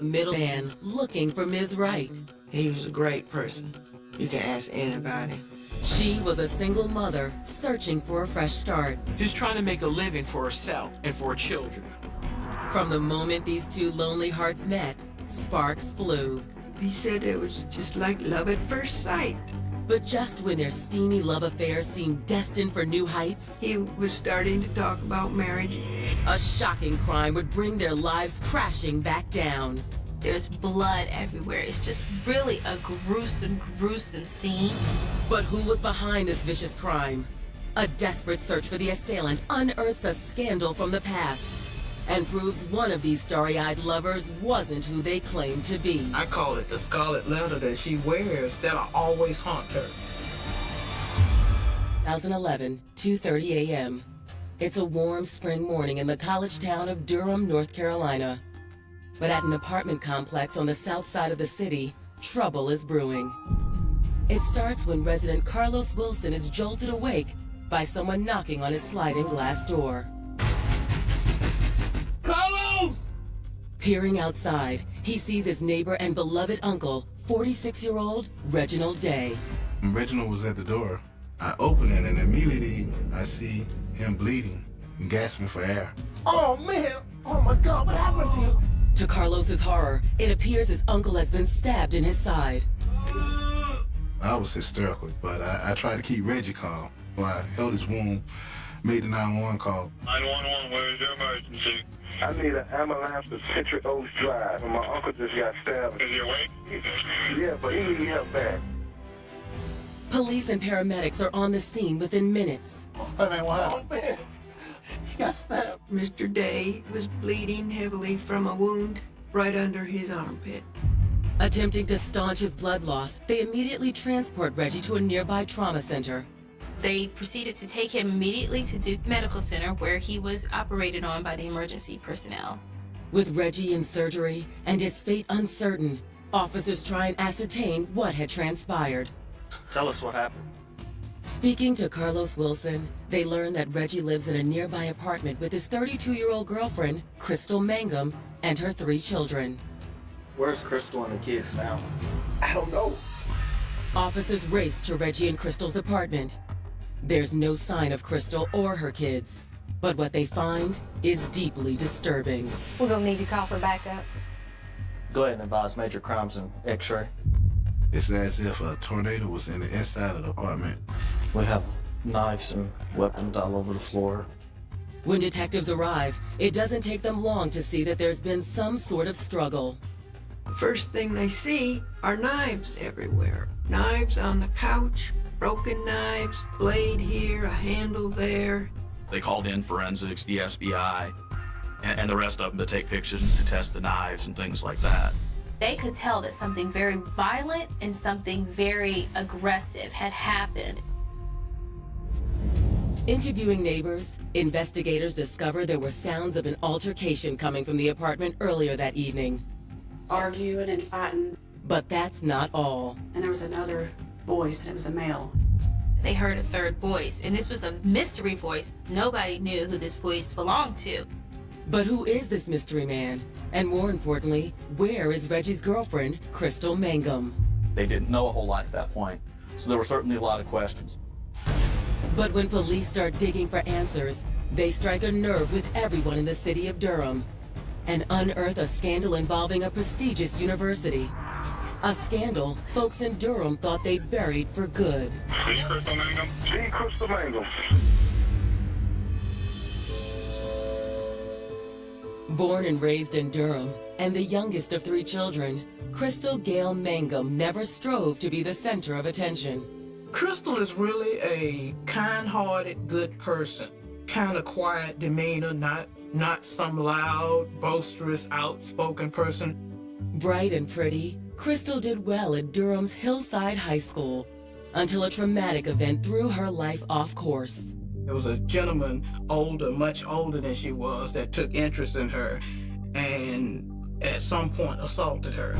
middleman looking for Ms. Wright. He was a great person. You can ask anybody. She was a single mother searching for a fresh start. Just trying to make a living for herself and for her children. From the moment these two lonely hearts met, sparks flew. He said it was just like love at first sight. But just when their steamy love affair seemed destined for new heights, He was starting to talk about marriage. a shocking crime would bring their lives crashing back down. There's blood everywhere. It's just really a gruesome, gruesome scene. But who was behind this vicious crime? A desperate search for the assailant unearths a scandal from the past and proves one of these starry-eyed lovers wasn't who they claimed to be. I call it the scarlet letter that she wears that'll always haunt her. 2011, 2:30 a.m. It's a warm spring morning in the college town of Durham, North Carolina. But at an apartment complex on the south side of the city, trouble is brewing. It starts when resident Carlos Wilson is jolted awake by someone knocking on his sliding glass door. Carlos! Peering outside, he sees his neighbor and beloved uncle, 46-year-old Reginald Day. When Reginald was at the door, I open it and immediately I see him bleeding and gasping for air. Oh, man! Oh, my God, what happened to you? To Carlos's horror, it appears his uncle has been stabbed in his side. I was hysterical, but I tried to keep Reggie calm. I held his wound, made the 911 call. 911, where is your emergency? I need an ambulance to Century Oaks Drive, and my uncle just got stabbed. Is he awake? Yeah, but he needs help bad. Police and paramedics are on the scene within minutes. Hey man, what happened? Oh, man. He got stabbed. Mr. Day was bleeding heavily from a wound right under his armpit. Attempting to staunch his blood loss, they immediately transport Reggie to a nearby trauma center. They proceeded to take him immediately to Duke Medical Center, where he was operated on by the emergency personnel. With Reggie in surgery and his fate uncertain, officers try and ascertain what had transpired. Tell us what happened. Speaking to Carlos Wilson, they learn that Reggie lives in a nearby apartment with his 32-year-old girlfriend, Crystal Mangum, and her 3 children. Where's Crystal and the kids now? I don't know. Officers race to Reggie and Crystal's apartment. There's no sign of Crystal or her kids, but what they find is deeply disturbing. We're gonna need to call for backup. Go ahead and advise major crimes and x-ray. It's as if a tornado was in the inside of the apartment. We have knives and weapons all over the floor. When detectives arrive, it doesn't take them long to see that there's been some sort of struggle. First thing they see are knives everywhere. Knives on the couch, broken knives, blade here, a handle there. They called in forensics, the SBI, and the rest of them to take pictures to test the knives and things like that. They could tell that something very violent and something very aggressive had happened. Interviewing neighbors, investigators discover there were sounds of an altercation coming from the apartment earlier that evening. Arguing and fighting. But that's not all. And there was another voice, and it was a male. They heard a third voice, and this was a mystery voice. Nobody knew who this voice belonged to. But who is this mystery man? And more importantly, where is Reggie's girlfriend, Crystal Mangum? They didn't know a whole lot at that point, so there were certainly a lot of questions. But when police start digging for answers, they strike a nerve with everyone in the city of Durham and unearth a scandal involving a prestigious university. A scandal folks in Durham thought they'd buried for good. See Crystal Mangum? See Crystal Mangum. Born and raised in Durham, and the youngest of 3 children, Crystal Gail Mangum never strove to be the center of attention. Crystal is really a kind-hearted, good person. Kind of quiet demeanor, not some loud, boisterous, outspoken person. Bright and pretty, Crystal did well at Durham's Hillside High School until a traumatic event threw her life off course. There was a gentleman older, much older than she was, that took interest in her and at some point assaulted her.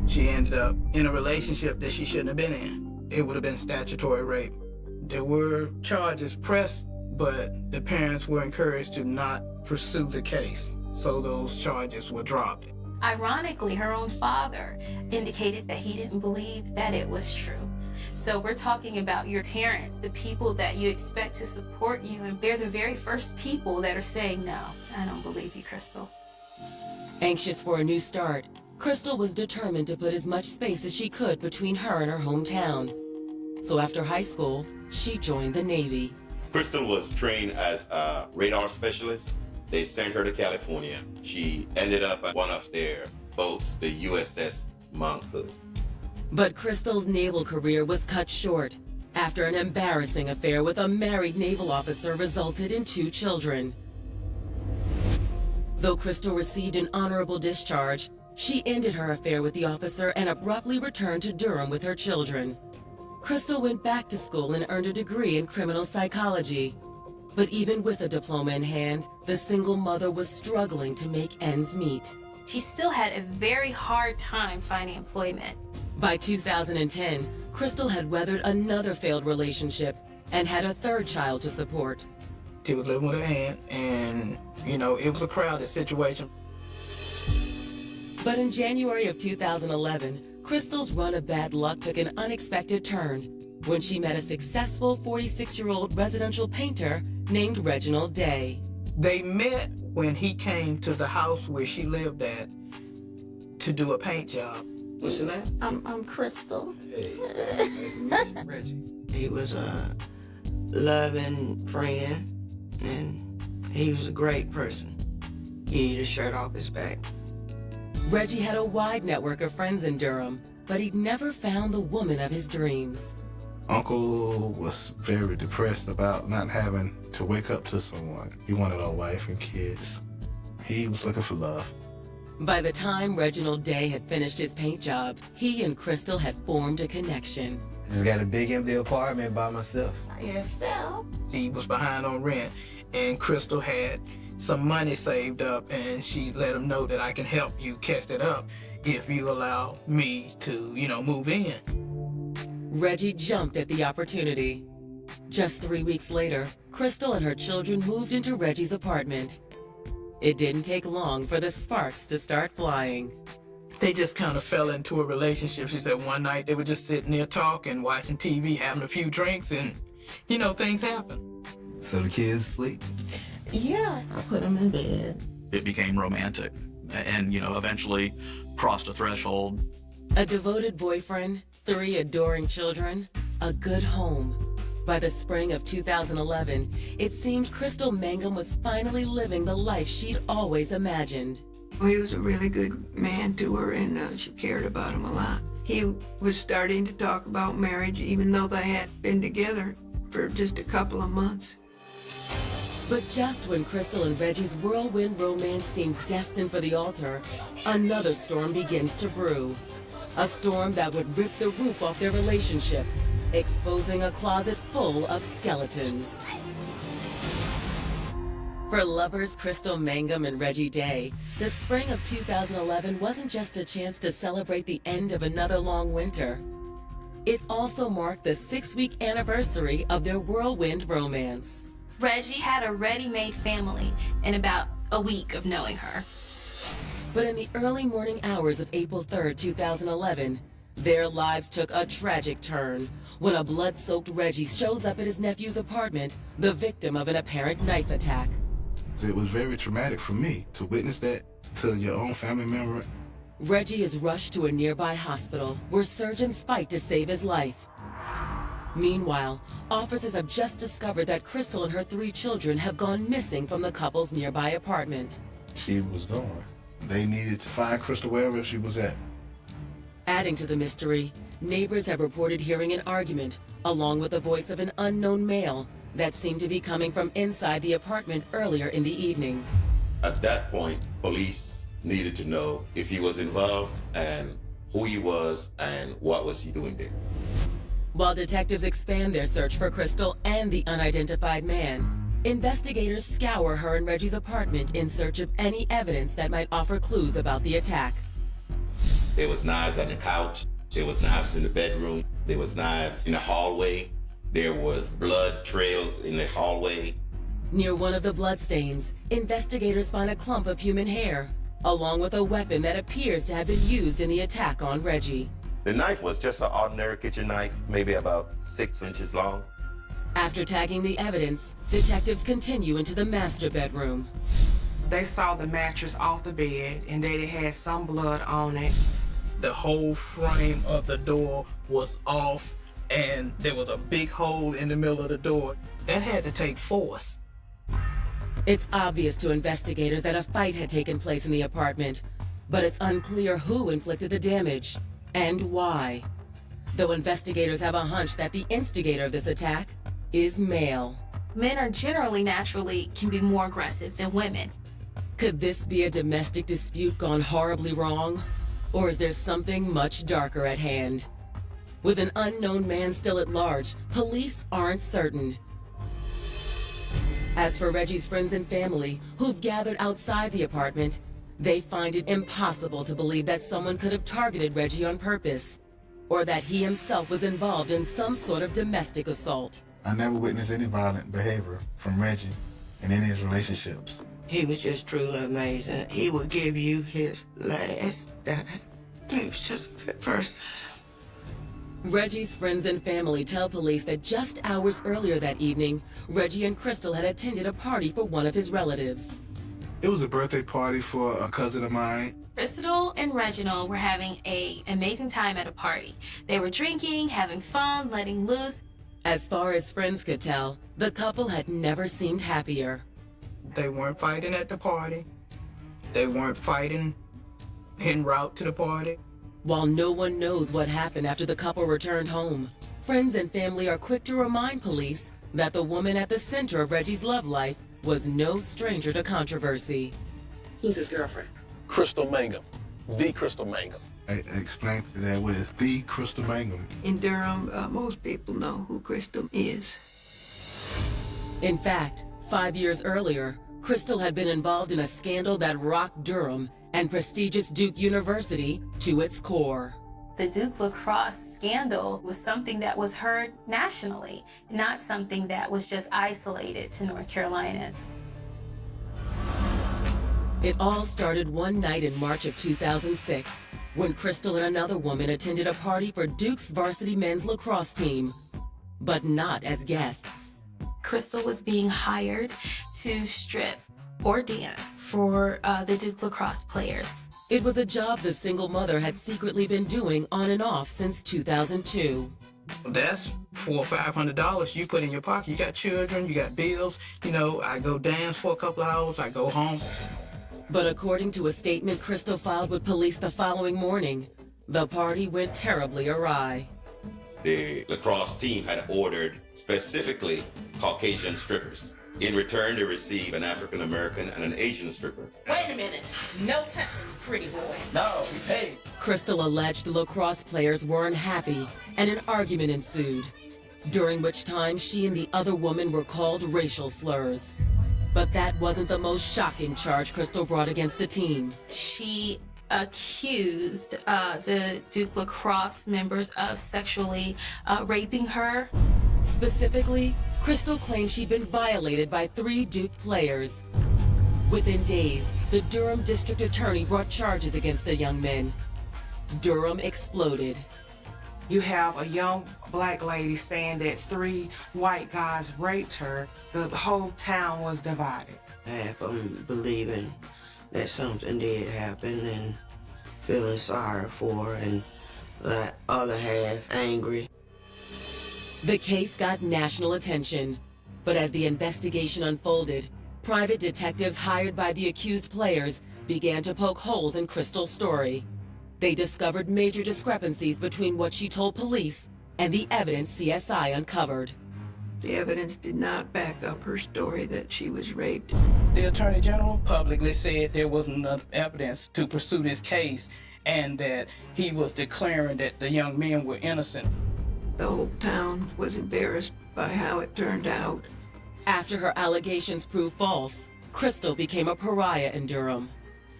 She ended up in a relationship that she shouldn't have been in. It would have been statutory rape. There were charges pressed, but the parents were encouraged to not pursue the case, so those charges were dropped. Ironically, her own father indicated that he didn't believe that it was true. So we're talking about your parents, the people that you expect to support you, and they're the very first people that are saying, no, I don't believe you, Crystal. Anxious for a new start, Crystal was determined to put as much space as she could between her and her hometown. So after high school, she joined the Navy. Crystal was trained as a radar specialist. They sent her to California. She ended up on one of their boats, the USS Mount Hood. But Crystal's naval career was cut short after an embarrassing affair with a married naval officer resulted in 2 children. Though Crystal received an honorable discharge, she ended her affair with the officer and abruptly returned to Durham with her children. Crystal went back to school and earned a degree in criminal psychology. But even with a diploma in hand, the single mother was struggling to make ends meet. She still had a very hard time finding employment. By 2010, Crystal had weathered another failed relationship and had a 3rd child to support. She was living with her aunt, and, it was a crowded situation. But in January of 2011, Crystal's run of bad luck took an unexpected turn when she met a successful 46-year-old residential painter named Reginald Day. They met when he came to the house where she lived at to do a paint job. What's your name? I'm Crystal. Hey, nice to meet you, Reggie. He was a loving friend, and he was a great person. He ate his shirt off his back. Reggie had a wide network of friends in Durham, but he'd never found the woman of his dreams. Uncle was very depressed about not having to wake up to someone. He wanted a wife and kids. He was looking for love. By the time Reginald Day had finished his paint job, he and Crystal had formed a connection. Just got a big empty apartment by myself. By yourself? He was behind on rent, and Crystal had some money saved up, and she let him know that I can help you catch it up if you allow me to, move in. Reggie jumped at the opportunity. Just 3 weeks later, Crystal and her children moved into Reggie's apartment. It didn't take long for the sparks to start flying. They just kind of fell into a relationship. She said one night they were just sitting there talking, watching TV, having a few drinks, and, things happen. So the kids sleep? Yeah, I put them in bed. It became romantic and, eventually crossed a threshold. A devoted boyfriend, 3 adoring children, a good home. By the spring of 2011, it seemed Crystal Mangum was finally living the life she'd always imagined. He was a really good man to her, and she cared about him a lot. He was starting to talk about marriage, even though they had been together for just a couple of months. But just when Crystal and Reggie's whirlwind romance seems destined for the altar, another storm begins to brew. A storm that would rip the roof off their relationship, exposing a closet full of skeletons. For lovers Crystal Mangum and Reggie Day, the spring of 2011 wasn't just a chance to celebrate the end of another long winter. It also marked the 6-week anniversary of their whirlwind romance. Reggie had a ready-made family in about a week of knowing her. But in the early morning hours of April 3rd, 2011, their lives took a tragic turn when a blood-soaked Reggie shows up at his nephew's apartment, the victim of an apparent knife attack. It was very traumatic for me to witness that to your own family member. Reggie is rushed to a nearby hospital where surgeons fight to save his life. Meanwhile, officers have just discovered that Crystal and her 3 children have gone missing from the couple's nearby apartment. She was gone. They needed to find Crystal wherever she was at. Adding to the mystery, neighbors have reported hearing an argument, along with the voice of an unknown male that seemed to be coming from inside the apartment earlier in the evening. At that point, police needed to know if he was involved and who he was and what was he doing there. While detectives expand their search for Crystal and the unidentified man, investigators scour her and Reggie's apartment in search of any evidence that might offer clues about the attack. There was knives on the couch. There was knives in the bedroom. There was knives in the hallway. There was blood trails in the hallway. Near one of the bloodstains, investigators find a clump of human hair, along with a weapon that appears to have been used in the attack on Reggie. The knife was just an ordinary kitchen knife, maybe about 6 inches long. After tagging the evidence, detectives continue into the master bedroom. They saw the mattress off the bed and that it had some blood on it. The whole frame of the door was off, and there was a big hole in the middle of the door. That had to take force. It's obvious to investigators that a fight had taken place in the apartment, but it's unclear who inflicted the damage and why. Though investigators have a hunch that the instigator of this attack is male. Men are generally naturally can be more aggressive than women. Could this be a domestic dispute gone horribly wrong? Or is there something much darker at hand? With an unknown man still at large, police aren't certain. As for Reggie's friends and family, who've gathered outside the apartment, they find it impossible to believe that someone could have targeted Reggie on purpose, or that he himself was involved in some sort of domestic assault. I never witnessed any violent behavior from Reggie in any of his relationships. He was just truly amazing. He would give you his last dime. He was just a good person. Reggie's friends and family tell police that just hours earlier that evening, Reggie and Crystal had attended a party for one of his relatives. It was a birthday party for a cousin of mine. Crystal and Reginald were having an amazing time at a party. They were drinking, having fun, letting loose. As far as friends could tell, the couple had never seemed happier. They weren't fighting at the party. They weren't fighting en route to the party. While no one knows what happened after the couple returned home, friends and family are quick to remind police that the woman at the center of Reggie's love life was no stranger to controversy. Who's his girlfriend? Crystal Mangum. The Crystal Mangum. I explained to that was the Crystal Mangum. In Durham, most people know who Crystal is. In fact, 5 years earlier, Crystal had been involved in a scandal that rocked Durham and prestigious Duke University to its core. The Duke lacrosse scandal was something that was heard nationally, not something that was just isolated to North Carolina. It all started one night in March of 2006, when Crystal and another woman attended a party for Duke's varsity men's lacrosse team, but not as guests. Crystal was being hired to strip or dance for the Duke lacrosse players. It was a job the single mother had secretly been doing on and off since 2002. That's $400 or $500 you put in your pocket. You got children, you got bills. You know, I go dance for a couple of hours, I go home. But according to a statement Crystal filed with police the following morning, the party went terribly awry. The lacrosse team had ordered specifically Caucasian strippers. In return, they receive an African American and an Asian stripper. Wait a minute. No touching, pretty boy. No, we paid. Crystal alleged the lacrosse players weren't happy, and an argument ensued, during which time she and the other woman were called racial slurs. But that wasn't the most shocking charge Crystal brought against the team. She accused the Duke lacrosse members of sexually raping her. Specifically, Crystal claimed she'd been violated by 3 Duke players. Within days, the Durham district attorney brought charges against the young men. Durham exploded. You have a young black lady saying that 3 white guys raped her. The whole town was divided. Half of them believing that something did happen and feeling sorry for her, and the other half angry. The case got national attention, but as the investigation unfolded, private detectives hired by the accused players began to poke holes in Crystal's story. They discovered major discrepancies between what she told police and the evidence CSI uncovered. The evidence did not back up her story that she was raped. The Attorney General publicly said there wasn't enough evidence to pursue this case and that he was declaring that the young men were innocent. The whole town was embarrassed by how it turned out. After her allegations proved false, Crystal became a pariah in Durham.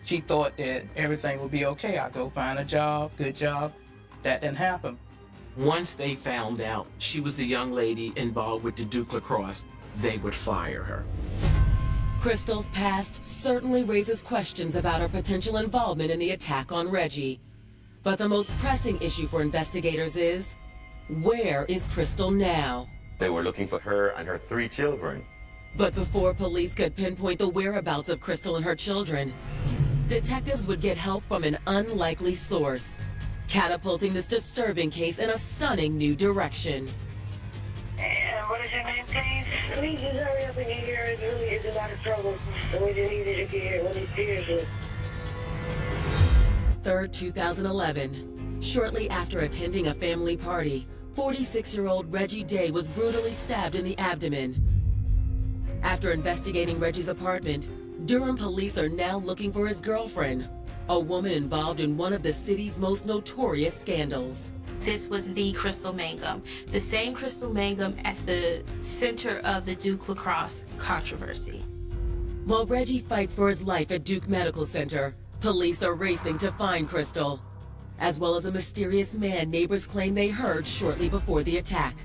She thought that everything would be okay. I'd go find a job, good job. That didn't happen. Once they found out she was the young lady involved with the Duke lacrosse, they would fire her. Crystal's past certainly raises questions about her potential involvement in the attack on Reggie. But the most pressing issue for investigators is, where is Crystal now? They were looking for her and her 3 children. But before police could pinpoint the whereabouts of Crystal and her children, detectives would get help from an unlikely source, catapulting this disturbing case in a stunning new direction. And what is your name, please? Please just hurry up and get here. It really is a lot of trouble. And we just needed to get here really seriously. 3rd, 2011. Shortly after attending a family party, 46-year-old Reggie Day was brutally stabbed in the abdomen. After investigating Reggie's apartment, Durham police are now looking for his girlfriend, a woman involved in one of the city's most notorious scandals. This was the Crystal Mangum, the same Crystal Mangum at the center of the Duke lacrosse controversy. While Reggie fights for his life at Duke Medical Center, police are racing to find Crystal, as well as a mysterious man neighbors claim they heard shortly before the attack.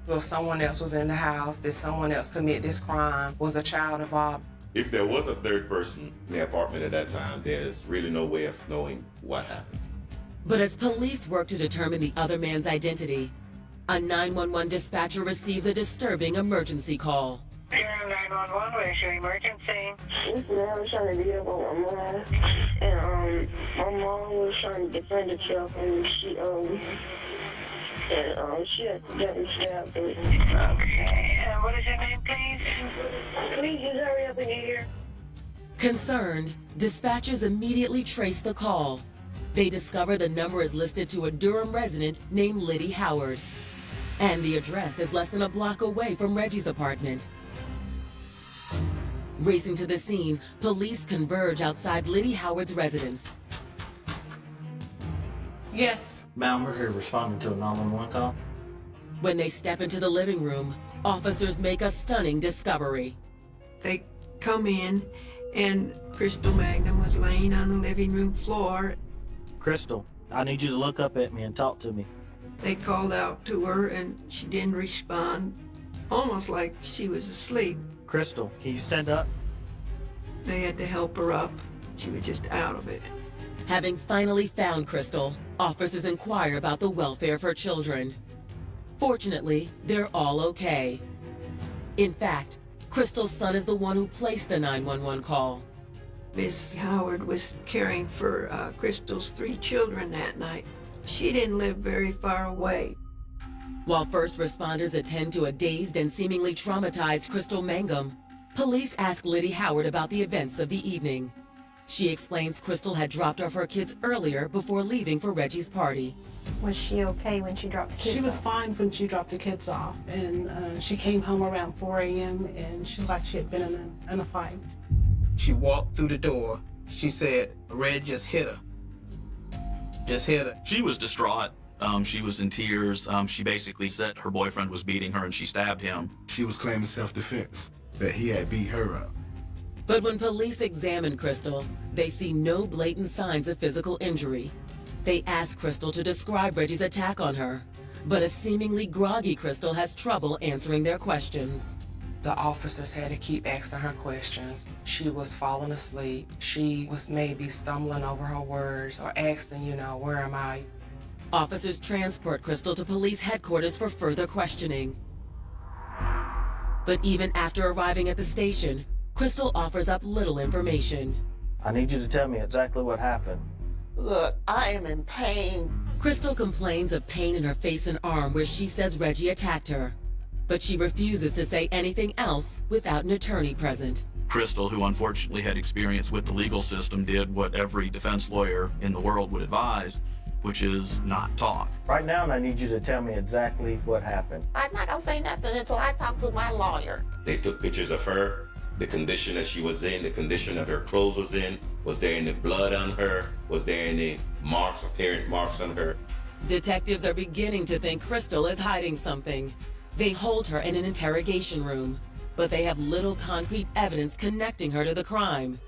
Well, someone else was in the house. Did someone else commit this crime? Was a child involved? If there was a 3rd person in the apartment at that time, there's really no way of knowing what happened. But as police work to determine the other man's identity, a 911 dispatcher receives a disturbing emergency call. Here 911, what is your emergency? Listen, I was trying to beat up on my mom, and my mom was trying to defend herself, and she accidentally stabbed her. Okay, and what is your name, please? Please just hurry up and get here. Concerned, dispatchers immediately trace the call. They discover the number is listed to a Durham resident named Liddy Howard, and the address is less than a block away from Reggie's apartment. Racing to the scene, police converge outside Liddy Howard's residence. Yes. Ma'am, we're here responding to a 911 call. When they step into the living room, officers make a stunning discovery. They come in, and Crystal Magnum was laying on the living room floor. Crystal, I need you to look up at me and talk to me. They called out to her, and she didn't respond, almost like she was asleep. Crystal, can you stand up? They had to help her up. She was just out of it. Having finally found Crystal, officers inquire about the welfare of her children. Fortunately, they're all okay. In fact, Crystal's son is the one who placed the 911 call. Miss Howard was caring for Crystal's 3 children that night. She didn't live very far away. While first responders attend to a dazed and seemingly traumatized Crystal Mangum, police ask Liddy Howard about the events of the evening. She explains Crystal had dropped off her kids earlier before leaving for Reggie's party. Was she okay when she dropped the kids off? She was fine when she dropped the kids off, and she came home around 4 a.m. and she like she had been in a fight. She walked through the door. She said, Red just hit her. Just hit her. She was distraught. She was in tears. She basically said her boyfriend was beating her and she stabbed him. She was claiming self-defense, that he had beat her up. But when police examine Crystal, they see no blatant signs of physical injury. They ask Crystal to describe Reggie's attack on her, but a seemingly groggy Crystal has trouble answering their questions. The officers had to keep asking her questions. She was falling asleep. She was maybe stumbling over her words or asking, where am I? Officers transport Crystal to police headquarters for further questioning. But even after arriving at the station, Crystal offers up little information. I need you to tell me exactly what happened. Look, I am in pain. Crystal complains of pain in her face and arm where she says Reggie attacked her. But she refuses to say anything else without an attorney present. Crystal, who unfortunately had experience with the legal system, did what every defense lawyer in the world would advise, which is not talk. Right now, I need you to tell me exactly what happened. I'm not gonna say nothing until I talk to my lawyer. They took pictures of her, the condition that she was in, the condition that her clothes was in. Was there any blood on her? Was there any marks, apparent marks on her? Detectives are beginning to think Crystal is hiding something. They hold her in an interrogation room, but they have little concrete evidence connecting her to the crime.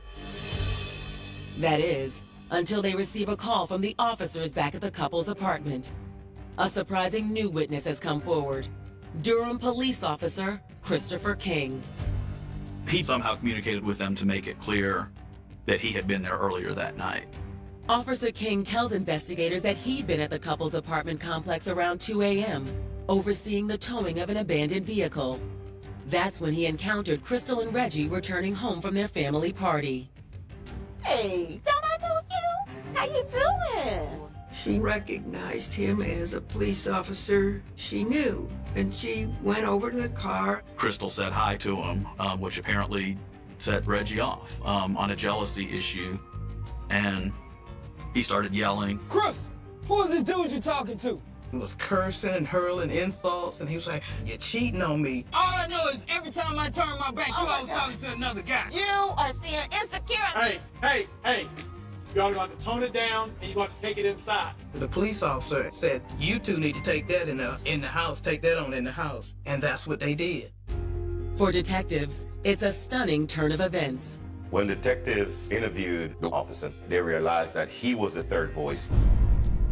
That is, until they receive a call from the officers back at the couple's apartment. A surprising new witness has come forward. Durham police officer Christopher King. He somehow communicated with them to make it clear that he had been there earlier that night. Officer King tells investigators that he'd been at the couple's apartment complex around 2 a.m., overseeing the towing of an abandoned vehicle. That's when he encountered Crystal and Reggie returning home from their family party. Hey, don't I know you? How you doing? She recognized him as a police officer she knew, and she went over to the car. Crystal said hi to him, which apparently set Reggie off on a jealousy issue, and he started yelling, Chris, who is this dude you talking to? He was cursing and hurling insults, and he was like, you're cheating on me. All I know is every time I turn my back, you always talking to another guy. You are seeing insecure. Hey. Y'all got to tone it down, and you got to take it inside. The police officer said, you two need to take that in the house, take that on in the house. And that's what they did. For detectives, it's a stunning turn of events. When detectives interviewed the officer, they realized that he was the third voice.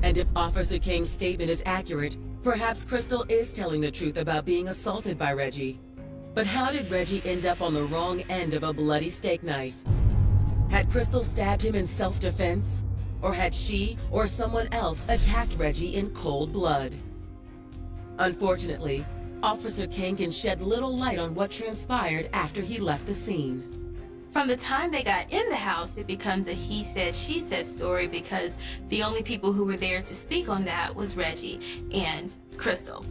And if Officer King's statement is accurate, perhaps Crystal is telling the truth about being assaulted by Reggie. But how did Reggie end up on the wrong end of a bloody steak knife? Had Crystal stabbed him in self-defense? Or had she or someone else attacked Reggie in cold blood? Unfortunately, Officer King can shed little light on what transpired after he left the scene. From the time they got in the house, it becomes a he said, she said story because the only people who were there to speak on that was Reggie and Crystal.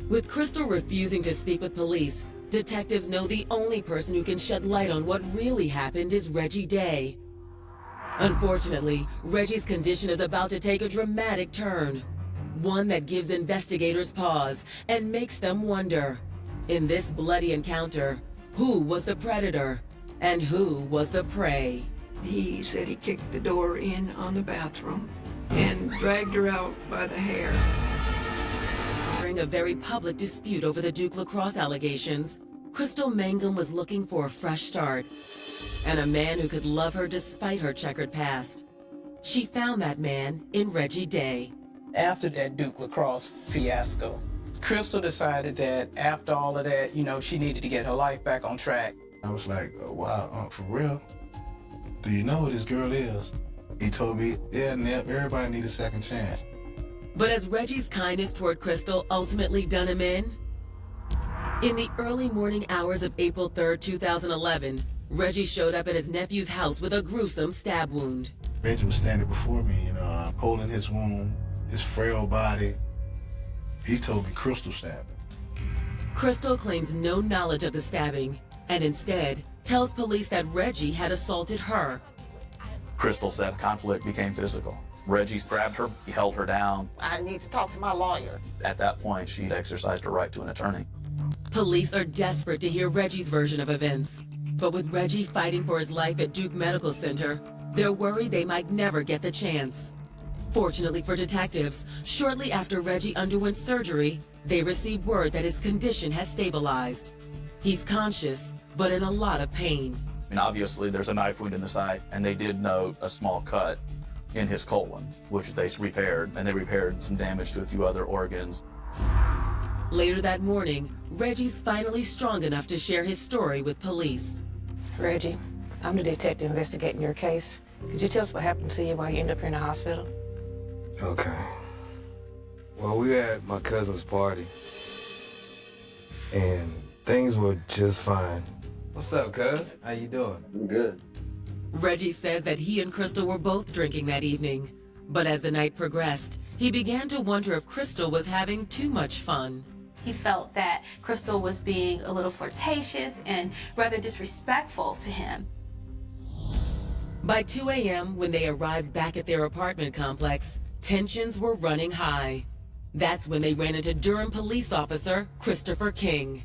With Crystal refusing to speak with police, detectives know the only person who can shed light on what really happened is Reggie Day. Unfortunately, Reggie's condition is about to take a dramatic turn. One that gives investigators pause and makes them wonder, in this bloody encounter, who was the predator and who was the prey? He said he kicked the door in on the bathroom and dragged her out by the hair. During a very public dispute over the Duke lacrosse allegations, Crystal Mangum was looking for a fresh start and a man who could love her despite her checkered past. She found that man in Reggie Day. After that Duke lacrosse fiasco, Crystal decided that after all of that, she needed to get her life back on track. I was like, wow, for real? Do you know who this girl is? He told me, yeah, Nip, everybody needs a second chance. But has Reggie's kindness toward Crystal ultimately done him in? In the early morning hours of April 3rd, 2011, Reggie showed up at his nephew's house with a gruesome stab wound. Reggie was standing before me, holding his wound, his frail body. He told me Crystal stabbed him. Crystal claims no knowledge of the stabbing, and instead tells police that Reggie had assaulted her. Crystal said conflict became physical. Reggie grabbed her, he held her down. I need to talk to my lawyer. At that point, she exercised her right to an attorney. Police are desperate to hear Reggie's version of events. But with Reggie fighting for his life at Duke Medical Center, they're worried they might never get the chance. Fortunately for detectives, shortly after Reggie underwent surgery, they received word that his condition has stabilized. He's conscious, but in a lot of pain. And obviously, there's a knife wound in the side, and they did note a small cut in his colon, which they repaired, and they repaired some damage to a few other organs. Later that morning, Reggie's finally strong enough to share his story with police. Reggie, I'm the detective investigating your case. Could you tell us what happened to you while you ended up here in the hospital? Okay. Well, we were at my cousin's party, and things were just fine. What's up, cuz? How you doing? I'm good. Reggie says that he and Crystal were both drinking that evening. But as the night progressed, he began to wonder if Crystal was having too much fun. He felt that Crystal was being a little flirtatious and rather disrespectful to him. By 2 a.m., when they arrived back at their apartment complex, tensions were running high. That's when they ran into Durham police officer Christopher King.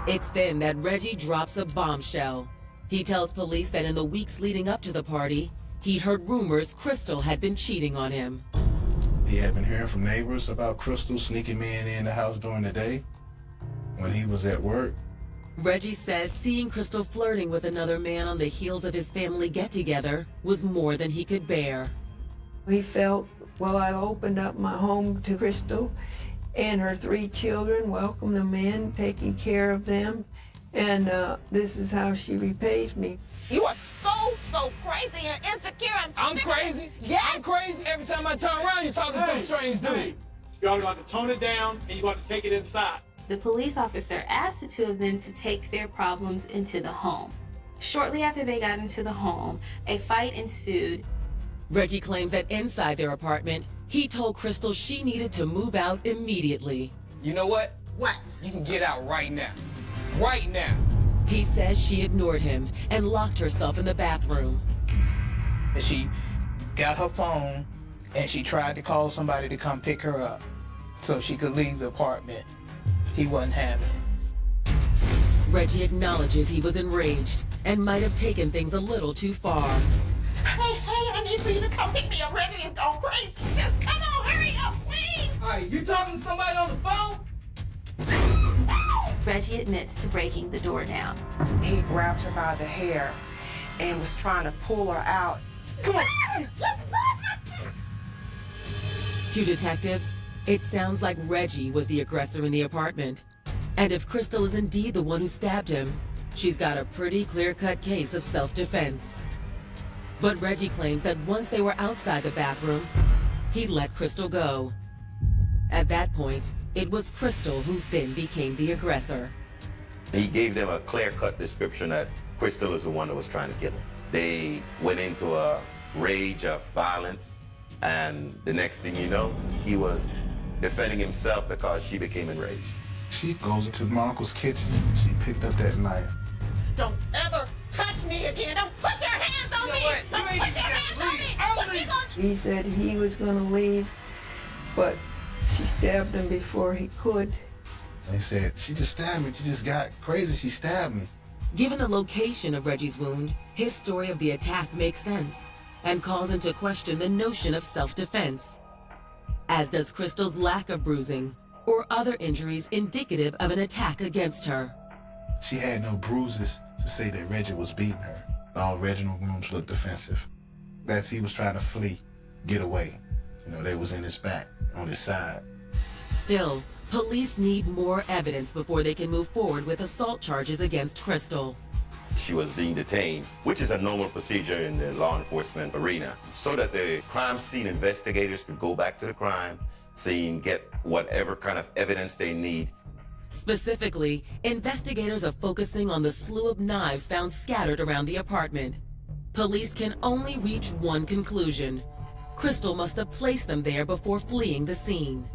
It's then that Reggie drops a bombshell. He tells police that in the weeks leading up to the party, he'd heard rumors Crystal had been cheating on him. He had been hearing from neighbors about Crystal sneaking men in the house during the day when he was at work. Reggie says seeing Crystal flirting with another man on the heels of his family get-together was more than he could bear. He felt, well, I opened up my home to Crystal and her 3 children, welcomed them in, taking care of them, And this is how she repays me. You are so crazy and insecure. I'm crazy? Yes. I'm crazy? Every time I turn around, you're talking to some strange dude. Y'all got to tone it down and you got to take it inside. The police officer asked the two of them to take their problems into the home. Shortly after they got into the home, a fight ensued. Reggie claims that inside their apartment, he told Crystal she needed to move out immediately. You know what? What? You can get out right now. Right now. He says she ignored him and locked herself in the bathroom. She got her phone and she tried to call somebody to come pick her up so she could leave the apartment. He wasn't having it. Reggie acknowledges he was enraged and might have taken things a little too far. Hey, I need for you to come pick me up. Reggie is going crazy. Just come on, hurry up, please. All right, you talking to somebody on the phone? Reggie admits to breaking the door down. He grabbed her by the hair and was trying to pull her out. Come on. To detectives, it sounds like Reggie was the aggressor in the apartment. And if Crystal is indeed the one who stabbed him, she's got a pretty clear-cut case of self-defense. But Reggie claims that once they were outside the bathroom, he let Crystal go. At that point, it was Crystal who then became the aggressor. He gave them a clear-cut description that Crystal is the one that was trying to kill him. They went into a rage of violence, and the next thing you know, he was defending himself because she became enraged. She goes into my uncle's kitchen. She picked up that knife. Don't ever touch me again. Don't put your hands on me. Don't put your hands on me. He said he was going to leave, but she stabbed him before he could. They said, she just stabbed me. She just got crazy. She stabbed me. Given the location of Reggie's wound, his story of the attack makes sense and calls into question the notion of self-defense, as does Crystal's lack of bruising or other injuries indicative of an attack against her. She had no bruises to say that Reggie was beating her. All Reginald rooms looked defensive. That's he was trying to flee, get away. You know, they was in his back, on his side. Still, police need more evidence before they can move forward with assault charges against Crystal. She was being detained, which is a normal procedure in the law enforcement arena, so that the crime scene investigators could go back to the crime scene, get whatever kind of evidence they need. Specifically, investigators are focusing on the slew of knives found scattered around the apartment. Police can only reach one conclusion. Crystal must have placed them there before fleeing the scene.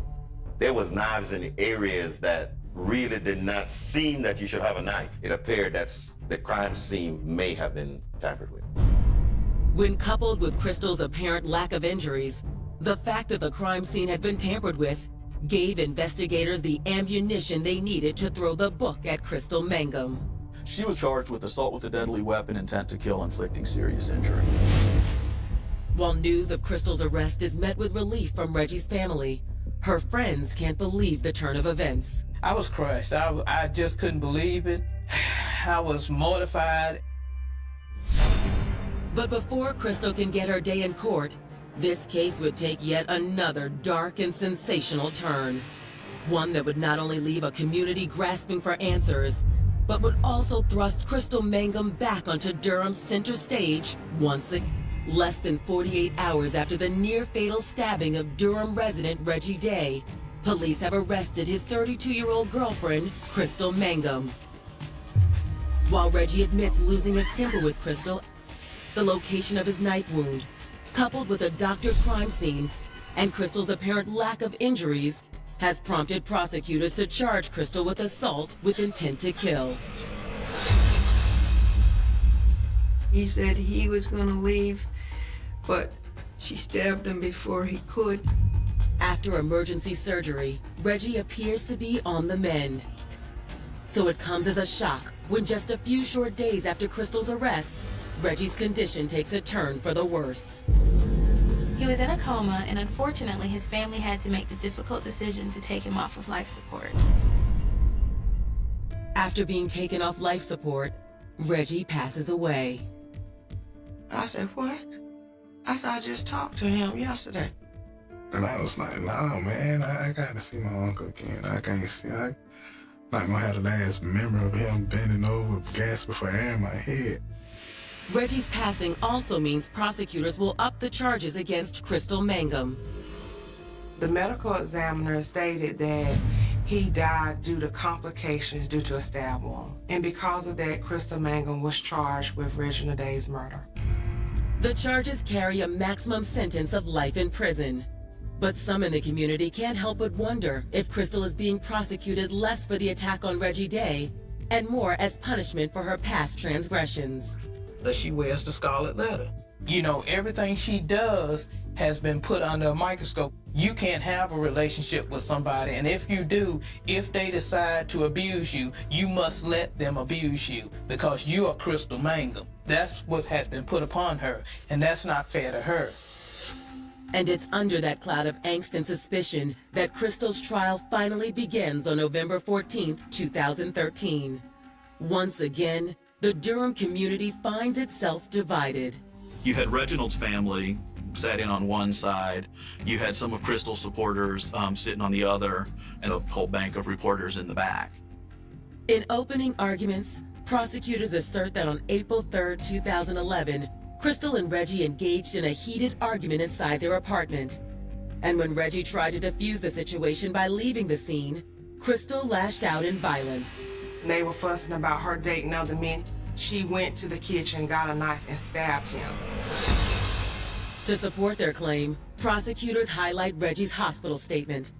There was knives in the areas that really did not seem that you should have a knife. It appeared that the crime scene may have been tampered with. When coupled with Crystal's apparent lack of injuries, the fact that the crime scene had been tampered with gave investigators the ammunition they needed to throw the book at Crystal Mangum. She was charged with assault with a deadly weapon, intent to kill, inflicting serious injury. While news of Crystal's arrest is met with relief from Reggie's family, her friends can't believe the turn of events. I was crushed. I just couldn't believe it. I was mortified. But before Crystal can get her day in court, this case would take yet another dark and sensational turn. One that would not only leave a community grasping for answers, but would also thrust Crystal Mangum back onto Durham's center stage once again. Less than 48 hours after the near-fatal stabbing of Durham resident Reggie Day, police have arrested his 32-year-old girlfriend, Crystal Mangum. While Reggie admits losing his temper with Crystal, the location of his knife wound, coupled with a doctored crime scene and Crystal's apparent lack of injuries, has prompted prosecutors to charge Crystal with assault with intent to kill. He said he was going to leave, but she stabbed him before he could. After emergency surgery, Reggie appears to be on the mend. So it comes as a shock when just a few short days after Crystal's arrest, Reggie's condition takes a turn for the worse. He was in a coma, and unfortunately, his family had to make the difficult decision to take him off of life support. After being taken off life support, Reggie passes away. I said, what? I said, I just talked to him yesterday. And I was like, nah, man, I got to see my uncle again. I can't see. Not gonna have the last memory of him bending over, gasping for air in my head. Reggie's passing also means prosecutors will up the charges against Crystal Mangum. The medical examiner stated that he died due to complications due to a stab wound. And because of that, Crystal Mangum was charged with Reginald Day's murder. The charges carry a maximum sentence of life in prison. But some in the community can't help but wonder if Crystal is being prosecuted less for the attack on Reggie Day and more as punishment for her past transgressions. That she wears the scarlet letter. You know, everything she does has been put under a microscope. You can't have a relationship with somebody, and if you do, if they decide to abuse you, you must let them abuse you because you are Crystal Mangum. That's what has been put upon her, and that's not fair to her. And it's under that cloud of angst and suspicion that Crystal's trial finally begins on November 14th, 2013. Once again, the Durham community finds itself divided. You had Reginald's family sat in on one side. You had some of Crystal's supporters sitting on the other, and a whole bank of reporters in the back. In opening arguments, prosecutors assert that on April 3rd, 2011, Crystal and Reggie engaged in a heated argument inside their apartment. And when Reggie tried to defuse the situation by leaving the scene, Crystal lashed out in violence. They were fussing about her dating other men. She went to the kitchen, got a knife, and stabbed him. To support their claim, prosecutors highlight Reggie's hospital statement,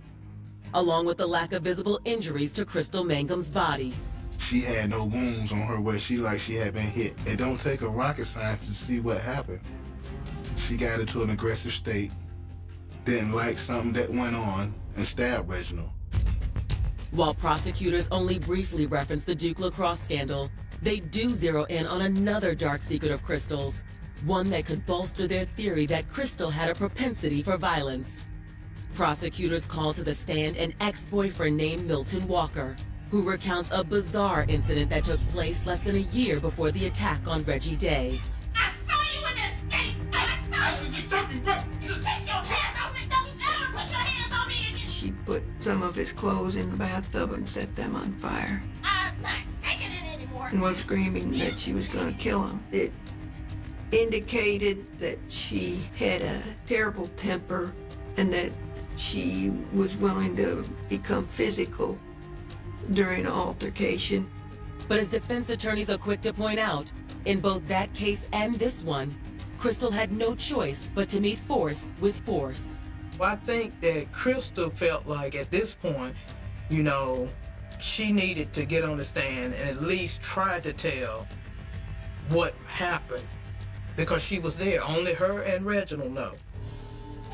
along with the lack of visible injuries to Crystal Mangum's body. She had no wounds on her where she had been hit. It don't take a rocket scientist to see what happened. She got into an aggressive state, didn't like something that went on, and stabbed Reginald. While prosecutors only briefly reference the Duke Lacrosse scandal, they do zero in on another dark secret of Crystal's, one that could bolster their theory that Crystal had a propensity for violence. Prosecutors call to the stand an ex-boyfriend named Milton Walker, who recounts a bizarre incident that took place less than a year before the attack on Reggie Day. I saw you in this state! I saw you! You took me right! You take your hands off me! Don't ever put your hands on me again! She put some of his clothes in the bathtub and set them on fire. I'm not taking it anymore! And was screaming that she was going to kill him. It indicated that she had a terrible temper and that she was willing to become physical during an altercation. But as defense attorneys are quick to point out, in both that case and this one, Crystal had no choice but to meet force with force. Well, I think that Crystal felt like at this point, you know, she needed to get on the stand and at least try to tell what happened because she was there. Only her and Reginald know.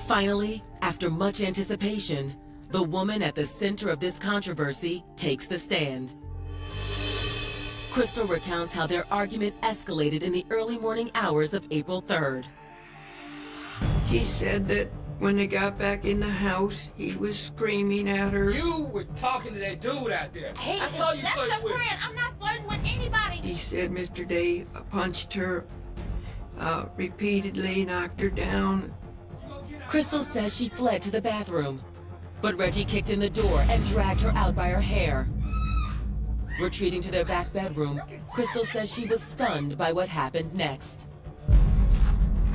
Finally, after much anticipation, the woman at the center of this controversy takes the stand. Crystal recounts how their argument escalated in the early morning hours of April 3rd. She said that when they got back in the house, he was screaming at her. You were talking to that dude out there. Hey, I saw you that's flirting a with friend. I'm not flirting with anybody. He said Mr. Day punched her repeatedly, knocked her down. Crystal says she fled to the bathroom, but Reggie kicked in the door and dragged her out by her hair. Retreating to their back bedroom, Crystal says she was stunned by what happened next.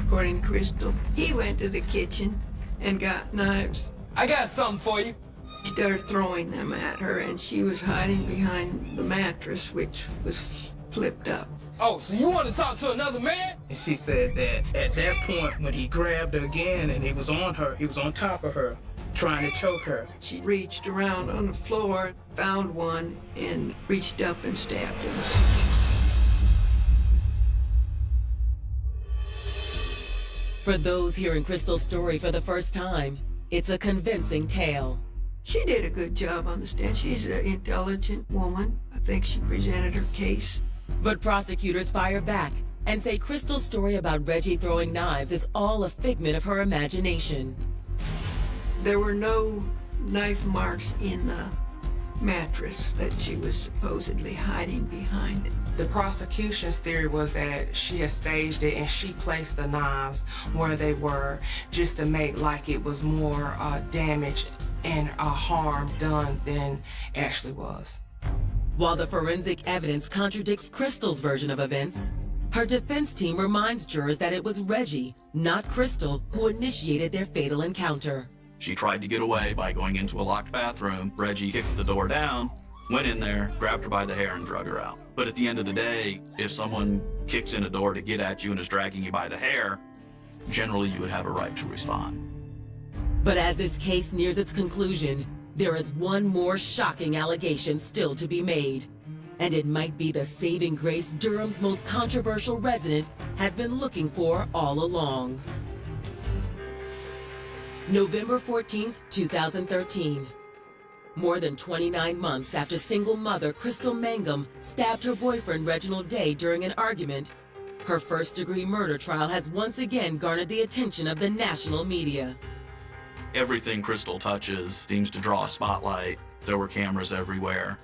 According to Crystal, he went to the kitchen and got knives. I got something for you. He started throwing them at her, and she was hiding behind the mattress, which was flipped up. Oh, so you want to talk to another man? And she said that at that point, when he grabbed her again and he was on her, he was on top of her, trying to choke her. She reached around on the floor, found one, and reached up and stabbed him. For those hearing Crystal's story for the first time, it's a convincing tale. She did a good job on the stand. She's an intelligent woman. I think she presented her case. But prosecutors fire back and say Crystal's story about Reggie throwing knives is all a figment of her imagination. There were no knife marks in the mattress that she was supposedly hiding behind. The prosecution's theory was that she had staged it and she placed the knives where they were just to make like it was more damage and harm done than actually was. While the forensic evidence contradicts Crystal's version of events, her defense team reminds jurors that it was Reggie, not Crystal, who initiated their fatal encounter. She tried to get away by going into a locked bathroom. Reggie kicked the door down, went in there, grabbed her by the hair, and drug her out. But at the end of the day, if someone kicks in a door to get at you and is dragging you by the hair, generally you would have a right to respond. But as this case nears its conclusion, there is one more shocking allegation still to be made. And it might be the saving grace Durham's most controversial resident has been looking for all along. November 14th, 2013. More than 29 months after single mother Crystal Mangum stabbed her boyfriend Reginald Day during an argument, her first-degree murder trial has once again garnered the attention of the national media. Everything Crystal touches seems to draw a spotlight. There were cameras everywhere.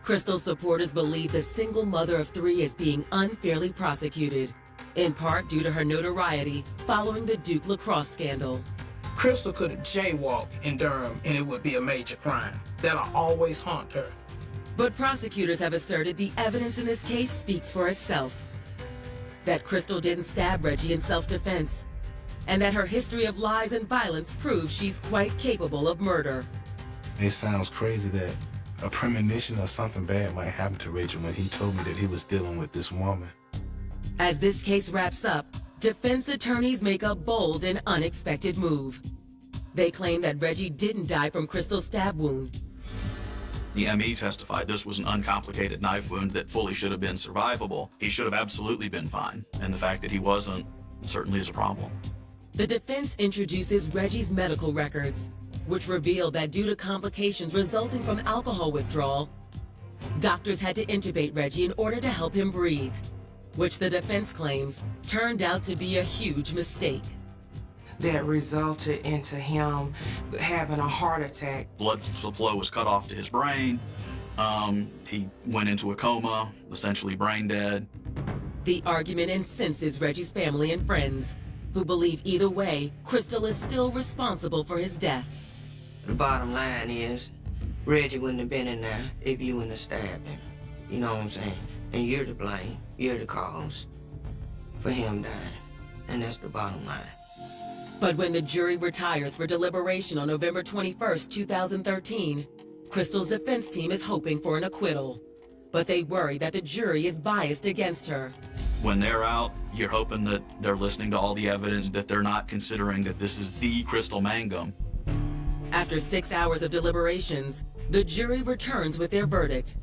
Crystal's supporters believe the single mother of three is being unfairly prosecuted, in part due to her notoriety following the Duke lacrosse scandal. Crystal could have jaywalked in Durham and it would be a major crime. That'll always haunt her. But prosecutors have asserted the evidence in this case speaks for itself. That Crystal didn't stab Reggie in self-defense, and that her history of lies and violence proves she's quite capable of murder. It sounds crazy that a premonition of something bad might happen to Reggie when he told me that he was dealing with this woman. As this case wraps up, defense attorneys make a bold and unexpected move. They claim that Reggie didn't die from Crystal's stab wound. The ME testified this was an uncomplicated knife wound that fully should have been survivable. He should have absolutely been fine, and the fact that he wasn't certainly is a problem. The defense introduces Reggie's medical records, which reveal that due to complications resulting from alcohol withdrawal, doctors had to intubate Reggie in order to help him breathe, which the defense claims turned out to be a huge mistake. That resulted into him having a heart attack. Blood flow was cut off to his brain. He went into a coma, essentially brain dead. The argument incenses Reggie's family and friends, who believe either way, Crystal is still responsible for his death. The bottom line is, Reggie wouldn't have been in there if you wouldn't have stabbed him. You know what I'm saying? And you're to blame. You're the cause for him dying. And that's the bottom line. But when the jury retires for deliberation on November 21st, 2013, Crystal's defense team is hoping for an acquittal. But they worry that the jury is biased against her. When they're out, you're hoping that they're listening to all the evidence, that they're not considering that this is the Crystal Mangum. After 6 hours of deliberations, the jury returns with their verdict.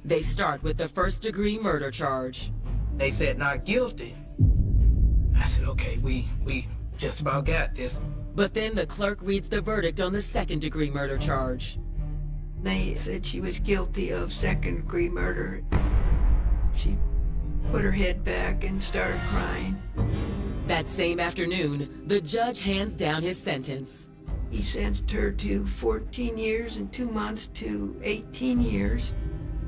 They start with the first-degree murder charge. They said not guilty. I said, okay, we just about got this. But then the clerk reads the verdict on the second-degree murder charge. They said she was guilty of second-degree murder. She put her head back and started crying. That same afternoon, the judge hands down his sentence. He sentenced her to 14 years and 2 months to 18 years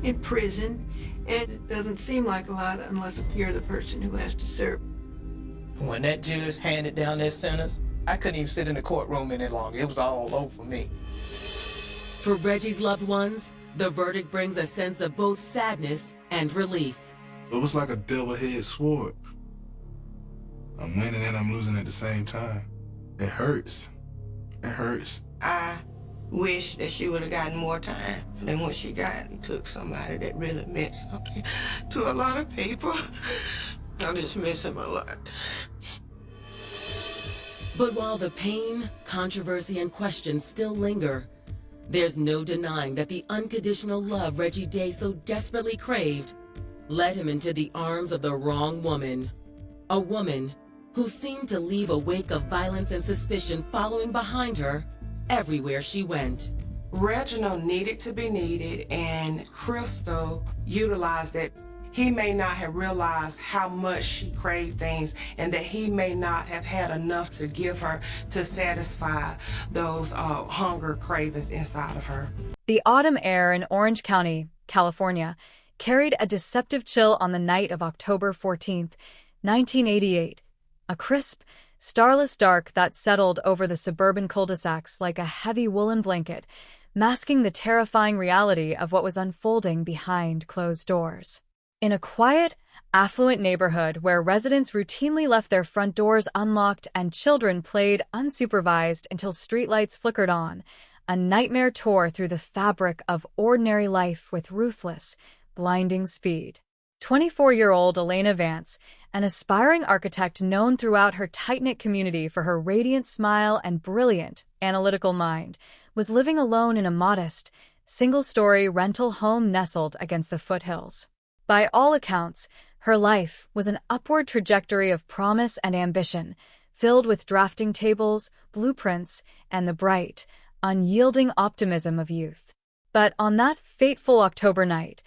in prison, and it doesn't seem like a lot unless you're the person who has to serve. When that judge handed down that sentence, I couldn't even sit in the courtroom any longer. It was all over for me. For Reggie's loved ones, the verdict brings a sense of both sadness and relief. It was like a double-edged sword. I'm winning and I'm losing at the same time. It hurts. It hurts. I wish that she would have gotten more time than what she got and took somebody that really meant something to a lot of people. I just miss him a lot. But while the pain, controversy, and questions still linger, there's no denying that the unconditional love Reggie Day so desperately craved led him into the arms of the wrong woman. A woman who seemed to leave a wake of violence and suspicion following behind her everywhere she went. Reginald needed to be needed, and Crystal utilized that. He may not have realized how much she craved things and that he may not have had enough to give her to satisfy those hunger cravings inside of her. The autumn air in Orange County, California, carried a deceptive chill on the night of October 14th, 1988. A crisp, starless dark that settled over the suburban cul-de-sacs like a heavy woolen blanket, masking the terrifying reality of what was unfolding behind closed doors. In a quiet, affluent neighborhood where residents routinely left their front doors unlocked and children played unsupervised until streetlights flickered on, a nightmare tore through the fabric of ordinary life with ruthless, blinding speed. 24-year-old Elena Vance, an aspiring architect known throughout her tight-knit community for her radiant smile and brilliant, analytical mind, was living alone in a modest, single-story rental home nestled against the foothills. By all accounts, her life was an upward trajectory of promise and ambition, filled with drafting tables, blueprints, and the bright, unyielding optimism of youth. But on that fateful October night,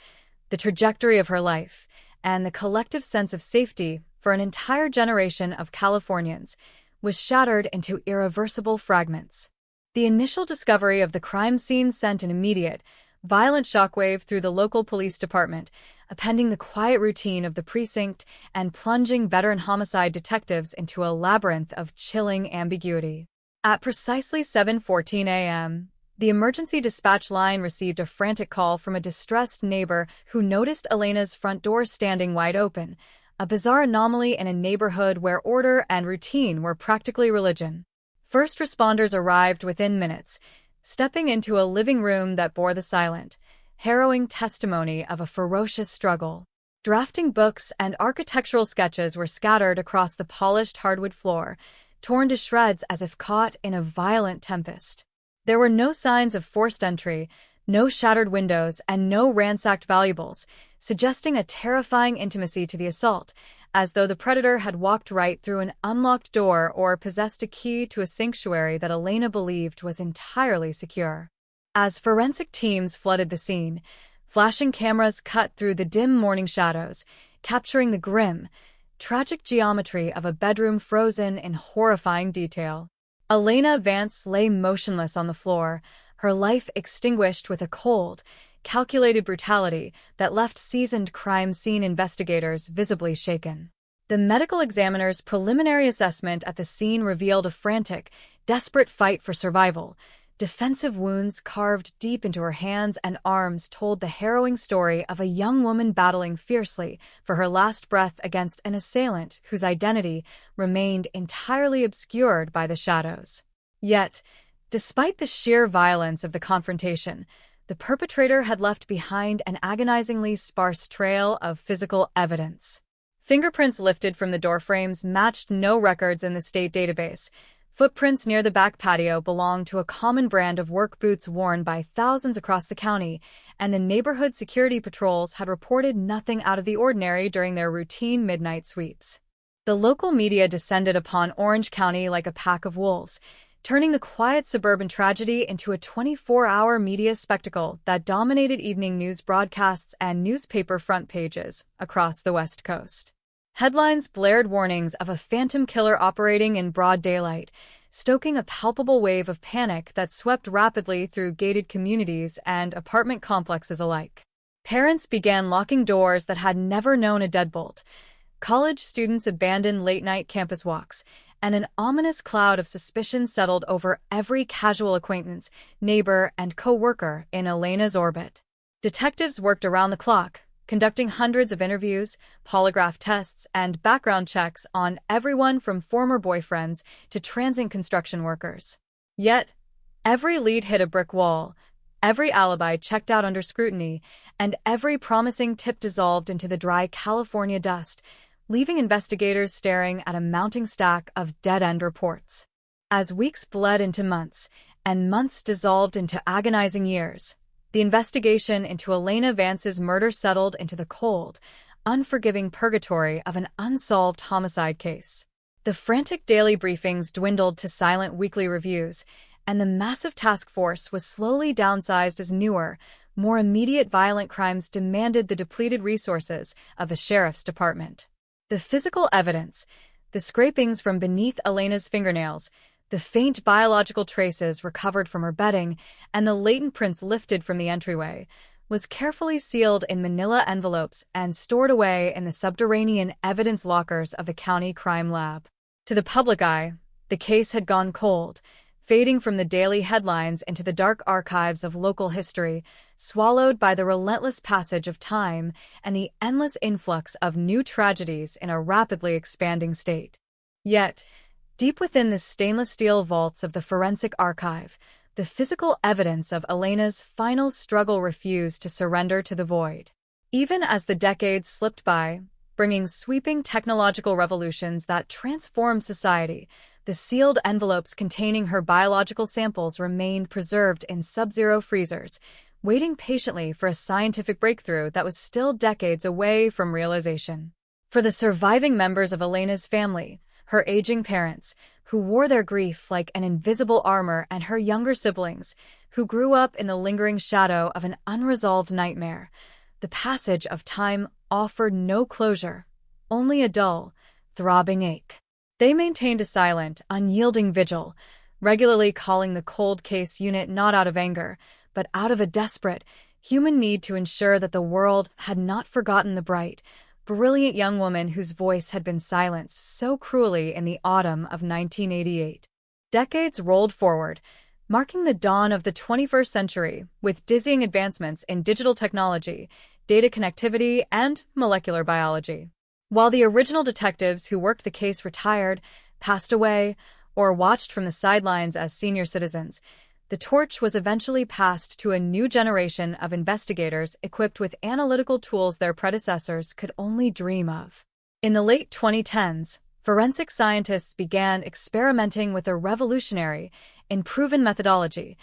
the trajectory of her life, and the collective sense of safety for an entire generation of Californians was shattered into irreversible fragments. The initial discovery of the crime scene sent an immediate, violent shockwave through the local police department, appending the quiet routine of the precinct and plunging veteran homicide detectives into a labyrinth of chilling ambiguity. At precisely 7:14 a.m., the emergency dispatch line received a frantic call from a distressed neighbor who noticed Elena's front door standing wide open, a bizarre anomaly in a neighborhood where order and routine were practically religion. First responders arrived within minutes, stepping into a living room that bore the silent, harrowing testimony of a ferocious struggle. Drafting books and architectural sketches were scattered across the polished hardwood floor, torn to shreds as if caught in a violent tempest. There were no signs of forced entry, no shattered windows, and no ransacked valuables, suggesting a terrifying intimacy to the assault, as though the predator had walked right through an unlocked door or possessed a key to a sanctuary that Elena believed was entirely secure. As forensic teams flooded the scene, flashing cameras cut through the dim morning shadows, capturing the grim, tragic geometry of a bedroom frozen in horrifying detail. Elena Vance lay motionless on the floor, her life extinguished with a cold, calculated brutality that left seasoned crime scene investigators visibly shaken. The medical examiner's preliminary assessment at the scene revealed a frantic, desperate fight for survival. Defensive wounds carved deep into her hands and arms told the harrowing story of a young woman battling fiercely for her last breath against an assailant whose identity remained entirely obscured by the shadows. Yet, despite the sheer violence of the confrontation, the perpetrator had left behind an agonizingly sparse trail of physical evidence. Fingerprints lifted from the doorframes matched no records in the state database. Footprints near the back patio belonged to a common brand of work boots worn by thousands across the county, and the neighborhood security patrols had reported nothing out of the ordinary during their routine midnight sweeps. The local media descended upon Orange County like a pack of wolves, turning the quiet suburban tragedy into a 24-hour media spectacle that dominated evening news broadcasts and newspaper front pages across the West Coast. Headlines blared warnings of a phantom killer operating in broad daylight, stoking a palpable wave of panic that swept rapidly through gated communities and apartment complexes alike. Parents began locking doors that had never known a deadbolt. College students abandoned late-night campus walks, and an ominous cloud of suspicion settled over every casual acquaintance, neighbor, and co-worker in Elena's orbit. Detectives worked around the clock, conducting hundreds of interviews, polygraph tests, and background checks on everyone from former boyfriends to transient construction workers. Yet, every lead hit a brick wall, every alibi checked out under scrutiny, and every promising tip dissolved into the dry California dust, leaving investigators staring at a mounting stack of dead-end reports. As weeks bled into months, and months dissolved into agonizing years, the investigation into Elena Vance's murder settled into the cold, unforgiving purgatory of an unsolved homicide case. The frantic daily briefings dwindled to silent weekly reviews, and the massive task force was slowly downsized as newer, more immediate violent crimes demanded the depleted resources of the sheriff's department. The physical evidence, the scrapings from beneath Elena's fingernails, the faint biological traces recovered from her bedding, and the latent prints lifted from the entryway, was carefully sealed in manila envelopes and stored away in the subterranean evidence lockers of the county crime lab. To the public eye, the case had gone cold, fading from the daily headlines into the dark archives of local history, swallowed by the relentless passage of time and the endless influx of new tragedies in a rapidly expanding state. Yet, deep within the stainless steel vaults of the forensic archive, the physical evidence of Elena's final struggle refused to surrender to the void. Even as the decades slipped by, bringing sweeping technological revolutions that transformed society, the sealed envelopes containing her biological samples remained preserved in sub-zero freezers, waiting patiently for a scientific breakthrough that was still decades away from realization. For the surviving members of Elena's family, her aging parents, who wore their grief like an invisible armor, and her younger siblings, who grew up in the lingering shadow of an unresolved nightmare, the passage of time offered no closure, only a dull, throbbing ache. They maintained a silent, unyielding vigil, regularly calling the cold case unit not out of anger, but out of a desperate, human need to ensure that the world had not forgotten the bright, brilliant young woman whose voice had been silenced so cruelly in the autumn of 1988. Decades rolled forward, marking the dawn of the 21st century with dizzying advancements in digital technology, data connectivity, and molecular biology. While the original detectives who worked the case retired, passed away, or watched from the sidelines as senior citizens, the torch was eventually passed to a new generation of investigators equipped with analytical tools their predecessors could only dream of. In the late 2010s, forensic scientists began experimenting with a revolutionary and proven methodology,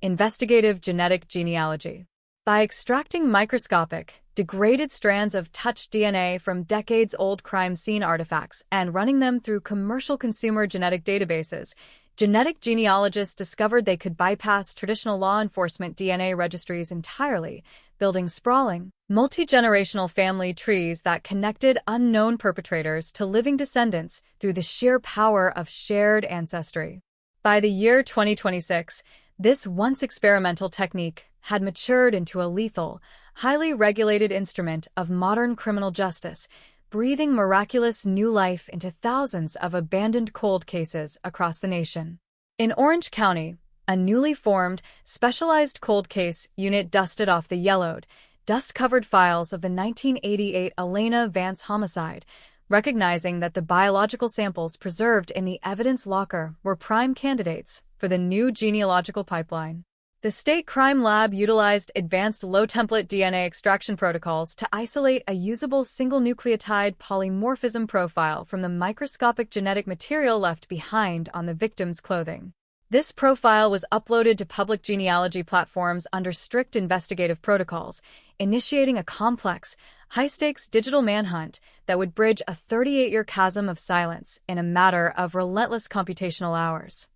investigative genetic genealogy. By extracting microscopic, degraded strands of touched DNA from decades-old crime scene artifacts and running them through commercial consumer genetic databases, genetic genealogists discovered they could bypass traditional law enforcement DNA registries entirely, building sprawling, multi-generational family trees that connected unknown perpetrators to living descendants through the sheer power of shared ancestry. By the year 2026, this once experimental technique had matured into a lethal, highly regulated instrument of modern criminal justice, breathing miraculous new life into thousands of abandoned cold cases across the nation. In Orange County, a newly formed, specialized cold case unit dusted off the yellowed, dust-covered files of the 1988 Elena Vance homicide, recognizing that the biological samples preserved in the evidence locker were prime candidates for the new genealogical pipeline. The state crime lab utilized advanced low-template DNA extraction protocols to isolate a usable single nucleotide polymorphism profile from the microscopic genetic material left behind on the victim's clothing. This profile was uploaded to public genealogy platforms under strict investigative protocols, initiating a complex, high-stakes digital manhunt that would bridge a 38-year chasm of silence in a matter of relentless computational hours.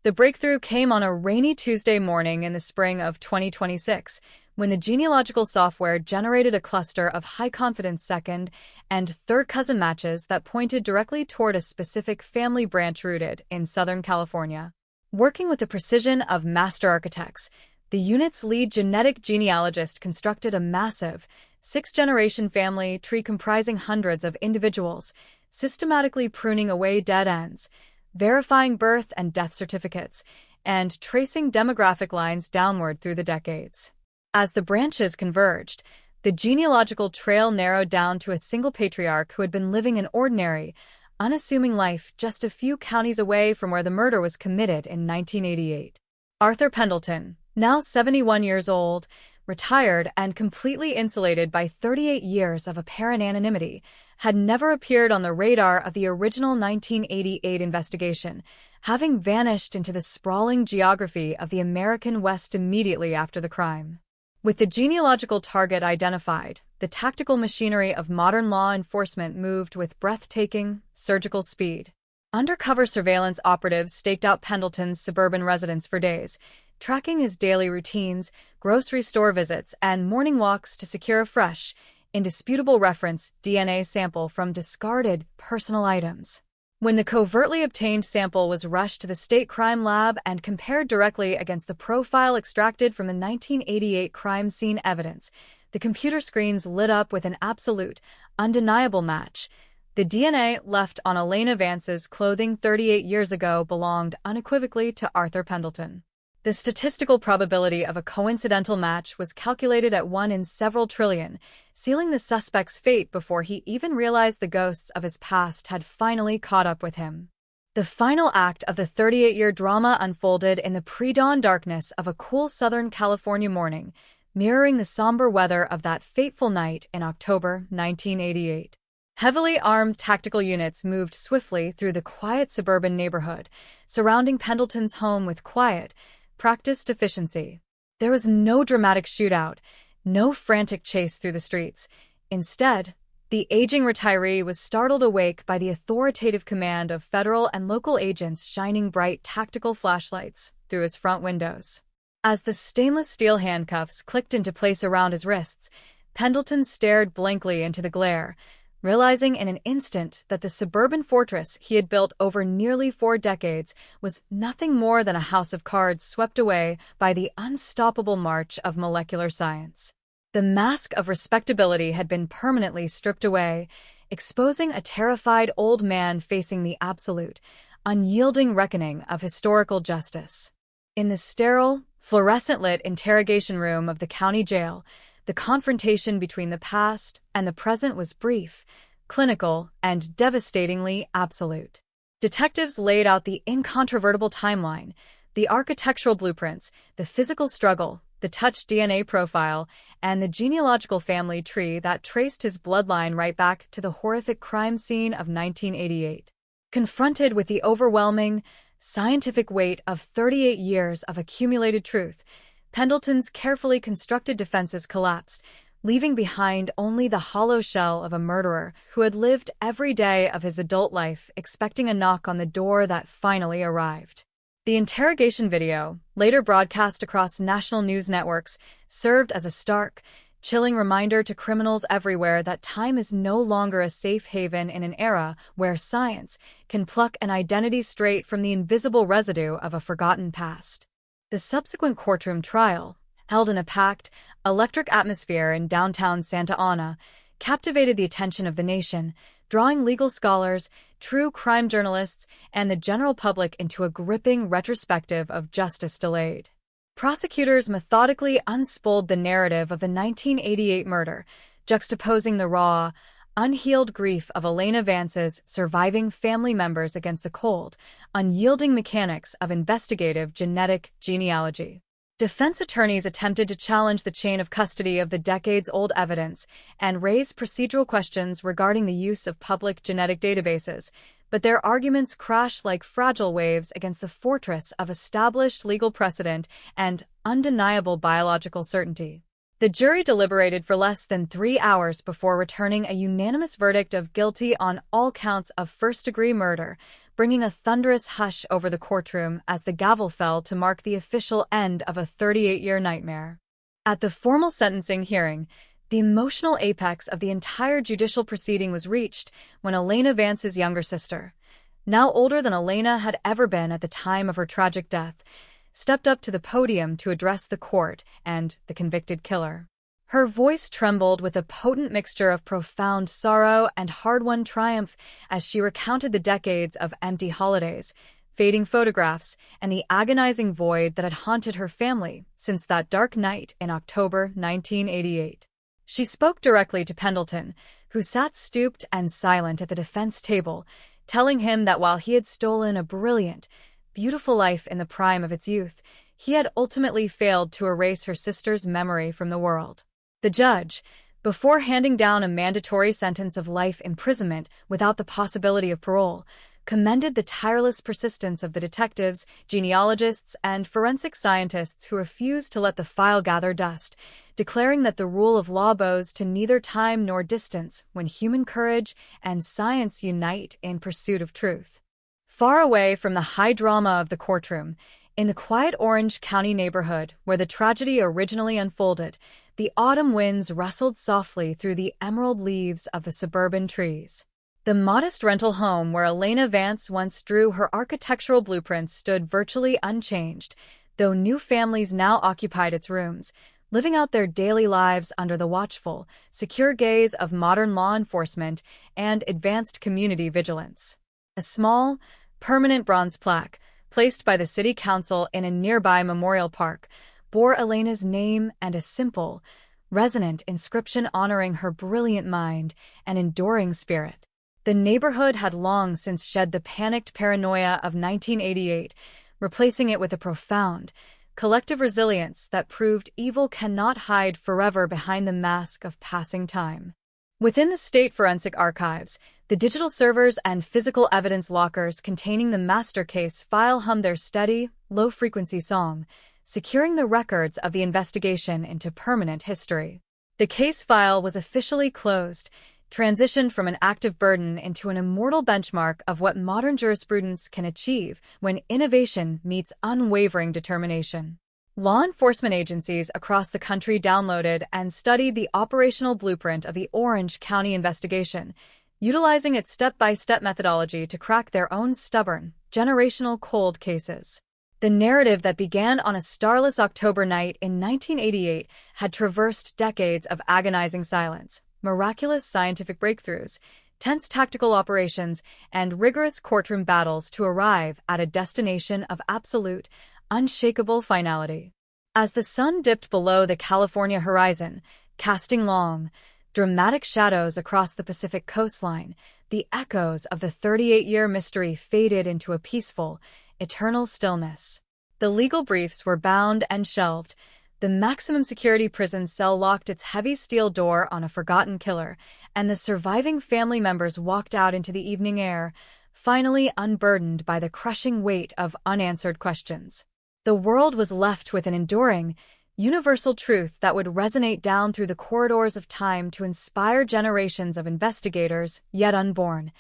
The breakthrough came on a rainy Tuesday morning in the spring of 2026, when the genealogical software generated a cluster of high-confidence second and third-cousin matches that pointed directly toward a specific family branch rooted in Southern California. Working with the precision of master architects, the unit's lead genetic genealogist constructed a massive, six-generation family tree comprising hundreds of individuals, systematically pruning away dead ends, verifying birth and death certificates, and tracing demographic lines downward through the decades. As the branches converged, the genealogical trail narrowed down to a single patriarch who had been living an ordinary, unassuming life just a few counties away from where the murder was committed in 1988. Arthur Pendleton, now 71 years old, retired and completely insulated by 38 years of apparent anonymity, had never appeared on the radar of the original 1988 investigation, having vanished into the sprawling geography of the American West immediately after the crime. With the genealogical target identified, the tactical machinery of modern law enforcement moved with breathtaking, surgical speed. Undercover surveillance operatives staked out Pendleton's suburban residence for days, tracking his daily routines, grocery store visits, and morning walks to secure a fresh, indisputable reference DNA sample from discarded personal items. When the covertly obtained sample was rushed to the state crime lab and compared directly against the profile extracted from the 1988 crime scene evidence, the computer screens lit up with an absolute, undeniable match. The DNA left on Elena Vance's clothing 38 years ago belonged unequivocally to Arthur Pendleton. The statistical probability of a coincidental match was calculated at 1 in several trillion, sealing the suspect's fate before he even realized the ghosts of his past had finally caught up with him. The final act of the 38-year drama unfolded in the pre-dawn darkness of a cool Southern California morning, mirroring the somber weather of that fateful night in October 1988. Heavily armed tactical units moved swiftly through the quiet suburban neighborhood, surrounding Pendleton's home with quiet, practiced efficiency. There was no dramatic shootout, no frantic chase through the streets. Instead, the aging retiree was startled awake by the authoritative command of federal and local agents shining bright tactical flashlights through his front windows. As the stainless steel handcuffs clicked into place around his wrists, Pendleton stared blankly into the glare, realizing in an instant that the suburban fortress he had built over nearly 4 decades was nothing more than a house of cards swept away by the unstoppable march of molecular science. The mask of respectability had been permanently stripped away, exposing a terrified old man facing the absolute, unyielding reckoning of historical justice. In the sterile, fluorescent-lit interrogation room of the county jail, the confrontation between the past and the present was brief, clinical, and devastatingly absolute. Detectives laid out the incontrovertible timeline, the architectural blueprints, the physical struggle, the touch DNA profile, and the genealogical family tree that traced his bloodline right back to the horrific crime scene of 1988. Confronted with the overwhelming, scientific weight of 38 years of accumulated truth, Pendleton's carefully constructed defenses collapsed, leaving behind only the hollow shell of a murderer who had lived every day of his adult life expecting a knock on the door that finally arrived. The interrogation video, later broadcast across national news networks, served as a stark, chilling reminder to criminals everywhere that time is no longer a safe haven in an era where science can pluck an identity straight from the invisible residue of a forgotten past. The subsequent courtroom trial, held in a packed, electric atmosphere in downtown Santa Ana, captivated the attention of the nation, drawing legal scholars, true crime journalists, and the general public into a gripping retrospective of justice delayed. Prosecutors methodically unspooled the narrative of the 1988 murder, juxtaposing the raw, unhealed grief of Elena Vance's surviving family members against the cold, unyielding mechanics of investigative genetic genealogy. Defense attorneys attempted to challenge the chain of custody of the decades-old evidence and raise procedural questions regarding the use of public genetic databases, but their arguments crashed like fragile waves against the fortress of established legal precedent and undeniable biological certainty. The jury deliberated for less than 3 hours before returning a unanimous verdict of guilty on all counts of first-degree murder, bringing a thunderous hush over the courtroom as the gavel fell to mark the official end of a 38-year nightmare. At the formal sentencing hearing, the emotional apex of the entire judicial proceeding was reached when Elena Vance's younger sister, now older than Elena had ever been at the time of her tragic death, stepped up to the podium to address the court and the convicted killer. Her voice trembled with a potent mixture of profound sorrow and hard-won triumph as she recounted the decades of empty holidays, fading photographs, and the agonizing void that had haunted her family since that dark night in October 1988. She spoke directly to Pendleton, who sat stooped and silent at the defense table, telling him that while he had stolen a brilliant, beautiful life in the prime of its youth, he had ultimately failed to erase her sister's memory from the world. The judge, before handing down a mandatory sentence of life imprisonment without the possibility of parole, commended the tireless persistence of the detectives, genealogists, and forensic scientists who refused to let the file gather dust, declaring that the rule of law bows to neither time nor distance when human courage and science unite in pursuit of truth. Far away from the high drama of the courtroom, in the quiet Orange County neighborhood where the tragedy originally unfolded, the autumn winds rustled softly through the emerald leaves of the suburban trees. The modest rental home where Elena Vance once drew her architectural blueprints stood virtually unchanged, though new families now occupied its rooms, living out their daily lives under the watchful, secure gaze of modern law enforcement and advanced community vigilance. A small, permanent bronze plaque, placed by the city council in a nearby memorial park, bore Elena's name and a simple, resonant inscription honoring her brilliant mind and enduring spirit. The neighborhood had long since shed the panicked paranoia of 1988, replacing it with a profound, collective resilience that proved evil cannot hide forever behind the mask of passing time. Within the state forensic archives, the digital servers and physical evidence lockers containing the master case file hum their steady, low-frequency song, securing the records of the investigation into permanent history. The case file was officially closed, transitioned from an active burden into an immortal benchmark of what modern jurisprudence can achieve when innovation meets unwavering determination. Law enforcement agencies across the country downloaded and studied the operational blueprint of the Orange County investigation, utilizing its step-by-step methodology to crack their own stubborn, generational cold cases. The narrative that began on a starless October night in 1988 had traversed decades of agonizing silence, miraculous scientific breakthroughs, tense tactical operations, and rigorous courtroom battles to arrive at a destination of absolute, unshakable finality. As the sun dipped below the California horizon, casting long, dramatic shadows across the Pacific coastline, the echoes of the 38-year mystery faded into a peaceful, eternal stillness. The legal briefs were bound and shelved. The maximum security prison cell locked its heavy steel door on a forgotten killer, and the surviving family members walked out into the evening air, finally unburdened by the crushing weight of unanswered questions. The world was left with an enduring, universal truth that would resonate down through the corridors of time to inspire generations of investigators yet unborn.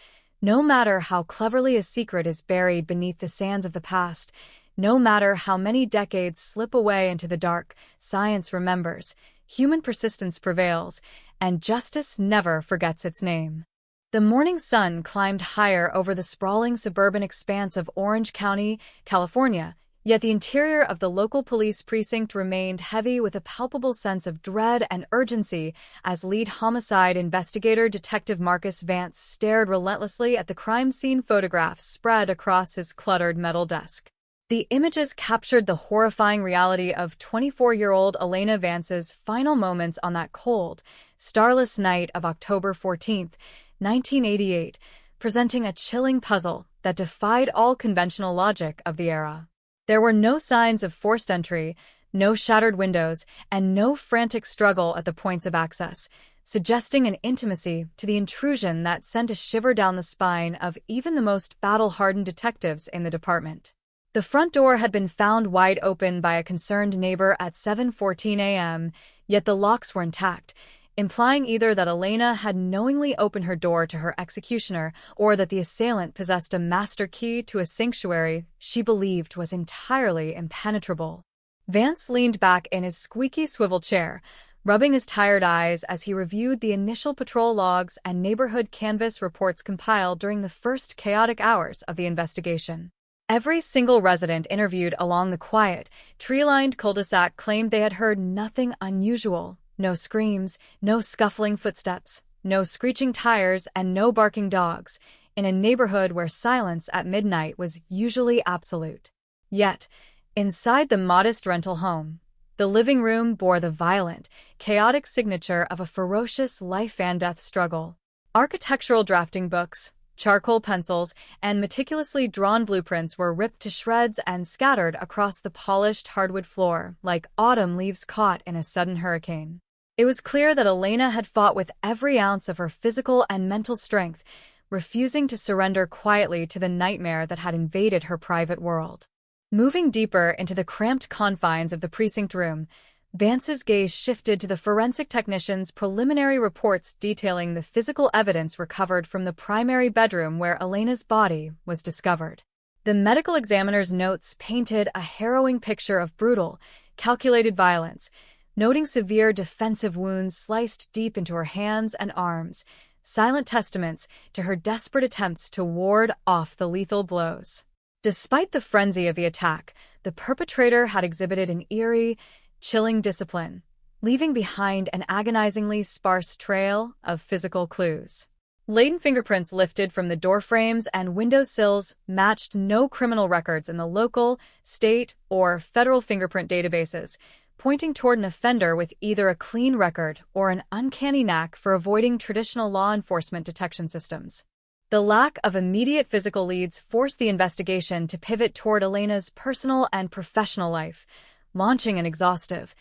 No matter how cleverly a secret is buried beneath the sands of the past, no matter how many decades slip away into the dark, science remembers, human persistence prevails, and justice never forgets its name. The morning sun climbed higher over the sprawling suburban expanse of Orange County, California, yet the interior of the local police precinct remained heavy with a palpable sense of dread and urgency as lead homicide investigator Detective Marcus Vance stared relentlessly at the crime scene photographs spread across his cluttered metal desk. The images captured the horrifying reality of 24-year-old Elena Vance's final moments on that cold, starless night of October 14, 1988, presenting a chilling puzzle that defied all conventional logic of the era. There were no signs of forced entry, no shattered windows, and no frantic struggle at the points of access, suggesting an intimacy to the intrusion that sent a shiver down the spine of even the most battle-hardened detectives in the department. The front door had been found wide open by a concerned neighbor at 7:14 a.m., yet the locks were intact, implying either that Elena had knowingly opened her door to her executioner or that the assailant possessed a master key to a sanctuary she believed was entirely impenetrable. Vance leaned back in his squeaky swivel chair, rubbing his tired eyes as he reviewed the initial patrol logs and neighborhood canvass reports compiled during the first chaotic hours of the investigation. Every single resident interviewed along the quiet, tree-lined cul-de-sac claimed they had heard nothing unusual. No screams, no scuffling footsteps, no screeching tires, and no barking dogs, in a neighborhood where silence at midnight was usually absolute. Yet, inside the modest rental home, the living room bore the violent, chaotic signature of a ferocious life-and-death struggle. Architectural drafting books, charcoal pencils, and meticulously drawn blueprints were ripped to shreds and scattered across the polished hardwood floor like autumn leaves caught in a sudden hurricane. It was clear that Elena had fought with every ounce of her physical and mental strength, refusing to surrender quietly to the nightmare that had invaded her private world. Moving deeper into the cramped confines of the precinct room, Vance's gaze shifted to the forensic technician's preliminary reports detailing the physical evidence recovered from the primary bedroom where Elena's body was discovered. The medical examiner's notes painted a harrowing picture of brutal, calculated violence, noting severe defensive wounds sliced deep into her hands and arms, silent testaments to her desperate attempts to ward off the lethal blows. Despite the frenzy of the attack, the perpetrator had exhibited an eerie, chilling discipline, leaving behind an agonizingly sparse trail of physical clues. Latent fingerprints lifted from the door frames and window sills matched no criminal records in the local, state, or federal fingerprint databases, pointing toward an offender with either a clean record or an uncanny knack for avoiding traditional law enforcement detection systems. The lack of immediate physical leads forced the investigation to pivot toward Elena's personal and professional life, launching an exhaustive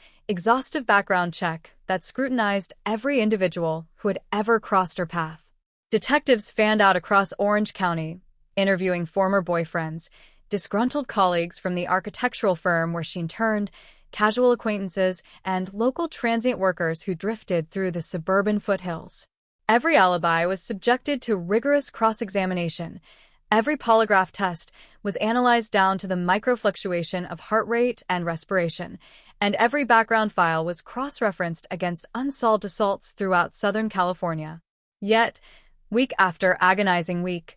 background check that scrutinized every individual who had ever crossed her path. Detectives fanned out across Orange County, interviewing former boyfriends, disgruntled colleagues from the architectural firm where she interned, casual acquaintances, and local transient workers who drifted through the suburban foothills. Every alibi was subjected to rigorous cross-examination. Every polygraph test was analyzed down to the microfluctuation of heart rate and respiration, and every background file was cross-referenced against unsolved assaults throughout Southern California. Yet, week after agonizing week,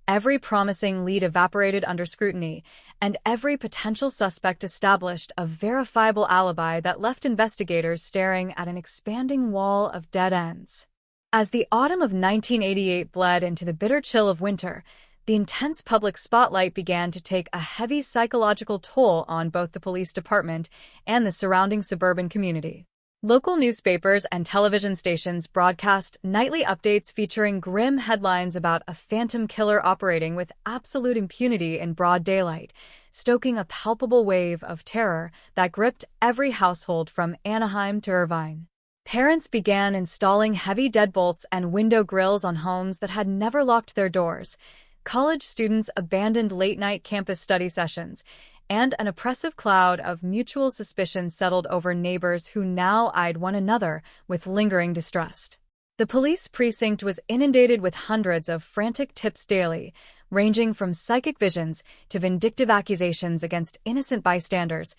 every promising lead evaporated under scrutiny, and every potential suspect established a verifiable alibi that left investigators staring at an expanding wall of dead ends. As the autumn of 1988 bled into the bitter chill of winter, the intense public spotlight began to take a heavy psychological toll on both the police department and the surrounding suburban community. Local newspapers and television stations broadcast nightly updates featuring grim headlines about a phantom killer operating with absolute impunity in broad daylight, stoking a palpable wave of terror that gripped every household from Anaheim to Irvine. Parents began installing heavy deadbolts and window grills on homes that had never locked their doors. College students abandoned late-night campus study sessions, and an oppressive cloud of mutual suspicion settled over neighbors who now eyed one another with lingering distrust. The police precinct was inundated with hundreds of frantic tips daily, ranging from psychic visions to vindictive accusations against innocent bystanders,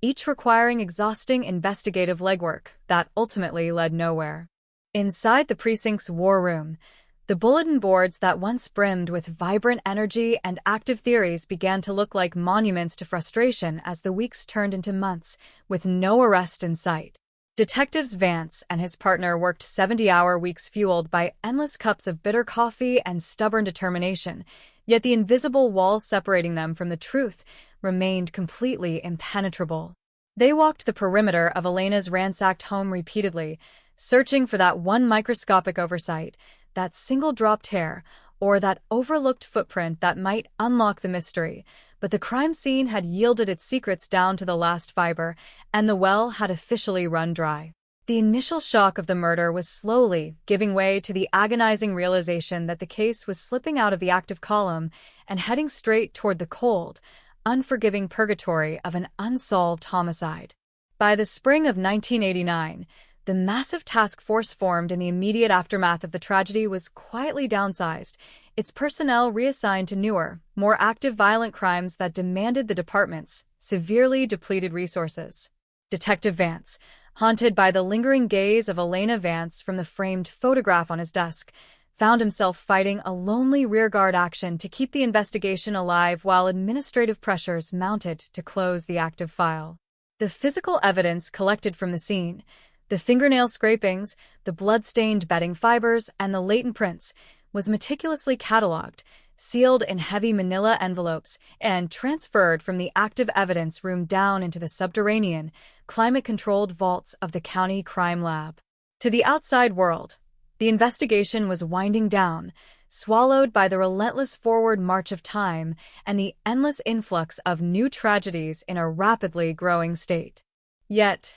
each requiring exhausting investigative legwork that ultimately led nowhere. Inside the precinct's war room, the bulletin boards that once brimmed with vibrant energy and active theories began to look like monuments to frustration as the weeks turned into months, with no arrest in sight. Detectives Vance and his partner worked 70-hour weeks fueled by endless cups of bitter coffee and stubborn determination, yet the invisible wall separating them from the truth remained completely impenetrable. They walked the perimeter of Elena's ransacked home repeatedly, searching for that one microscopic oversight, that single-dropped hair, or that overlooked footprint that might unlock the mystery, but the crime scene had yielded its secrets down to the last fiber, and the well had officially run dry. The initial shock of the murder was slowly giving way to the agonizing realization that the case was slipping out of the active column and heading straight toward the cold, unforgiving purgatory of an unsolved homicide. By the spring of 1989, the massive task force formed in the immediate aftermath of the tragedy was quietly downsized, its personnel reassigned to newer, more active violent crimes that demanded the department's severely depleted resources. Detective Vance, haunted by the lingering gaze of Elena Vance from the framed photograph on his desk, found himself fighting a lonely rearguard action to keep the investigation alive while administrative pressures mounted to close the active file. The physical evidence collected from the scene, the fingernail scrapings, the blood-stained bedding fibers, and the latent prints, was meticulously cataloged, sealed in heavy manila envelopes, and transferred from the active evidence room down into the subterranean, climate-controlled vaults of the county crime lab. To the outside world, the investigation was winding down, swallowed by the relentless forward march of time and the endless influx of new tragedies in a rapidly growing state. Yet,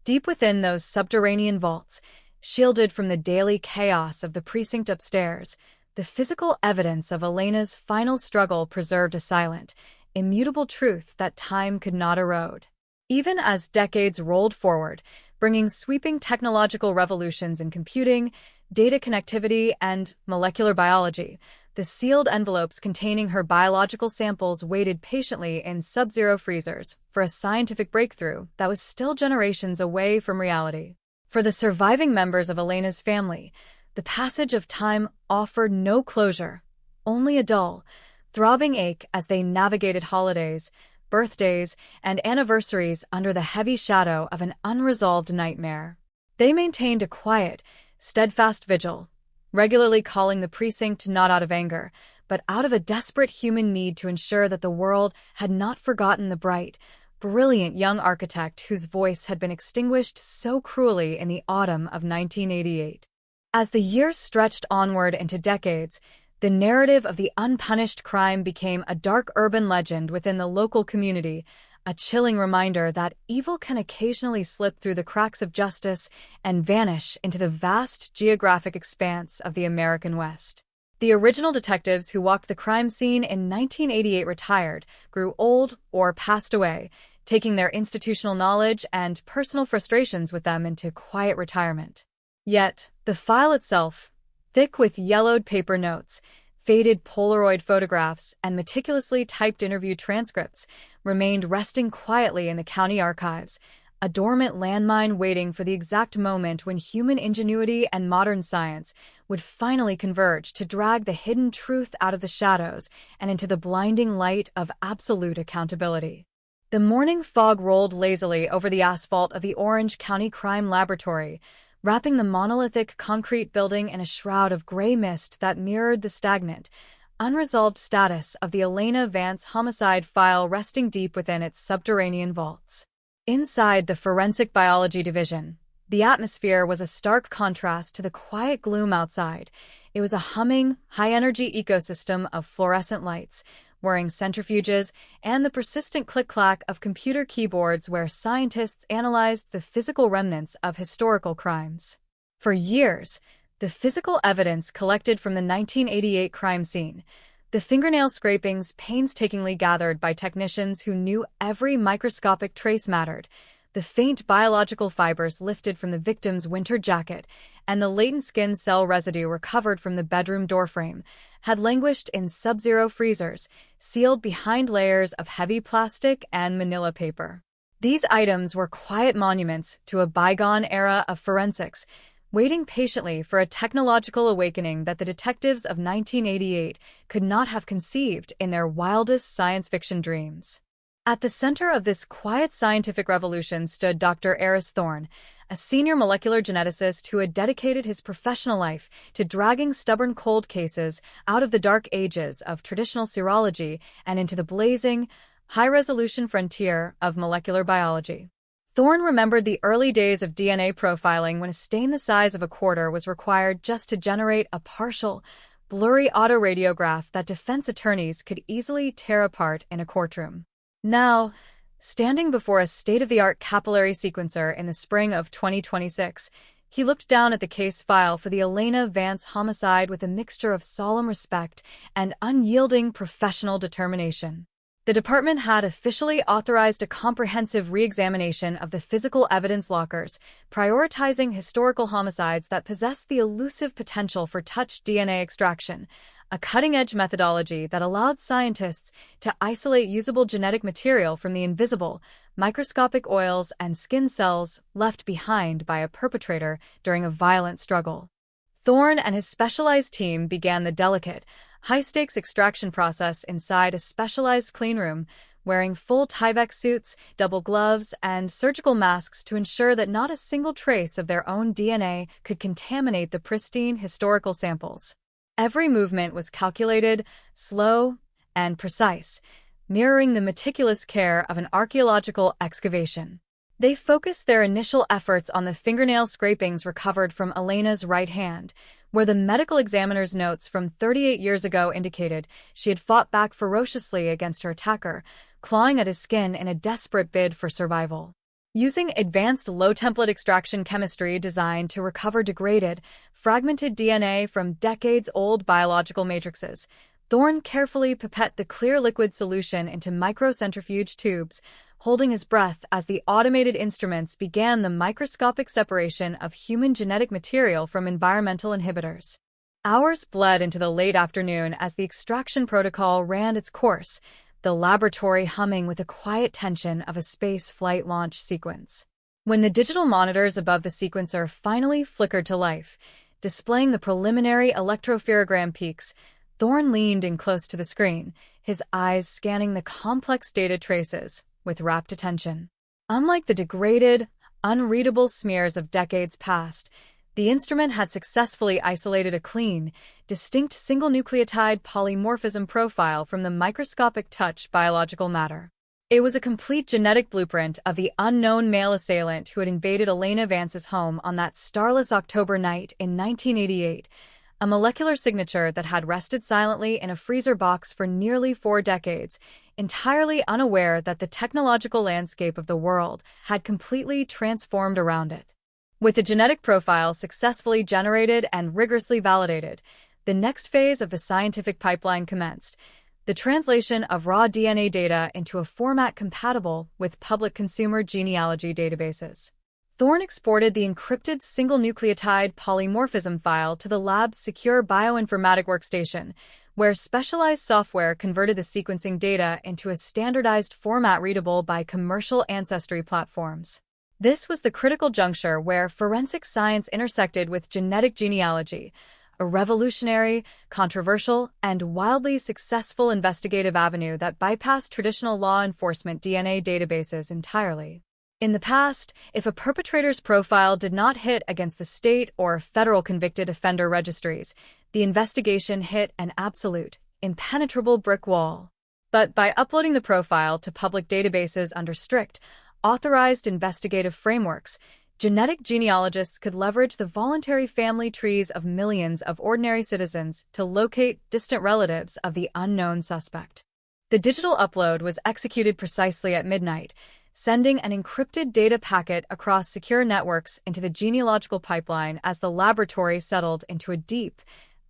deep within those subterranean vaults, shielded from the daily chaos of the precinct upstairs, the physical evidence of Elena's final struggle preserved a silent, immutable truth that time could not erode. Even as decades rolled forward, bringing sweeping technological revolutions in computing, data connectivity, and molecular biology, the sealed envelopes containing her biological samples waited patiently in sub-zero freezers for a scientific breakthrough that was still generations away from reality. For the surviving members of Elena's family, the passage of time offered no closure, only a dull, throbbing ache as they navigated holidays, birthdays, and anniversaries under the heavy shadow of an unresolved nightmare. They maintained a quiet, steadfast vigil, regularly calling the precinct not out of anger, but out of a desperate human need to ensure that the world had not forgotten the bright, brilliant young architect whose voice had been extinguished so cruelly in the autumn of 1988. As the years stretched onward into decades, the narrative of the unpunished crime became a dark urban legend within the local community, a chilling reminder that evil can occasionally slip through the cracks of justice and vanish into the vast geographic expanse of the American West. The original detectives who walked the crime scene in 1988 retired, grew old, or passed away, taking their institutional knowledge and personal frustrations with them into quiet retirement. Yet, the file itself, thick with yellowed paper notes, faded Polaroid photographs, and meticulously typed interview transcripts, remained resting quietly in the county archives, a dormant landmine waiting for the exact moment when human ingenuity and modern science would finally converge to drag the hidden truth out of the shadows and into the blinding light of absolute accountability. The morning fog rolled lazily over the asphalt of the Orange County Crime Laboratory, wrapping the monolithic concrete building in a shroud of gray mist that mirrored the stagnant, unresolved status of the Elena Vance homicide file resting deep within its subterranean vaults. Inside the Forensic Biology Division, the atmosphere was a stark contrast to the quiet gloom outside. It was a humming, high-energy ecosystem of fluorescent lights, whirring centrifuges, and the persistent click-clack of computer keyboards where scientists analyzed the physical remnants of historical crimes. For years, the physical evidence collected from the 1988 crime scene, the fingernail scrapings painstakingly gathered by technicians who knew every microscopic trace mattered, the faint biological fibers lifted from the victim's winter jacket, and the latent skin cell residue recovered from the bedroom doorframe, had languished in sub-zero freezers, sealed behind layers of heavy plastic and manila paper. These items were quiet monuments to a bygone era of forensics, waiting patiently for a technological awakening that the detectives of 1988 could not have conceived in their wildest science fiction dreams. At the center of this quiet scientific revolution stood Dr. Eris Thorne, a senior molecular geneticist who had dedicated his professional life to dragging stubborn cold cases out of the dark ages of traditional serology and into the blazing, high-resolution frontier of molecular biology. Thorne remembered the early days of DNA profiling when a stain the size of a quarter was required just to generate a partial, blurry autoradiograph that defense attorneys could easily tear apart in a courtroom. Now, standing before a state-of-the-art capillary sequencer in the spring of 2026, he looked down at the case file for the Elena Vance homicide with a mixture of solemn respect and unyielding professional determination. The department had officially authorized a comprehensive re-examination of the physical evidence lockers, prioritizing historical homicides that possessed the elusive potential for touch DNA extraction, a cutting-edge methodology that allowed scientists to isolate usable genetic material from the invisible, microscopic oils and skin cells left behind by a perpetrator during a violent struggle. Thorne and his specialized team began the delicate, high-stakes extraction process inside a specialized cleanroom, wearing full Tyvek suits, double gloves, and surgical masks to ensure that not a single trace of their own DNA could contaminate the pristine historical samples. Every movement was calculated, slow, and precise, mirroring the meticulous care of an archaeological excavation. They focused their initial efforts on the fingernail scrapings recovered from Elena's right hand, where the medical examiner's notes from 38 years ago indicated she had fought back ferociously against her attacker, clawing at his skin in a desperate bid for survival. Using advanced low-template extraction chemistry designed to recover degraded, fragmented DNA from decades-old biological matrices, Thorne carefully pipetted the clear liquid solution into microcentrifuge tubes, holding his breath as the automated instruments began the microscopic separation of human genetic material from environmental inhibitors. Hours bled into the late afternoon as the extraction protocol ran its course, the laboratory humming with the quiet tension of a space flight launch sequence. When the digital monitors above the sequencer finally flickered to life, displaying the preliminary electropherogram peaks, Thorne leaned in close to the screen, his eyes scanning the complex data traces with rapt attention. Unlike the degraded, unreadable smears of decades past, the instrument had successfully isolated a clean, distinct single nucleotide polymorphism profile from the microscopic touch biological matter. It was a complete genetic blueprint of the unknown male assailant who had invaded Elena Vance's home on that starless October night in 1988, a molecular signature that had rested silently in a freezer box for nearly 4 decades, entirely unaware that the technological landscape of the world had completely transformed around it. With the genetic profile successfully generated and rigorously validated, the next phase of the scientific pipeline commenced: the translation of raw DNA data into a format compatible with public consumer genealogy databases. Thorne exported the encrypted single nucleotide polymorphism file to the lab's secure bioinformatic workstation, where specialized software converted the sequencing data into a standardized format readable by commercial ancestry platforms. This was the critical juncture where forensic science intersected with genetic genealogy, a revolutionary, controversial, and wildly successful investigative avenue that bypassed traditional law enforcement DNA databases entirely. In the past, if a perpetrator's profile did not hit against the state or federal convicted offender registries, the investigation hit an absolute, impenetrable brick wall. But by uploading the profile to public databases under strict, authorized investigative frameworks, genetic genealogists could leverage the voluntary family trees of millions of ordinary citizens to locate distant relatives of the unknown suspect. The digital upload was executed precisely at midnight, sending an encrypted data packet across secure networks into the genealogical pipeline as the laboratory settled into a deep,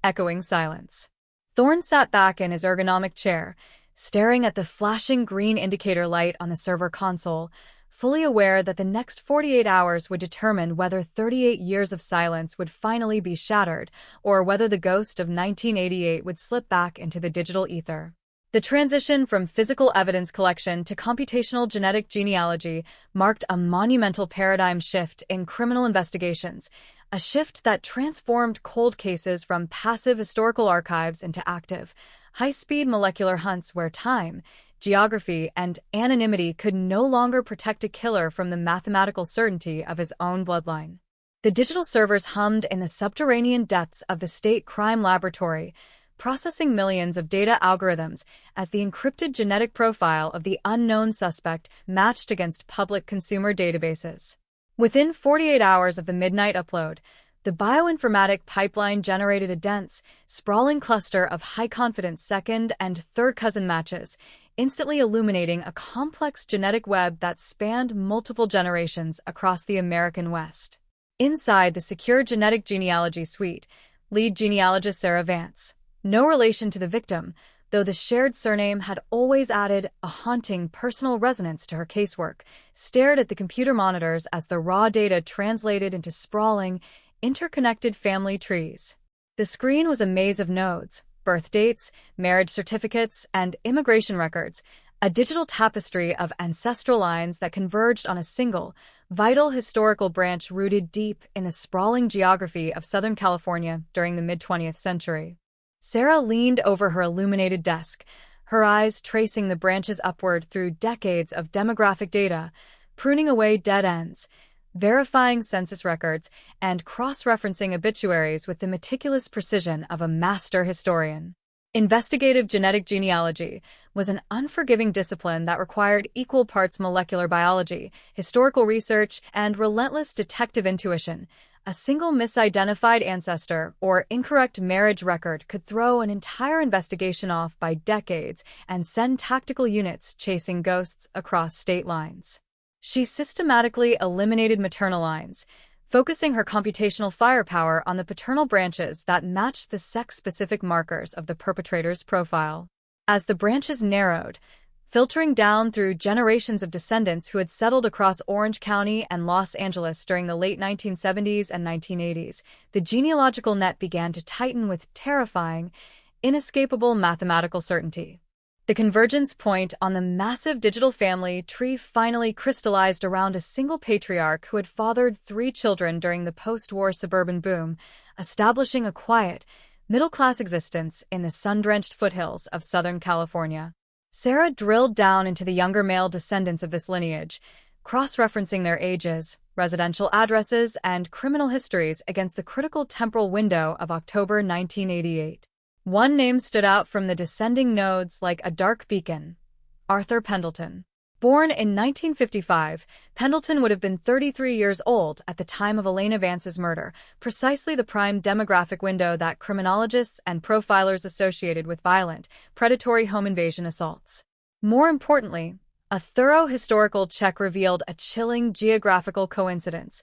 echoing silence. Thorne sat back in his ergonomic chair, staring at the flashing green indicator light on the server console, fully aware that the next 48 hours would determine whether 38 years of silence would finally be shattered, or whether the ghost of 1988 would slip back into the digital ether. The transition from physical evidence collection to computational genetic genealogy marked a monumental paradigm shift in criminal investigations, a shift that transformed cold cases from passive historical archives into active, high-speed molecular hunts where time, geography, and anonymity could no longer protect a killer from the mathematical certainty of his own bloodline. The digital servers hummed in the subterranean depths of the state crime laboratory, processing millions of data algorithms as the encrypted genetic profile of the unknown suspect matched against public consumer databases. Within 48 hours of the midnight upload, the bioinformatic pipeline generated a dense, sprawling cluster of high-confidence second and third-cousin matches, instantly illuminating a complex genetic web that spanned multiple generations across the American West. Inside the secure genetic genealogy suite, lead genealogist Sarah Vance, no relation to the victim, though the shared surname had always added a haunting personal resonance to her casework, stared at the computer monitors as the raw data translated into sprawling, interconnected family trees. The screen was a maze of nodes, birth dates, marriage certificates, and immigration records, a digital tapestry of ancestral lines that converged on a single, vital historical branch rooted deep in the sprawling geography of Southern California during the mid-20th century. Sarah leaned over her illuminated desk, her eyes tracing the branches upward through decades of demographic data, pruning away dead ends, verifying census records, and cross-referencing obituaries with the meticulous precision of a master historian. Investigative genetic genealogy was an unforgiving discipline that required equal parts molecular biology, historical research, and relentless detective intuition. A single misidentified ancestor or incorrect marriage record could throw an entire investigation off by decades and send tactical units chasing ghosts across state lines. She systematically eliminated maternal lines, focusing her computational firepower on the paternal branches that matched the sex-specific markers of the perpetrator's profile. As the branches narrowed, filtering down through generations of descendants who had settled across Orange County and Los Angeles during the late 1970s and 1980s, the genealogical net began to tighten with terrifying, inescapable mathematical certainty. The convergence point on the massive digital family tree finally crystallized around a single patriarch who had fathered 3 children during the post-war suburban boom, establishing a quiet, middle-class existence in the sun-drenched foothills of Southern California. Sarah drilled down into the younger male descendants of this lineage, cross-referencing their ages, residential addresses, and criminal histories against the critical temporal window of October 1988. One name stood out from the descending nodes like a dark beacon: Arthur Pendleton. Born in 1955, Pendleton would have been 33 years old at the time of Elena Vance's murder, precisely the prime demographic window that criminologists and profilers associated with violent, predatory home invasion assaults. More importantly, a thorough historical check revealed a chilling geographical coincidence.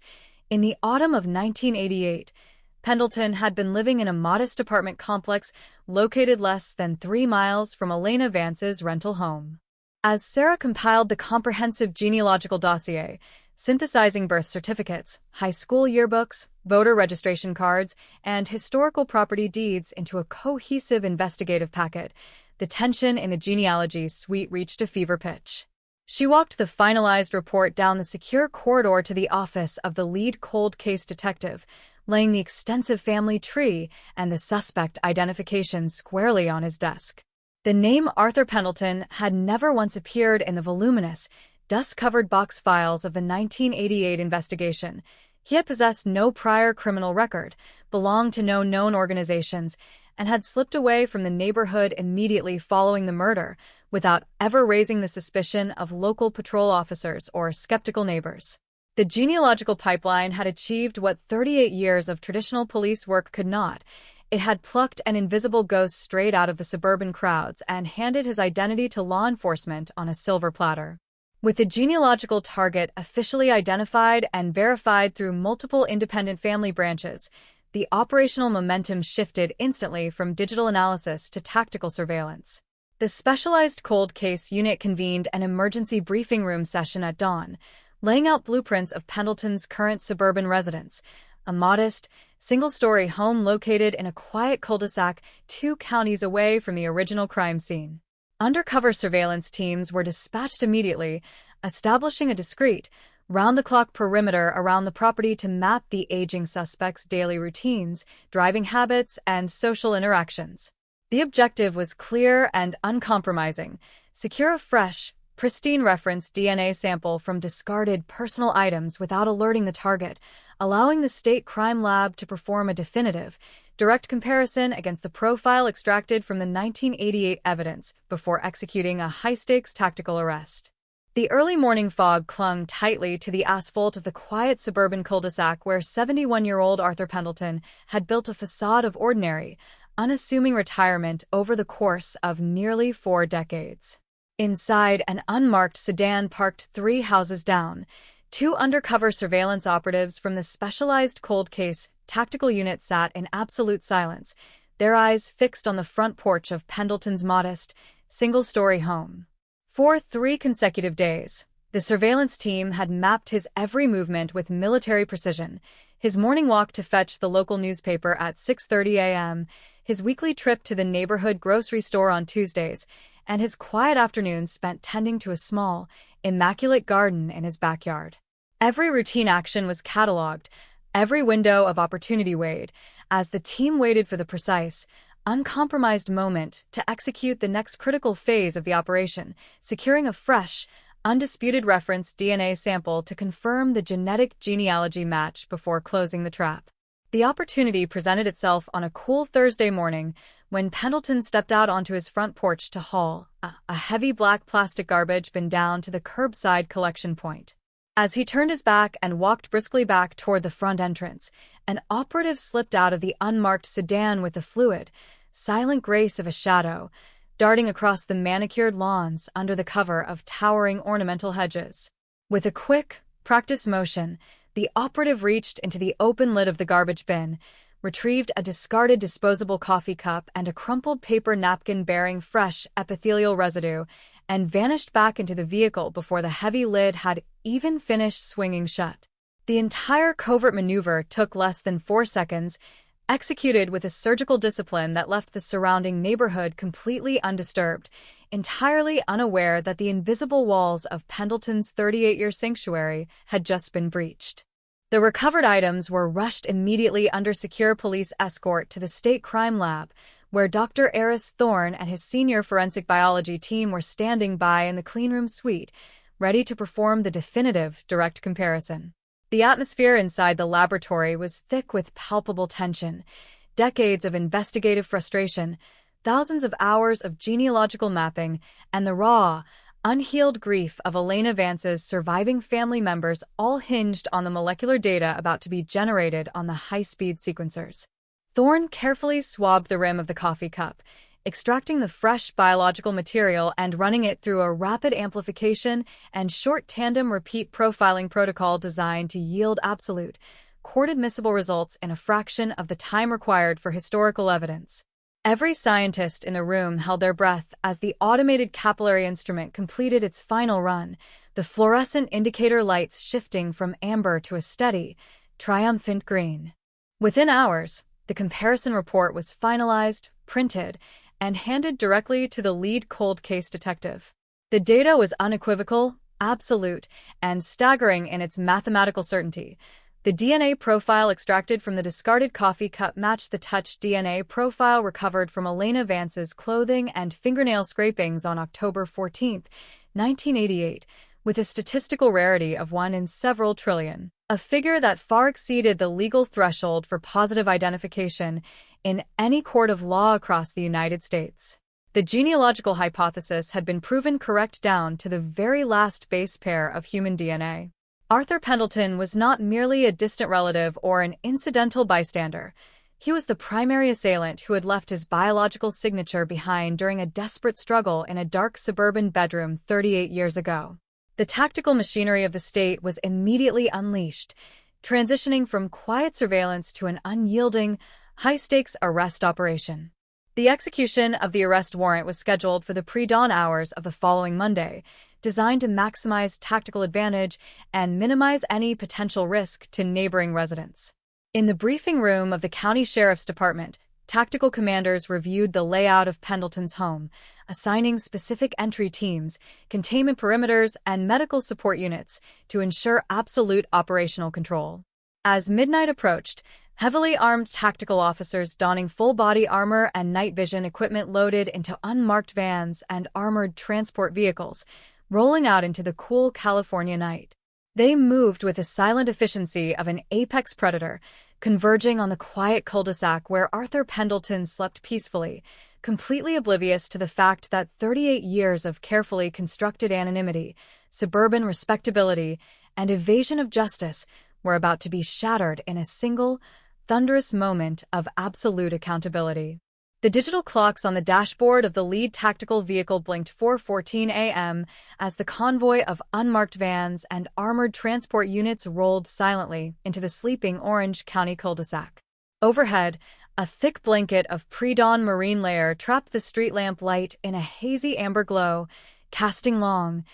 In the autumn of 1988, Pendleton had been living in a modest apartment complex located less than 3 miles from Elena Vance's rental home. As Sarah compiled the comprehensive genealogical dossier, synthesizing birth certificates, high school yearbooks, voter registration cards, and historical property deeds into a cohesive investigative packet, the tension in the genealogy suite reached a fever pitch. She walked the finalized report down the secure corridor to the office of the lead cold case detective, laying the extensive family tree and the suspect identification squarely on his desk. The name Arthur Pendleton had never once appeared in the voluminous, dust-covered box files of the 1988 investigation. He had possessed no prior criminal record, belonged to no known organizations, and had slipped away from the neighborhood immediately following the murder, without ever raising the suspicion of local patrol officers or skeptical neighbors. The genealogical pipeline had achieved what 38 years of traditional police work could not. It had plucked an invisible ghost straight out of the suburban crowds and handed his identity to law enforcement on a silver platter. With the genealogical target officially identified and verified through multiple independent family branches, the operational momentum shifted instantly from digital analysis to tactical surveillance. The specialized cold case unit convened an emergency briefing room session at dawn, laying out blueprints of Pendleton's current suburban residence, a modest, single-story home located in a quiet cul-de-sac 2 counties away from the original crime scene. Undercover surveillance teams were dispatched immediately, establishing a discreet, round-the-clock perimeter around the property to map the aging suspect's daily routines, driving habits, and social interactions. The objective was clear and uncompromising: secure a fresh, pristine reference DNA sample from discarded personal items without alerting the target, allowing the state crime lab to perform a definitive, direct comparison against the profile extracted from the 1988 evidence before executing a high-stakes tactical arrest. The early morning fog clung tightly to the asphalt of the quiet suburban cul-de-sac where 71-year-old Arthur Pendleton had built a facade of ordinary, unassuming retirement over the course of nearly 4 decades. Inside, an unmarked sedan parked 3 houses down. 2 undercover surveillance operatives from the specialized cold case tactical unit sat in absolute silence, their eyes fixed on the front porch of Pendleton's modest, single-story home. For 3 consecutive days, the surveillance team had mapped his every movement with military precision: his morning walk to fetch the local newspaper at 6:30 a.m., his weekly trip to the neighborhood grocery store on Tuesdays, and his quiet afternoons spent tending to a small, immaculate garden in his backyard. Every routine action was catalogued, every window of opportunity weighed, as the team waited for the precise, uncompromised moment to execute the next critical phase of the operation, securing a fresh, undisputed reference DNA sample to confirm the genetic genealogy match before closing the trap. The opportunity presented itself on a cool Thursday morning when Pendleton stepped out onto his front porch to haul a heavy black plastic garbage bin down to the curbside collection point. As he turned his back and walked briskly back toward the front entrance, an operative slipped out of the unmarked sedan with the fluid, silent grace of a shadow, darting across the manicured lawns under the cover of towering ornamental hedges. With a quick, practiced motion, the operative reached into the open lid of the garbage bin, retrieved a discarded disposable coffee cup and a crumpled paper napkin bearing fresh epithelial residue, and vanished back into the vehicle before the heavy lid had even finished swinging shut. The entire covert maneuver took less than 4 seconds, executed with a surgical discipline that left the surrounding neighborhood completely undisturbed, entirely unaware that the invisible walls of Pendleton's 38-year sanctuary had just been breached. The recovered items were rushed immediately under secure police escort to the state crime lab, where Dr. Eris Thorne and his senior forensic biology team were standing by in the cleanroom suite, ready to perform the definitive direct comparison. The atmosphere inside the laboratory was thick with palpable tension, decades of investigative frustration, thousands of hours of genealogical mapping, and the raw, unhealed grief of Elena Vance's surviving family members all hinged on the molecular data about to be generated on the high-speed sequencers. Thorne carefully swabbed the rim of the coffee cup, extracting the fresh biological material and running it through a rapid amplification and short tandem repeat profiling protocol designed to yield absolute, court-admissible results in a fraction of the time required for historical evidence. Every scientist in the room held their breath as the automated capillary instrument completed its final run, the fluorescent indicator lights shifting from amber to a steady, triumphant green. Within hours, the comparison report was finalized, printed, and handed directly to the lead cold case detective. The data was unequivocal, absolute, and staggering in its mathematical certainty. The DNA profile extracted from the discarded coffee cup matched the touch DNA profile recovered from Elena Vance's clothing and fingernail scrapings on October 14, 1988, with a statistical rarity of 1 in several trillion, a figure that far exceeded the legal threshold for positive identification in any court of law across the United States. The genealogical hypothesis had been proven correct down to the very last base pair of human DNA. Arthur Pendleton was not merely a distant relative or an incidental bystander. He was the primary assailant who had left his biological signature behind during a desperate struggle in a dark suburban bedroom 38 years ago. The tactical machinery of the state was immediately unleashed, transitioning from quiet surveillance to an unyielding, high-stakes arrest operation. The execution of the arrest warrant was scheduled for the pre-dawn hours of the following Monday, designed to maximize tactical advantage and minimize any potential risk to neighboring residents. In the briefing room of the County Sheriff's Department, tactical commanders reviewed the layout of Pendleton's home, assigning specific entry teams, containment perimeters, and medical support units to ensure absolute operational control. As midnight approached, heavily armed tactical officers donning full-body armor and night vision equipment loaded into unmarked vans and armored transport vehicles, rolling out into the cool California night. They moved with the silent efficiency of an apex predator, converging on the quiet cul-de-sac where Arthur Pendleton slept peacefully, completely oblivious to the fact that 38 years of carefully constructed anonymity, suburban respectability, and evasion of justice were about to be shattered in a single, thunderous moment of absolute accountability. The digital clocks on the dashboard of the lead tactical vehicle blinked 4:14 a.m. as the convoy of unmarked vans and armored transport units rolled silently into the sleeping Orange County cul-de-sac. Overhead, a thick blanket of pre-dawn marine layer trapped the street lamp light in a hazy amber glow, casting long,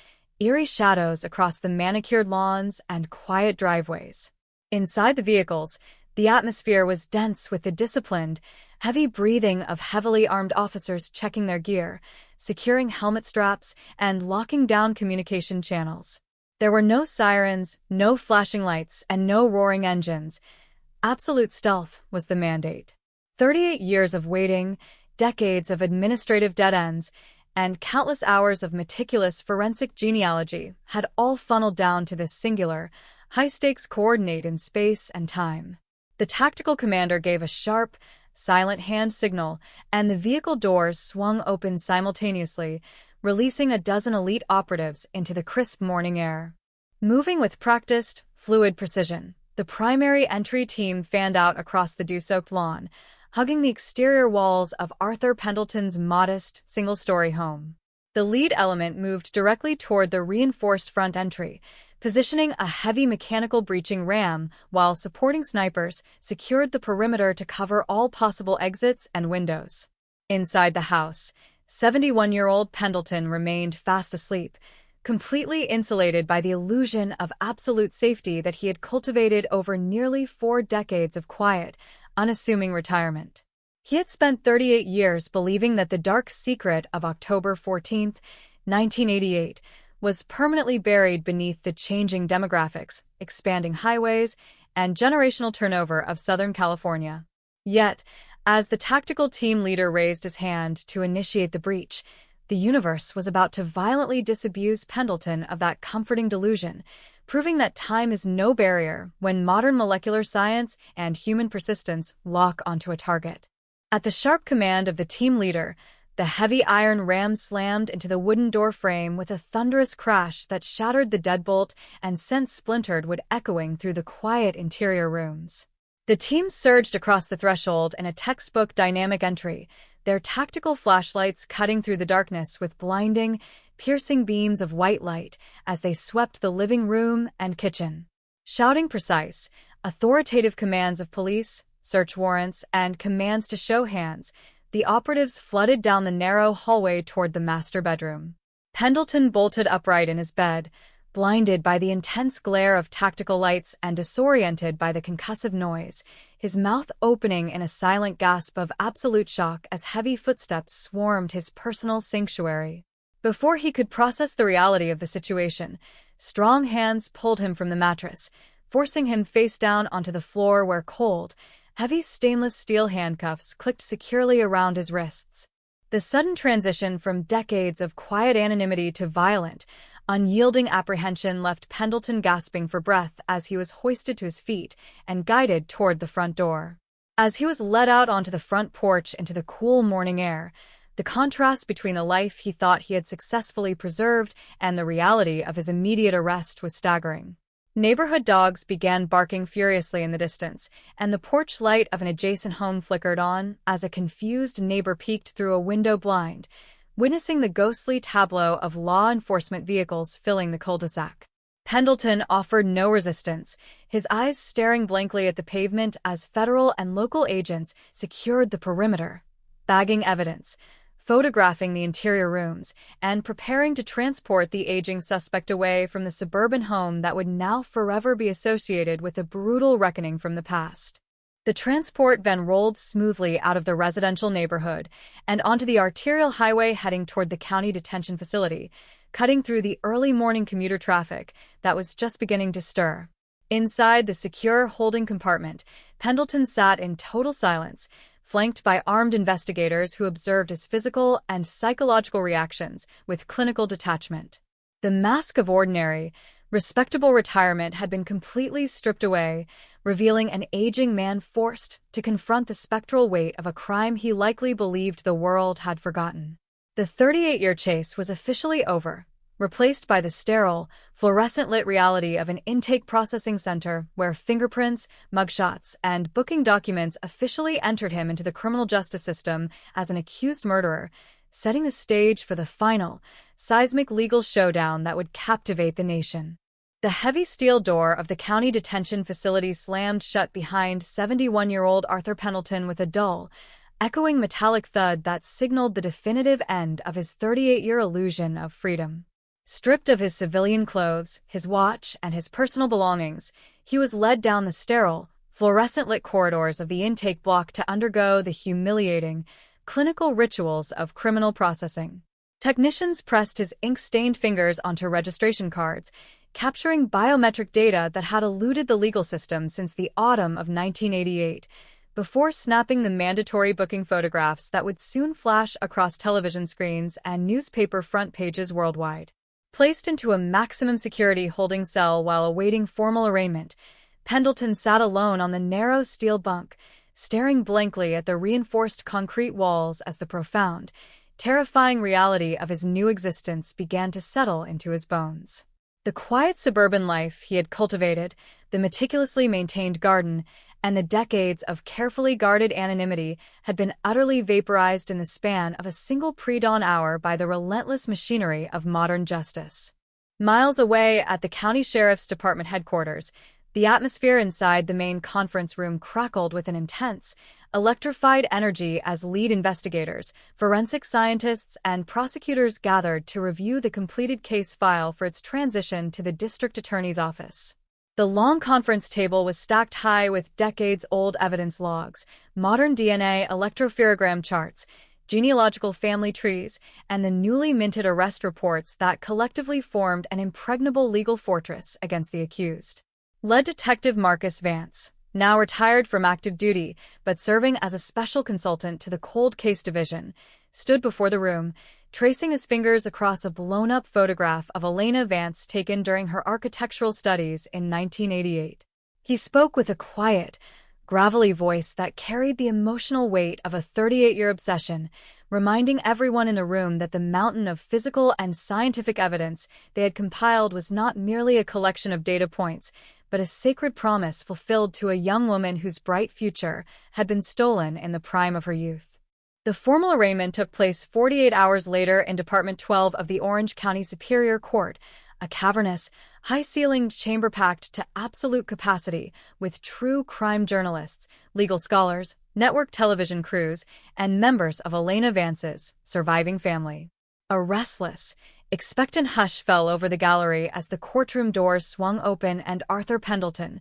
eerie shadows across the manicured lawns and quiet driveways. Inside the vehicles, the atmosphere was dense with the disciplined, heavy breathing of heavily armed officers checking their gear, securing helmet straps, and locking down communication channels. There were no sirens, no flashing lights, and no roaring engines. Absolute stealth was the mandate. 38 years of waiting, decades of administrative dead ends, and countless hours of meticulous forensic genealogy had all funneled down to this singular, high-stakes coordinate in space and time. The tactical commander gave a sharp, silent hand signal, and the vehicle doors swung open simultaneously, releasing a dozen elite operatives into the crisp morning air. Moving with practiced, fluid precision, the primary entry team fanned out across the dew-soaked lawn, hugging the exterior walls of Arthur Pendleton's modest, single-story home. The lead element moved directly toward the reinforced front entry, positioning a heavy mechanical breaching ram while supporting snipers secured the perimeter to cover all possible exits and windows. Inside the house, 71-year-old Pendleton remained fast asleep, completely insulated by the illusion of absolute safety that he had cultivated over nearly 4 decades of quiet, unassuming retirement. He had spent 38 years believing that the dark secret of October 14, 1988, was permanently buried beneath the changing demographics, expanding highways, and generational turnover of Southern California. Yet, as the tactical team leader raised his hand to initiate the breach, the universe was about to violently disabuse Pendleton of that comforting delusion, proving that time is no barrier when modern molecular science and human persistence lock onto a target. At the sharp command of the team leader, the heavy iron ram slammed into the wooden door frame with a thunderous crash that shattered the deadbolt and sent splintered wood echoing through the quiet interior rooms. The team surged across the threshold in a textbook dynamic entry, their tactical flashlights cutting through the darkness with blinding, piercing beams of white light as they swept the living room and kitchen. Shouting precise, authoritative commands of police, search warrants, and commands to show hands, the operatives flooded down the narrow hallway toward the master bedroom. Pendleton bolted upright in his bed, blinded by the intense glare of tactical lights and disoriented by the concussive noise, his mouth opening in a silent gasp of absolute shock as heavy footsteps swarmed his personal sanctuary. Before he could process the reality of the situation, strong hands pulled him from the mattress, forcing him face down onto the floor where cold, heavy stainless steel handcuffs clicked securely around his wrists. The sudden transition from decades of quiet anonymity to violent, unyielding apprehension left Pendleton gasping for breath as he was hoisted to his feet and guided toward the front door. As he was led out onto the front porch into the cool morning air, the contrast between the life he thought he had successfully preserved and the reality of his immediate arrest was staggering. Neighborhood dogs began barking furiously in the distance, and the porch light of an adjacent home flickered on as a confused neighbor peeked through a window blind, witnessing the ghostly tableau of law enforcement vehicles filling the cul-de-sac. Pendleton offered no resistance, his eyes staring blankly at the pavement as federal and local agents secured the perimeter, bagging evidence, photographing the interior rooms, and preparing to transport the aging suspect away from the suburban home that would now forever be associated with a brutal reckoning from the past. The transport van rolled smoothly out of the residential neighborhood and onto the arterial highway heading toward the county detention facility, cutting through the early morning commuter traffic that was just beginning to stir. Inside the secure holding compartment, Pendleton sat in total silence, flanked by armed investigators who observed his physical and psychological reactions with clinical detachment. The mask of ordinary, respectable retirement had been completely stripped away, revealing an aging man forced to confront the spectral weight of a crime he likely believed the world had forgotten. The 38-year chase was officially over, replaced by the sterile, fluorescent-lit reality of an intake processing center where fingerprints, mugshots, and booking documents officially entered him into the criminal justice system as an accused murderer, setting the stage for the final, seismic legal showdown that would captivate the nation. The heavy steel door of the county detention facility slammed shut behind 71-year-old Arthur Pendleton with a dull, echoing metallic thud that signaled the definitive end of his 38-year illusion of freedom. Stripped of his civilian clothes, his watch, and his personal belongings, he was led down the sterile, fluorescent-lit corridors of the intake block to undergo the humiliating, clinical rituals of criminal processing. Technicians pressed his ink-stained fingers onto registration cards, capturing biometric data that had eluded the legal system since the autumn of 1988, before snapping the mandatory booking photographs that would soon flash across television screens and newspaper front pages worldwide. Placed into a maximum security holding cell while awaiting formal arraignment, Pendleton sat alone on the narrow steel bunk, staring blankly at the reinforced concrete walls as the profound, terrifying reality of his new existence began to settle into his bones. The quiet suburban life he had cultivated, the meticulously maintained garden, and the decades of carefully guarded anonymity had been utterly vaporized in the span of a single pre-dawn hour by the relentless machinery of modern justice. Miles away at the county sheriff's department headquarters, the atmosphere inside the main conference room crackled with an intense, electrified energy as lead investigators, forensic scientists, and prosecutors gathered to review the completed case file for its transition to the district attorney's office. The long conference table was stacked high with decades-old evidence logs, modern DNA electropherogram charts, genealogical family trees, and the newly minted arrest reports that collectively formed an impregnable legal fortress against the accused. Lead Detective Marcus Vance, now retired from active duty but serving as a special consultant to the Cold Case Division, stood before the room, tracing his fingers across a blown-up photograph of Elena Vance taken during her architectural studies in 1988. He spoke with a quiet, gravelly voice that carried the emotional weight of a 38-year obsession, reminding everyone in the room that the mountain of physical and scientific evidence they had compiled was not merely a collection of data points, but a sacred promise fulfilled to a young woman whose bright future had been stolen in the prime of her youth. The formal arraignment took place 48 hours later in Department 12 of the Orange County Superior Court, a cavernous, high-ceilinged chamber packed to absolute capacity with true crime journalists, legal scholars, network television crews, and members of Elena Vance's surviving family. A restless, expectant hush fell over the gallery as the courtroom doors swung open and Arthur Pendleton,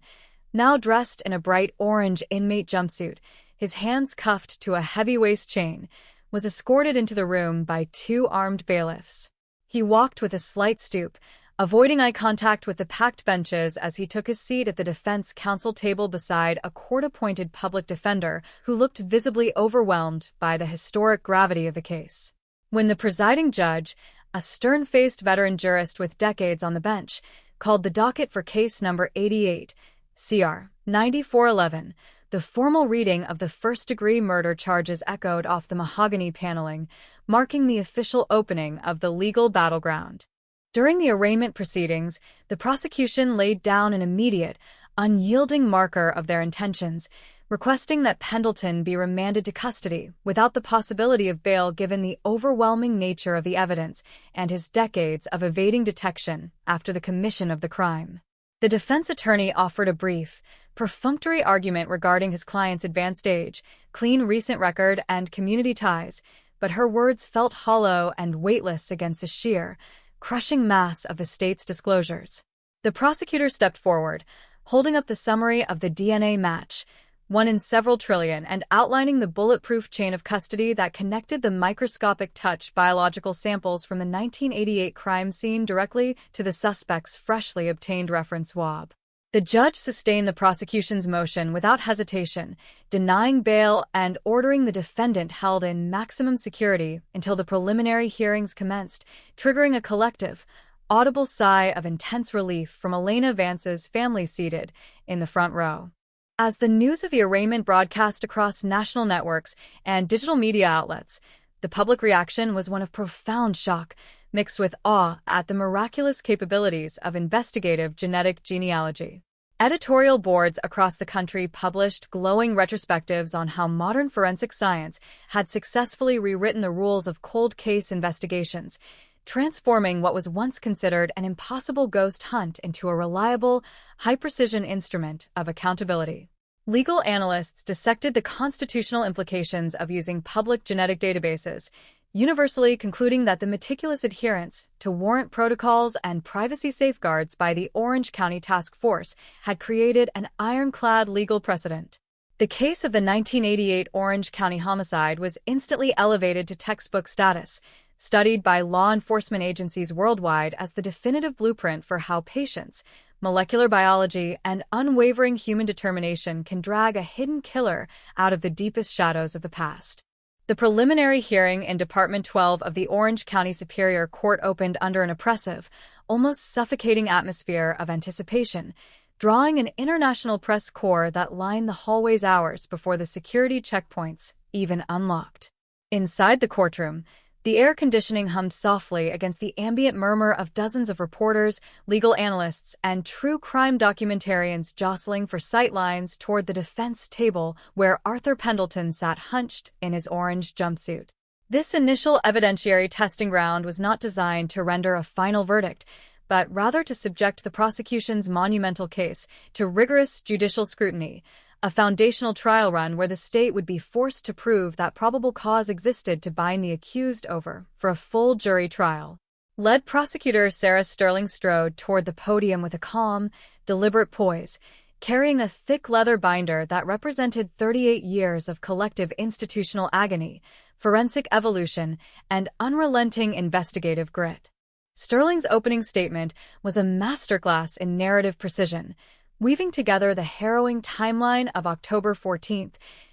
now dressed in a bright orange inmate jumpsuit, his hands cuffed to a heavy waist chain, was escorted into the room by 2 armed bailiffs. He walked with a slight stoop, avoiding eye contact with the packed benches as he took his seat at the defense counsel table beside a court-appointed public defender who looked visibly overwhelmed by the historic gravity of the case. When the presiding judge, a stern-faced veteran jurist with decades on the bench, called the docket for case number 88, CR 9411, the formal reading of the first-degree murder charges echoed off the mahogany paneling, marking the official opening of the legal battleground. During the arraignment proceedings, the prosecution laid down an immediate, unyielding marker of their intentions, requesting that Pendleton be remanded to custody without the possibility of bail given the overwhelming nature of the evidence and his decades of evading detection after the commission of the crime. The defense attorney offered a brief, perfunctory argument regarding his client's advanced age, clean recent record, and community ties, but her words felt hollow and weightless against the sheer, crushing mass of the state's disclosures. The prosecutor stepped forward, holding up the summary of the DNA match, one in several trillion, and outlining the bulletproof chain of custody that connected the microscopic touch biological samples from the 1988 crime scene directly to the suspect's freshly obtained reference swab. The judge sustained the prosecution's motion without hesitation, denying bail and ordering the defendant held in maximum security until the preliminary hearings commenced, triggering a collective, audible sigh of intense relief from Elena Vance's family seated in the front row. As the news of the arraignment broadcast across national networks and digital media outlets, the public reaction was one of profound shock, mixed with awe at the miraculous capabilities of investigative genetic genealogy. Editorial boards across the country published glowing retrospectives on how modern forensic science had successfully rewritten the rules of cold case investigations, transforming what was once considered an impossible ghost hunt into a reliable, high-precision instrument of accountability. Legal analysts dissected the constitutional implications of using public genetic databases, universally concluding that the meticulous adherence to warrant protocols and privacy safeguards by the Orange County Task Force had created an ironclad legal precedent. The case of the 1988 Orange County homicide was instantly elevated to textbook status, studied by law enforcement agencies worldwide as the definitive blueprint for how patience, molecular biology, and unwavering human determination can drag a hidden killer out of the deepest shadows of the past. The preliminary hearing in Department 12 of the Orange County Superior Court opened under an oppressive, almost suffocating atmosphere of anticipation, drawing an international press corps that lined the hallways hours before the security checkpoints even unlocked. Inside the courtroom, the air conditioning hummed softly against the ambient murmur of dozens of reporters, legal analysts, and true crime documentarians jostling for sightlines toward the defense table where Arthur Pendleton sat hunched in his orange jumpsuit. This initial evidentiary testing ground was not designed to render a final verdict, but rather to subject the prosecution's monumental case to rigorous judicial scrutiny, a foundational trial run where the state would be forced to prove that probable cause existed to bind the accused over for a full jury trial. Lead prosecutor Sarah Sterling strode toward the podium with a calm, deliberate poise, carrying a thick leather binder that represented 38 years of collective institutional agony, forensic evolution, and unrelenting investigative grit. Sterling's opening statement was a masterclass in narrative precision, weaving together the harrowing timeline of October 14,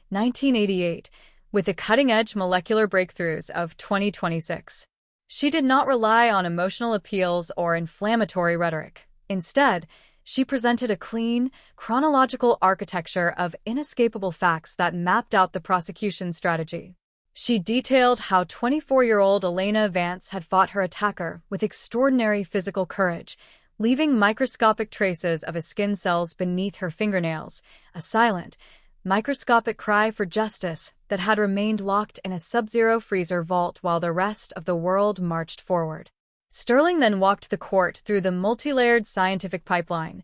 1988, with the cutting-edge molecular breakthroughs of 2026. She did not rely on emotional appeals or inflammatory rhetoric. Instead, she presented a clean, chronological architecture of inescapable facts that mapped out the prosecution's strategy. She detailed how 24-year-old Elena Vance had fought her attacker with extraordinary physical courage, leaving microscopic traces of his skin cells beneath her fingernails, a silent, microscopic cry for justice that had remained locked in a sub-zero freezer vault while the rest of the world marched forward. Sterling then walked the court through the multi-layered scientific pipeline,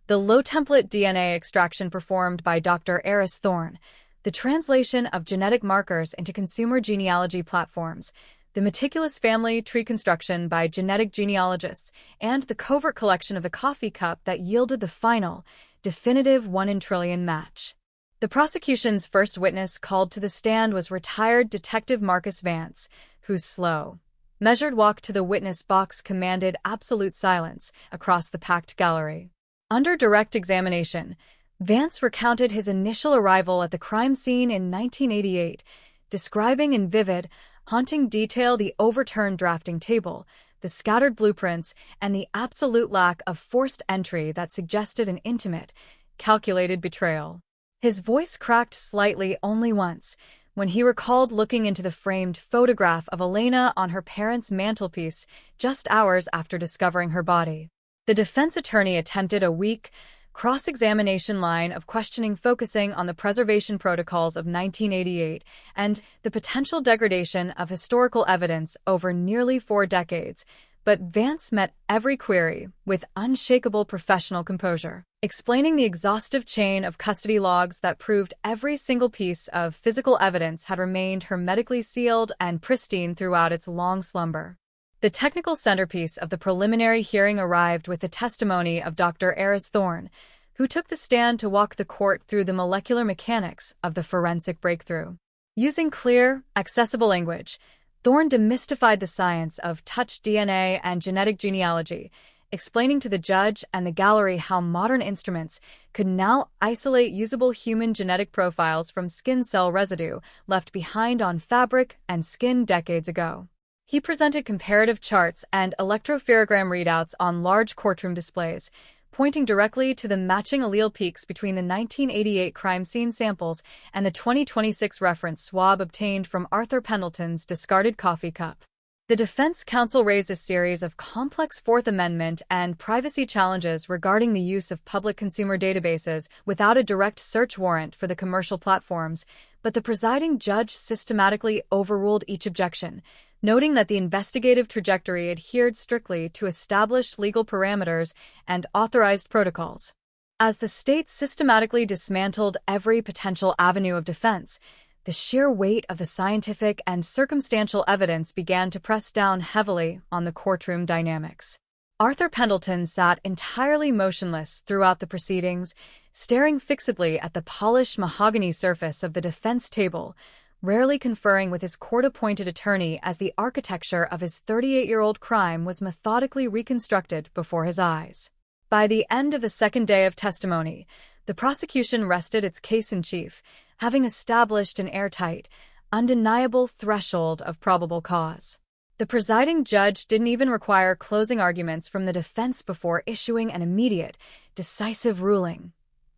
the low-template DNA extraction performed by Dr. Eris Thorne, the translation of genetic markers into consumer genealogy platforms, the meticulous family tree construction by genetic genealogists, and the covert collection of the coffee cup that yielded the final, definitive 1 in trillion match. The prosecution's first witness called to the stand was retired Detective Marcus Vance, whose slow, measured walk to the witness box commanded absolute silence across the packed gallery. Under direct examination, Vance recounted his initial arrival at the crime scene in 1988, describing in vivid, haunting detail the overturned drafting table, the scattered blueprints, and the absolute lack of forced entry that suggested an intimate, calculated betrayal. His voice cracked slightly only once, when he recalled looking into the framed photograph of Elena on her parents' mantelpiece just hours after discovering her body. The defense attorney attempted a weak, cross-examination line of questioning focusing on the preservation protocols of 1988 and the potential degradation of historical evidence over nearly 4 decades, but Vance met every query with unshakable professional composure, explaining the exhaustive chain of custody logs that proved every single piece of physical evidence had remained hermetically sealed and pristine throughout its long slumber. The technical centerpiece of the preliminary hearing arrived with the testimony of Dr. Eris Thorne, who took the stand to walk the court through the molecular mechanics of the forensic breakthrough. Using clear, accessible language, Thorne demystified the science of touch DNA and genetic genealogy, explaining to the judge and the gallery how modern instruments could now isolate usable human genetic profiles from skin cell residue left behind on fabric and skin decades ago. He presented comparative charts and electropherogram readouts on large courtroom displays, pointing directly to the matching allele peaks between the 1988 crime scene samples and the 2026 reference swab obtained from Arthur Pendleton's discarded coffee cup. The defense counsel raised a series of complex Fourth Amendment and privacy challenges regarding the use of public consumer databases without a direct search warrant for the commercial platforms, but the presiding judge systematically overruled each objection, noting that the investigative trajectory adhered strictly to established legal parameters and authorized protocols. As the state systematically dismantled every potential avenue of defense, the sheer weight of the scientific and circumstantial evidence began to press down heavily on the courtroom dynamics. Arthur Pendleton sat entirely motionless throughout the proceedings, staring fixedly at the polished mahogany surface of the defense table, rarely conferring with his court-appointed attorney as the architecture of his 38-year-old crime was methodically reconstructed before his eyes. By the end of the second day of testimony, the prosecution rested its case in chief, having established an airtight, undeniable threshold of probable cause. The presiding judge didn't even require closing arguments from the defense before issuing an immediate, decisive ruling.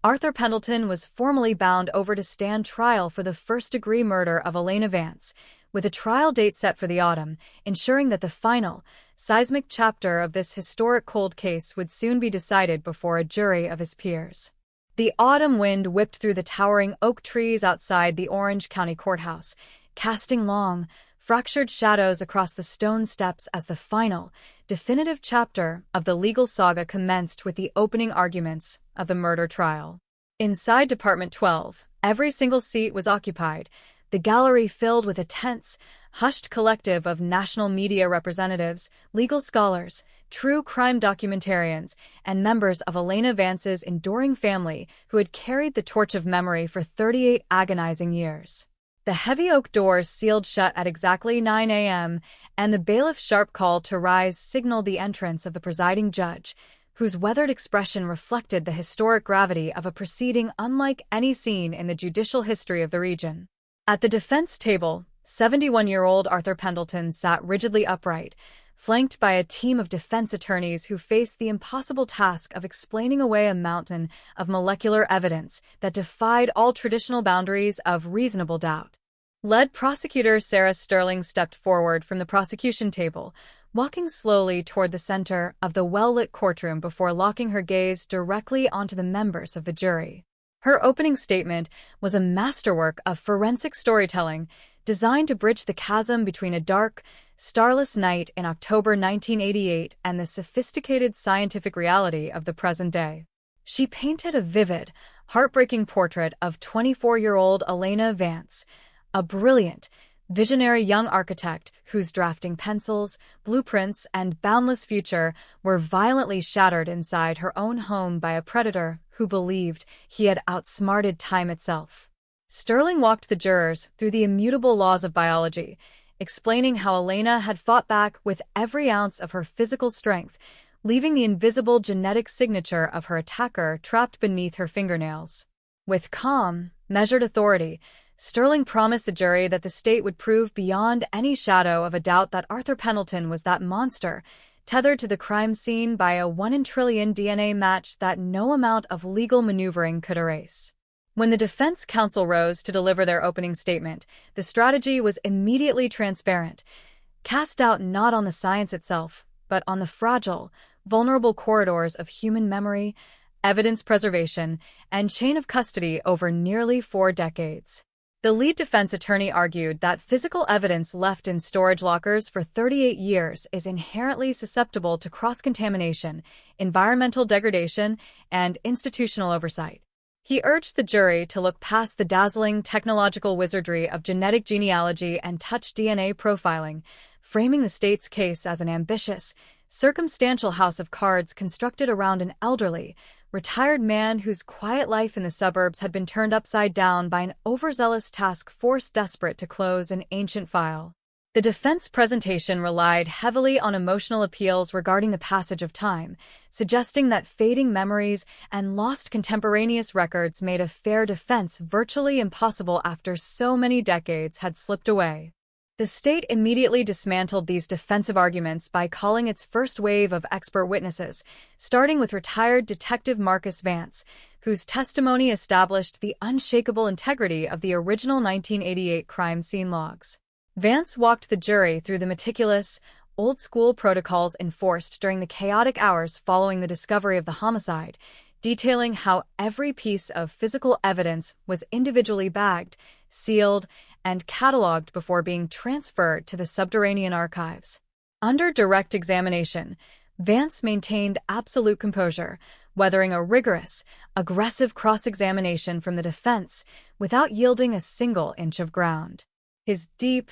Arthur Pendleton was formally bound over to stand trial for the first-degree murder of Elena Vance, with a trial date set for the autumn, ensuring that the final, seismic chapter of this historic cold case would soon be decided before a jury of his peers. The autumn wind whipped through the towering oak trees outside the Orange County Courthouse, casting long, fractured shadows across the stone steps as the final, definitive chapter of the legal saga commenced with the opening arguments of the murder trial. Inside Department 12, every single seat was occupied, the gallery filled with a tense, hushed collective of national media representatives, legal scholars, true crime documentarians, and members of Elena Vance's enduring family who had carried the torch of memory for 38 agonizing years. The heavy oak doors sealed shut at exactly 9 a.m., and the bailiff's sharp call to rise signaled the entrance of the presiding judge, whose weathered expression reflected the historic gravity of a proceeding unlike any seen in the judicial history of the region. At the defense table, 71-year-old Arthur Pendleton sat rigidly upright, flanked by a team of defense attorneys who faced the impossible task of explaining away a mountain of molecular evidence that defied all traditional boundaries of reasonable doubt. Lead prosecutor Sarah Sterling stepped forward from the prosecution table, walking slowly toward the center of the well-lit courtroom before locking her gaze directly onto the members of the jury. Her opening statement was a masterwork of forensic storytelling designed to bridge the chasm between a dark, starless night in October 1988 and the sophisticated scientific reality of the present day. She painted a vivid, heartbreaking portrait of 24-year-old Elena Vance, a brilliant, visionary young architect whose drafting pencils, blueprints, and boundless future were violently shattered inside her own home by a predator who believed he had outsmarted time itself. Sterling walked the jurors through the immutable laws of biology, explaining how Elena had fought back with every ounce of her physical strength, leaving the invisible genetic signature of her attacker trapped beneath her fingernails. With calm, measured authority, Sterling promised the jury that the state would prove beyond any shadow of a doubt that Arthur Pendleton was that monster, tethered to the crime scene by a 1 in trillion DNA match that no amount of legal maneuvering could erase. When the defense counsel rose to deliver their opening statement, the strategy was immediately transparent. Cast doubt not on the science itself, but on the fragile, vulnerable corridors of human memory, evidence preservation, and chain of custody over nearly 4 decades. The lead defense attorney argued that physical evidence left in storage lockers for 38 years is inherently susceptible to cross-contamination, environmental degradation, and institutional oversight. He urged the jury to look past the dazzling technological wizardry of genetic genealogy and touch DNA profiling, framing the state's case as an ambitious, circumstantial house of cards constructed around an elderly, retired man whose quiet life in the suburbs had been turned upside down by an overzealous task force desperate to close an ancient file. The defense presentation relied heavily on emotional appeals regarding the passage of time, suggesting that fading memories and lost contemporaneous records made a fair defense virtually impossible after so many decades had slipped away. The state immediately dismantled these defensive arguments by calling its first wave of expert witnesses, starting with retired Detective Marcus Vance, whose testimony established the unshakable integrity of the original 1988 crime scene logs. Vance walked the jury through the meticulous, old-school protocols enforced during the chaotic hours following the discovery of the homicide, detailing how every piece of physical evidence was individually bagged, sealed, and cataloged before being transferred to the subterranean archives. Under direct examination, Vance maintained absolute composure, weathering a rigorous, aggressive cross-examination from the defense without yielding a single inch of ground. His deep,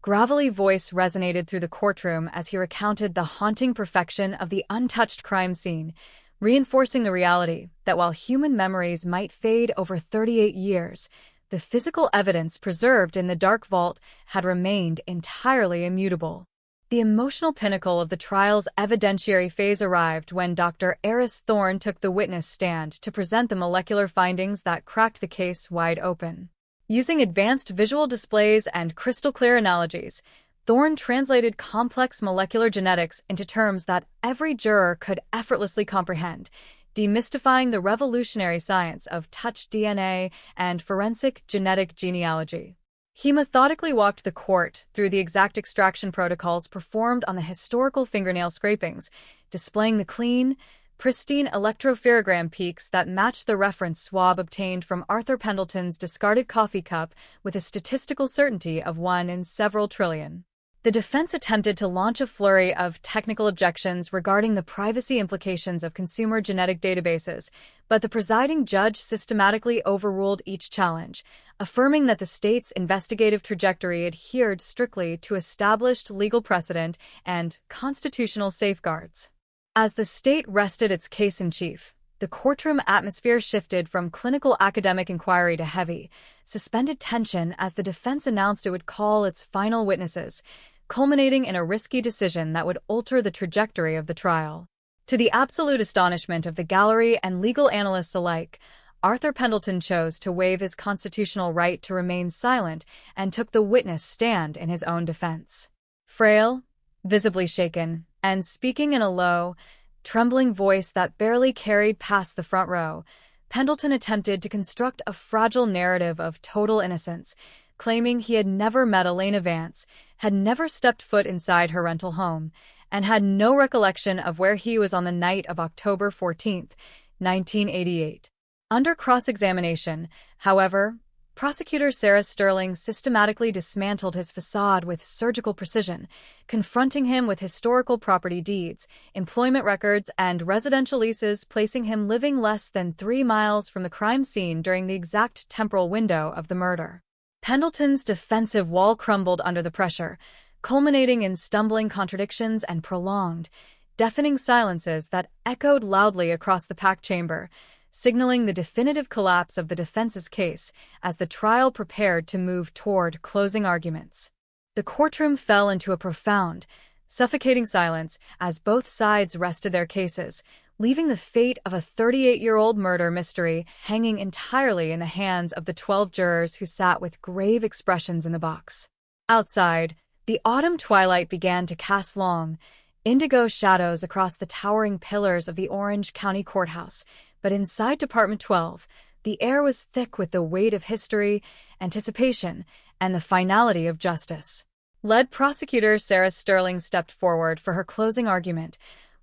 gravelly voice resonated through the courtroom as he recounted the haunting perfection of the untouched crime scene, reinforcing the reality that while human memories might fade over 38 years, the physical evidence preserved in the dark vault had remained entirely immutable. The emotional pinnacle of the trial's evidentiary phase arrived when Dr. Eris Thorne took the witness stand to present the molecular findings that cracked the case wide open. Using advanced visual displays and crystal-clear analogies, Thorne translated complex molecular genetics into terms that every juror could effortlessly comprehend, demystifying the revolutionary science of touch DNA and forensic genetic genealogy. He methodically walked the court through the exact extraction protocols performed on the historical fingernail scrapings, displaying the clean, pristine electropherogram peaks that matched the reference swab obtained from Arthur Pendleton's discarded coffee cup with a statistical certainty of 1 in several trillion. The defense attempted to launch a flurry of technical objections regarding the privacy implications of consumer genetic databases, but the presiding judge systematically overruled each challenge, affirming that the state's investigative trajectory adhered strictly to established legal precedent and constitutional safeguards. As the state rested its case in chief, the courtroom atmosphere shifted from clinical academic inquiry to heavy, suspended tension as the defense announced it would call its final witnesses, culminating in a risky decision that would alter the trajectory of the trial. To the absolute astonishment of the gallery and legal analysts alike, Arthur Pendleton chose to waive his constitutional right to remain silent and took the witness stand in his own defense. Frail, visibly shaken, and speaking in a low, trembling voice that barely carried past the front row, Pendleton attempted to construct a fragile narrative of total innocence, claiming he had never met Elena Vance, had never stepped foot inside her rental home, and had no recollection of where he was on the night of October 14, 1988. Under cross-examination, however, prosecutor Sarah Sterling systematically dismantled his facade with surgical precision, confronting him with historical property deeds, employment records, and residential leases, placing him living less than 3 miles from the crime scene during the exact temporal window of the murder. Pendleton's defensive wall crumbled under the pressure, culminating in stumbling contradictions and prolonged, deafening silences that echoed loudly across the packed chamber, signaling the definitive collapse of the defense's case as the trial prepared to move toward closing arguments. The courtroom fell into a profound, suffocating silence as both sides rested their cases, leaving the fate of a 38-year-old murder mystery hanging entirely in the hands of the 12 jurors who sat with grave expressions in the box. Outside, the autumn twilight began to cast long, indigo shadows across the towering pillars of the Orange County Courthouse, but inside Department 12, the air was thick with the weight of history, anticipation, and the finality of justice. Lead prosecutor Sarah Sterling stepped forward for her closing argument,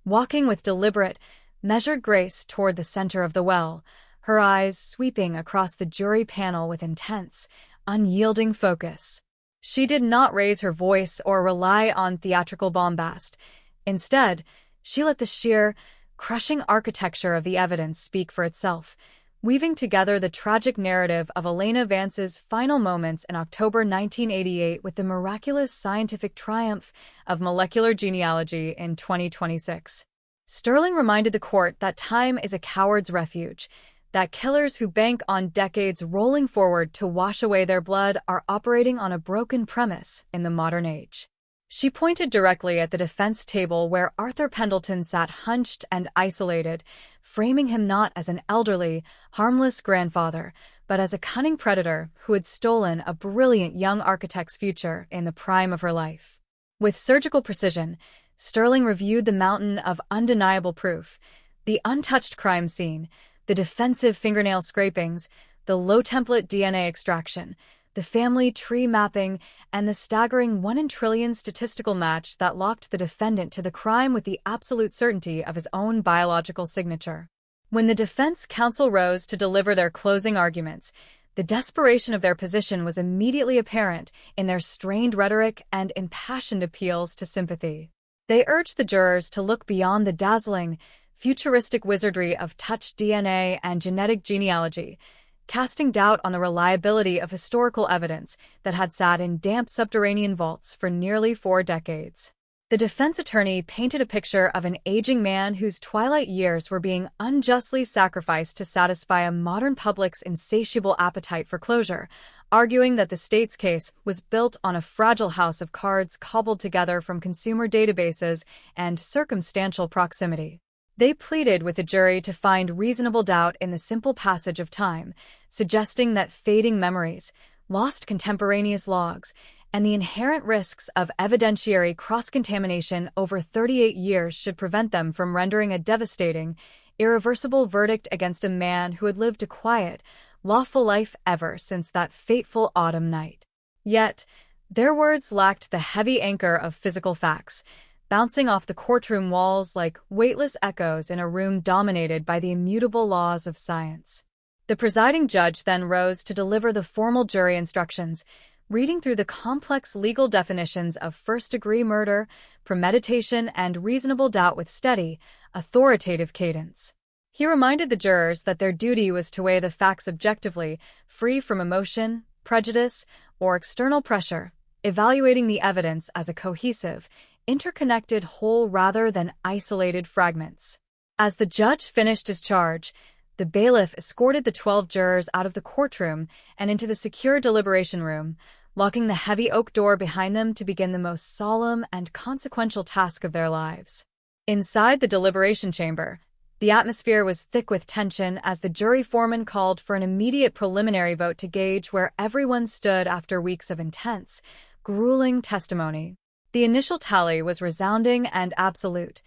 walking with deliberate, measured grace toward the center of the well, her eyes sweeping across the jury panel with intense, unyielding focus. She did not raise her voice or rely on theatrical bombast. Instead, she let the sheer, crushing architecture of the evidence speak for itself, weaving together the tragic narrative of Elena Vance's final moments in October 1988 with the miraculous scientific triumph of molecular genealogy in 2026. Sterling reminded the court that time is a coward's refuge, that killers who bank on decades rolling forward to wash away their blood are operating on a broken premise in the modern age. She pointed directly at the defense table where Arthur Pendleton sat hunched and isolated, framing him not as an elderly, harmless grandfather, but as a cunning predator who had stolen a brilliant young architect's future in the prime of her life. With surgical precision, Sterling reviewed the mountain of undeniable proof, the untouched crime scene, the defensive fingernail scrapings, the low-template DNA extraction, the family tree mapping, and the staggering 1 in trillion statistical match that locked the defendant to the crime with the absolute certainty of his own biological signature. When the defense counsel rose to deliver their closing arguments, the desperation of their position was immediately apparent in their strained rhetoric and impassioned appeals to sympathy. They urged the jurors to look beyond the dazzling, futuristic wizardry of touch DNA and genetic genealogy, casting doubt on the reliability of historical evidence that had sat in damp subterranean vaults for nearly 4 decades. The defense attorney painted a picture of an aging man whose twilight years were being unjustly sacrificed to satisfy a modern public's insatiable appetite for closure, arguing that the state's case was built on a fragile house of cards cobbled together from consumer databases and circumstantial proximity. They pleaded with the jury to find reasonable doubt in the simple passage of time, suggesting that fading memories, lost contemporaneous logs, and the inherent risks of evidentiary cross-contamination over 38 years should prevent them from rendering a devastating, irreversible verdict against a man who had lived a quiet, lawful life ever since that fateful autumn night. Yet, their words lacked the heavy anchor of physical facts, bouncing off the courtroom walls like weightless echoes in a room dominated by the immutable laws of science. The presiding judge then rose to deliver the formal jury instructions, reading through the complex legal definitions of first-degree murder, premeditation, and reasonable doubt with steady, authoritative cadence. He reminded the jurors that their duty was to weigh the facts objectively, free from emotion, prejudice, or external pressure, evaluating the evidence as a cohesive, interconnected whole rather than isolated fragments. As the judge finished his charge, the bailiff escorted the 12 jurors out of the courtroom and into the secure deliberation room, locking the heavy oak door behind them to begin the most solemn and consequential task of their lives. Inside the deliberation chamber, the atmosphere was thick with tension as the jury foreman called for an immediate preliminary vote to gauge where everyone stood after weeks of intense, grueling testimony. The initial tally was resounding and absolute,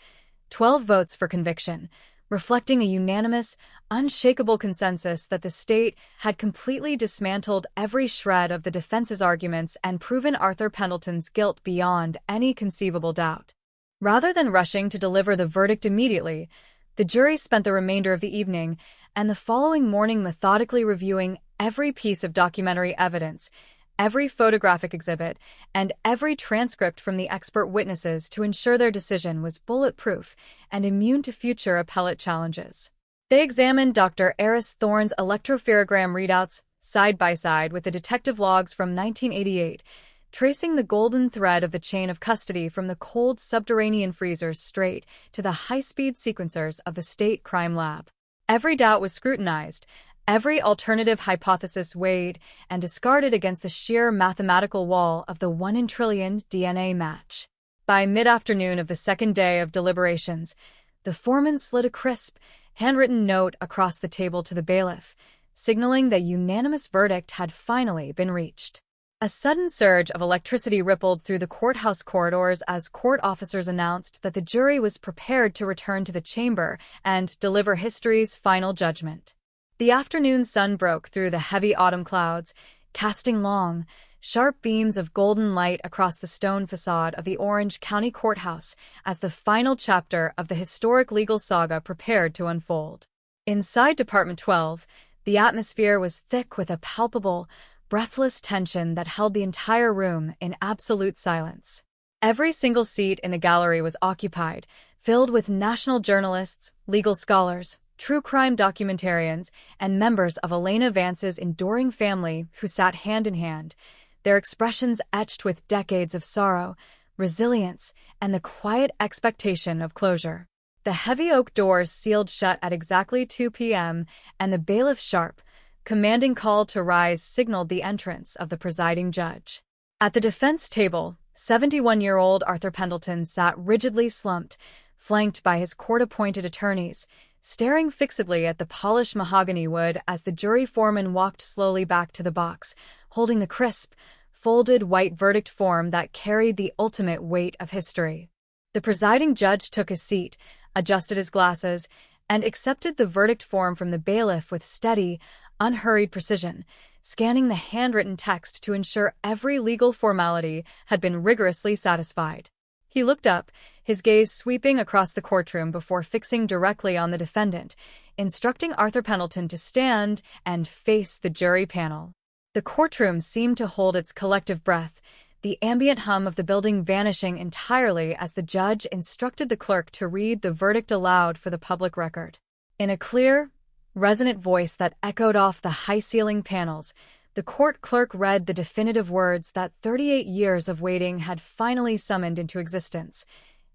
12 votes for conviction, reflecting a unanimous, unshakable consensus that the state had completely dismantled every shred of the defense's arguments and proven Arthur Pendleton's guilt beyond any conceivable doubt. Rather than rushing to deliver the verdict immediately, the jury spent the remainder of the evening and the following morning methodically reviewing every piece of documentary evidence, every photographic exhibit, and every transcript from the expert witnesses to ensure their decision was bulletproof and immune to future appellate challenges. They examined Dr. Eris Thorne's electropherogram readouts side by side with the detective logs from 1988, tracing the golden thread of the chain of custody from the cold subterranean freezers straight to the high-speed sequencers of the state crime lab. Every doubt was scrutinized, every alternative hypothesis weighed and discarded against the sheer mathematical wall of the 1 in trillion DNA match. By mid-afternoon of the second day of deliberations, the foreman slid a crisp, handwritten note across the table to the bailiff, signaling that unanimous verdict had finally been reached. A sudden surge of electricity rippled through the courthouse corridors as court officers announced that the jury was prepared to return to the chamber and deliver history's final judgment. The afternoon sun broke through the heavy autumn clouds, casting long, sharp beams of golden light across the stone facade of the Orange County Courthouse as the final chapter of the historic legal saga prepared to unfold. Inside Department 12, the atmosphere was thick with a palpable, breathless tension that held the entire room in absolute silence. Every single seat in the gallery was occupied, filled with national journalists, legal scholars, true crime documentarians, and members of Elena Vance's enduring family who sat hand in hand, their expressions etched with decades of sorrow, resilience, and the quiet expectation of closure. The heavy oak doors sealed shut at exactly 2 p.m., and the bailiff's sharp, commanding call to rise signaled the entrance of the presiding judge. At the defense table, 71-year-old Arthur Pendleton sat rigidly slumped, flanked by his court-appointed attorneys, staring fixedly at the polished mahogany wood as the jury foreman walked slowly back to the box, holding the crisp, folded white verdict form that carried the ultimate weight of history. The presiding judge took his seat, adjusted his glasses, and accepted the verdict form from the bailiff with steady, unhurried precision, scanning the handwritten text to ensure every legal formality had been rigorously satisfied. He looked up, his gaze sweeping across the courtroom before fixing directly on the defendant, instructing Arthur Pendleton to stand and face the jury panel. The courtroom seemed to hold its collective breath, the ambient hum of the building vanishing entirely as the judge instructed the clerk to read the verdict aloud for the public record. In a clear, resonant voice that echoed off the high-ceiling panels, the court clerk read the definitive words that 38 years of waiting had finally summoned into existence.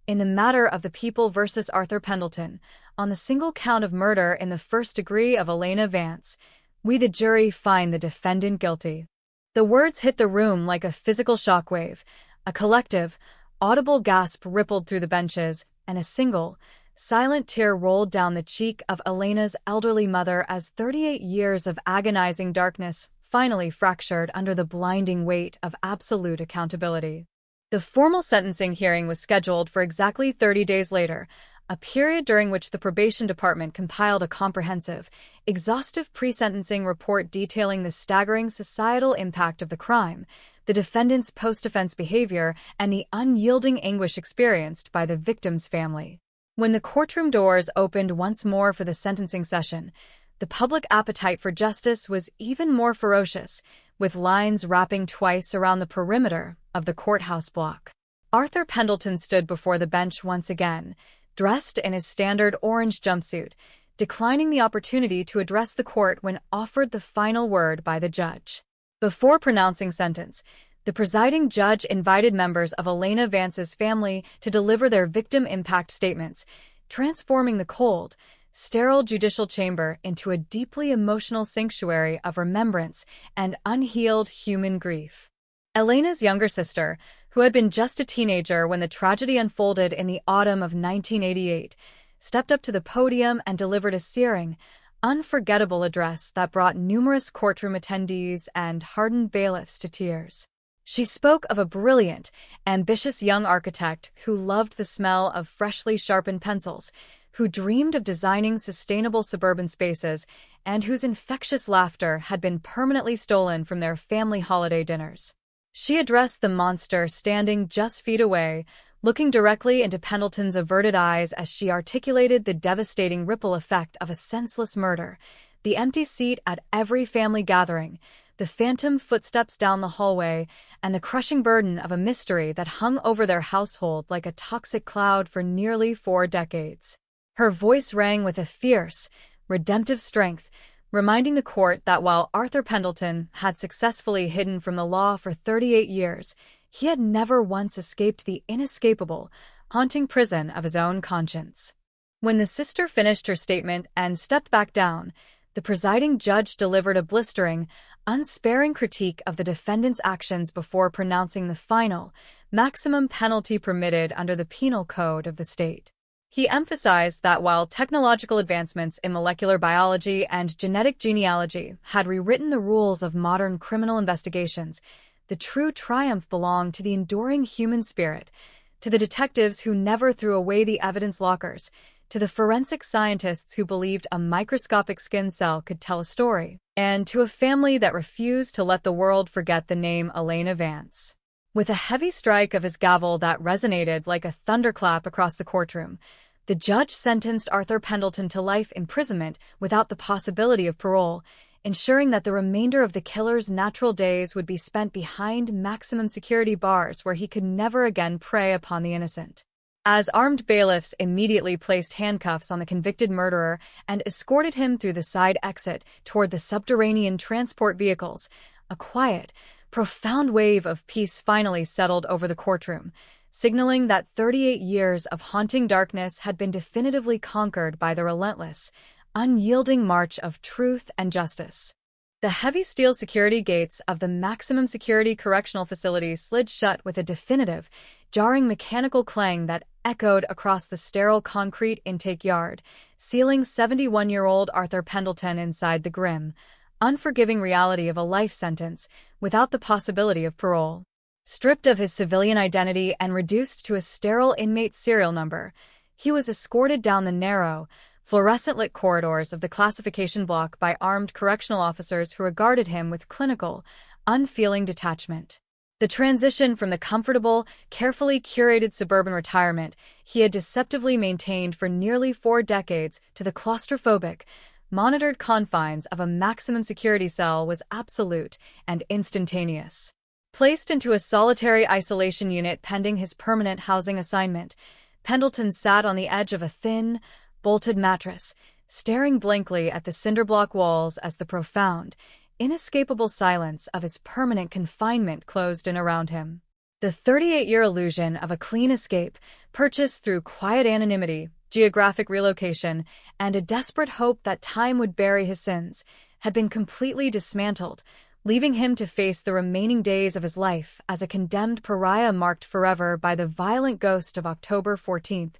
In the matter of the People versus Arthur Pendleton, on the single count of murder in the first degree of Elena Vance, we the jury find the defendant guilty. The words hit the room like a physical shockwave. A collective, audible gasp rippled through the benches, and a single, silent tear rolled down the cheek of Elena's elderly mother as 38 years of agonizing darkness finally fractured under the blinding weight of absolute accountability. The formal sentencing hearing was scheduled for exactly 30 days later, a period during which the probation department compiled a comprehensive, exhaustive pre-sentencing report detailing the staggering societal impact of the crime, the defendant's post-offense behavior, and the unyielding anguish experienced by the victim's family. When the courtroom doors opened once more for the sentencing session, the public appetite for justice was even more ferocious, with lines wrapping twice around the perimeter of the courthouse block. Arthur Pendleton stood before the bench once again, dressed in his standard orange jumpsuit, declining the opportunity to address the court when offered the final word by the judge. Before pronouncing sentence, the presiding judge invited members of Elena Vance's family to deliver their victim impact statements, transforming the cold, sterile judicial chamber into a deeply emotional sanctuary of remembrance and unhealed human grief. Elena's younger sister, who had been just a teenager when the tragedy unfolded in the autumn of 1988, stepped up to the podium and delivered a searing, unforgettable address that brought numerous courtroom attendees and hardened bailiffs to tears. She spoke of a brilliant, ambitious young architect who loved the smell of freshly sharpened pencils, who dreamed of designing sustainable suburban spaces, and whose infectious laughter had been permanently stolen from their family holiday dinners. She addressed the monster standing just feet away, looking directly into Pendleton's averted eyes as she articulated the devastating ripple effect of a senseless murder, the empty seat at every family gathering, the phantom footsteps down the hallway, and the crushing burden of a mystery that hung over their household like a toxic cloud for nearly 4 decades. Her voice rang with a fierce, redemptive strength, reminding the court that while Arthur Pendleton had successfully hidden from the law for 38 years, he had never once escaped the inescapable, haunting prison of his own conscience. When the sister finished her statement and stepped back down, the presiding judge delivered a blistering, unsparing critique of the defendant's actions before pronouncing the final, maximum penalty permitted under the penal code of the state. He emphasized that while technological advancements in molecular biology and genetic genealogy had rewritten the rules of modern criminal investigations, the true triumph belonged to the enduring human spirit, to the detectives who never threw away the evidence lockers, to the forensic scientists who believed a microscopic skin cell could tell a story, and to a family that refused to let the world forget the name Elena Vance. With a heavy strike of his gavel that resonated like a thunderclap across the courtroom, the judge sentenced Arthur Pendleton to life imprisonment without the possibility of parole, ensuring that the remainder of the killer's natural days would be spent behind maximum security bars where he could never again prey upon the innocent. As armed bailiffs immediately placed handcuffs on the convicted murderer and escorted him through the side exit toward the subterranean transport vehicles, a quiet, profound wave of peace finally settled over the courtroom, signaling that 38 years of haunting darkness had been definitively conquered by the relentless, unyielding march of truth and justice. The heavy steel security gates of the maximum security correctional facility slid shut with a definitive, jarring mechanical clang that echoed across the sterile concrete intake yard, sealing 71-year-old Arthur Pendleton inside the grim, unforgiving reality of a life sentence without the possibility of parole. Stripped of his civilian identity and reduced to a sterile inmate serial number, he was escorted down the narrow, fluorescent-lit corridors of the classification block by armed correctional officers who regarded him with clinical, unfeeling detachment. The transition from the comfortable, carefully curated suburban retirement he had deceptively maintained for nearly 4 decades to the claustrophobic, monitored confines of a maximum security cell was absolute and instantaneous. Placed into a solitary isolation unit pending his permanent housing assignment, Pendleton sat on the edge of a thin, bolted mattress, staring blankly at the cinder-block walls as the profound, inescapable silence of his permanent confinement closed in around him. The 38-year illusion of a clean escape, purchased through quiet anonymity, geographic relocation, and a desperate hope that time would bury his sins, had been completely dismantled, leaving him to face the remaining days of his life as a condemned pariah marked forever by the violent ghost of October 14,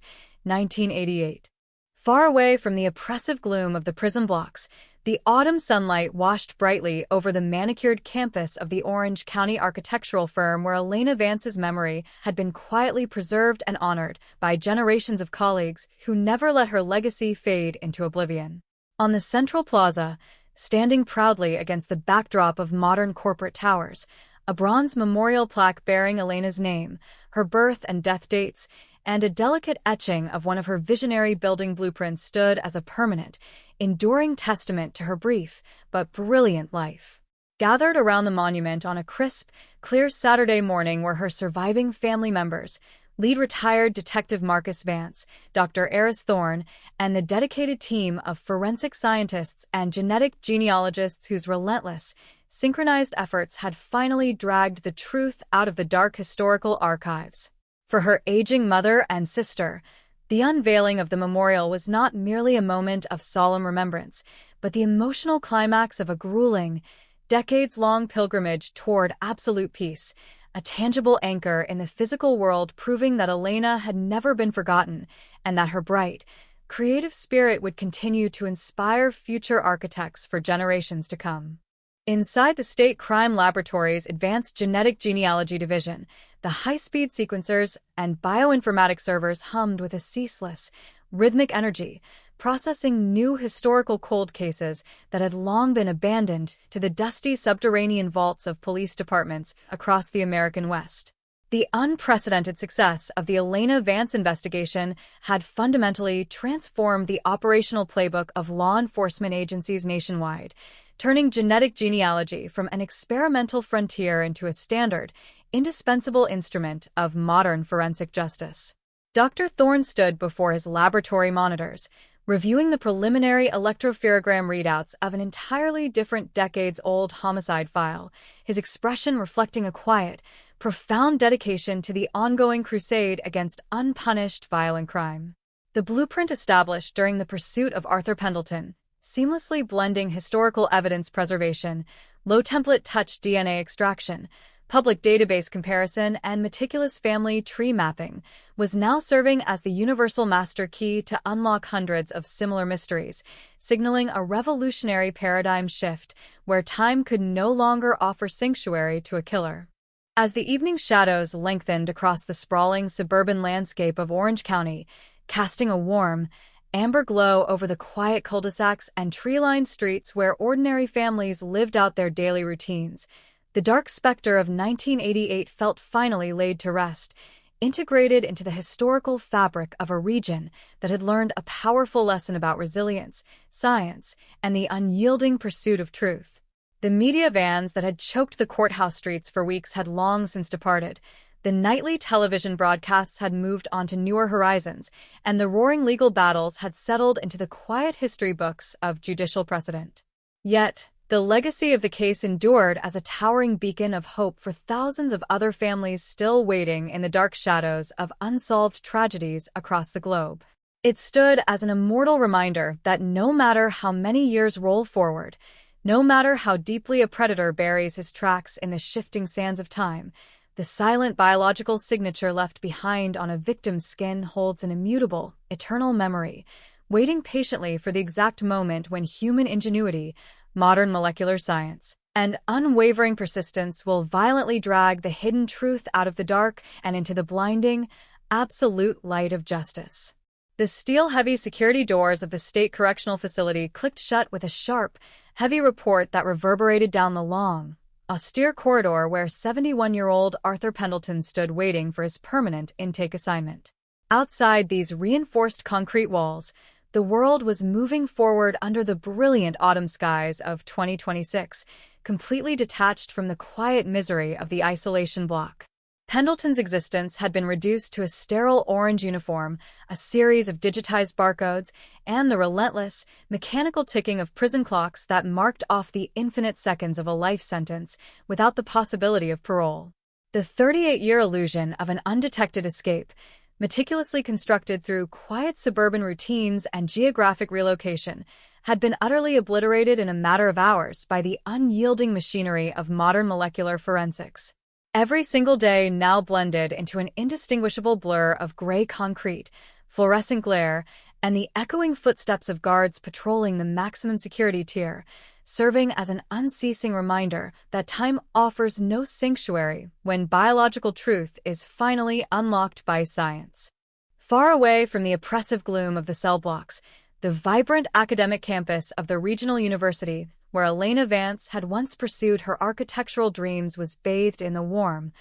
1988. Far away from the oppressive gloom of the prison blocks, the autumn sunlight washed brightly over the manicured campus of the Orange County architectural firm where Elena Vance's memory had been quietly preserved and honored by generations of colleagues who never let her legacy fade into oblivion. On the central plaza, standing proudly against the backdrop of modern corporate towers, a bronze memorial plaque bearing Elena's name, her birth and death dates, and a delicate etching of one of her visionary building blueprints stood as a permanent, enduring testament to her brief but brilliant life. Gathered around the monument on a crisp, clear Saturday morning were her surviving family members, lead retired Detective Marcus Vance, Dr. Eris Thorne, and the dedicated team of forensic scientists and genetic genealogists whose relentless, synchronized efforts had finally dragged the truth out of the dark historical archives. For her aging mother and sister, the unveiling of the memorial was not merely a moment of solemn remembrance, but the emotional climax of a grueling, decades-long pilgrimage toward absolute peace, a tangible anchor in the physical world, proving that Elena had never been forgotten and that her bright, creative spirit would continue to inspire future architects for generations to come. Inside the State Crime Laboratory's Advanced Genetic Genealogy Division, the high-speed sequencers and bioinformatics servers hummed with a ceaseless, rhythmic energy, processing new historical cold cases that had long been abandoned to the dusty subterranean vaults of police departments across the American West. The unprecedented success of the Elena Vance investigation had fundamentally transformed the operational playbook of law enforcement agencies nationwide, turning genetic genealogy from an experimental frontier into a standard, indispensable instrument of modern forensic justice. Dr. Thorne stood before his laboratory monitors, reviewing the preliminary electropherogram readouts of an entirely different decades-old homicide file, his expression reflecting a quiet, profound dedication to the ongoing crusade against unpunished violent crime. The blueprint established during the pursuit of Arthur Pendleton, seamlessly blending historical evidence preservation, low-template touch DNA extraction, public database comparison, and meticulous family tree mapping, was now serving as the universal master key to unlock hundreds of similar mysteries, signaling a revolutionary paradigm shift where time could no longer offer sanctuary to a killer. As the evening shadows lengthened across the sprawling suburban landscape of Orange County, casting a warm, amber glow over the quiet cul-de-sacs and tree-lined streets where ordinary families lived out their daily routines, the dark specter of 1988 felt finally laid to rest, integrated into the historical fabric of a region that had learned a powerful lesson about resilience, science, and the unyielding pursuit of truth. The media vans that had choked the courthouse streets for weeks had long since departed. The nightly television broadcasts had moved on to newer horizons, and the roaring legal battles had settled into the quiet history books of judicial precedent. Yet, the legacy of the case endured as a towering beacon of hope for thousands of other families still waiting in the dark shadows of unsolved tragedies across the globe. It stood as an immortal reminder that no matter how many years roll forward, no matter how deeply a predator buries his tracks in the shifting sands of time, the silent biological signature left behind on a victim's skin holds an immutable, eternal memory, waiting patiently for the exact moment when human ingenuity, modern molecular science, and unwavering persistence will violently drag the hidden truth out of the dark and into the blinding, absolute light of justice. The steel-heavy security doors of the state correctional facility clicked shut with a sharp, heavy report that reverberated down the long, austere corridor where 71-year-old Arthur Pendleton stood waiting for his permanent intake assignment. Outside these reinforced concrete walls, the world was moving forward under the brilliant autumn skies of 2026, completely detached from the quiet misery of the isolation block. Pendleton's existence had been reduced to a sterile orange uniform, a series of digitized barcodes, and the relentless, mechanical ticking of prison clocks that marked off the infinite seconds of a life sentence without the possibility of parole. The 38-year illusion of an undetected escape, meticulously constructed through quiet suburban routines and geographic relocation, had been utterly obliterated in a matter of hours by the unyielding machinery of modern molecular forensics. Every single day now blended into an indistinguishable blur of gray concrete, fluorescent glare, and the echoing footsteps of guards patrolling the maximum security tier, serving as an unceasing reminder that time offers no sanctuary when biological truth is finally unlocked by science. Far away from the oppressive gloom of the cell blocks, the vibrant academic campus of the regional university where Elena Vance had once pursued her architectural dreams was bathed in the warm,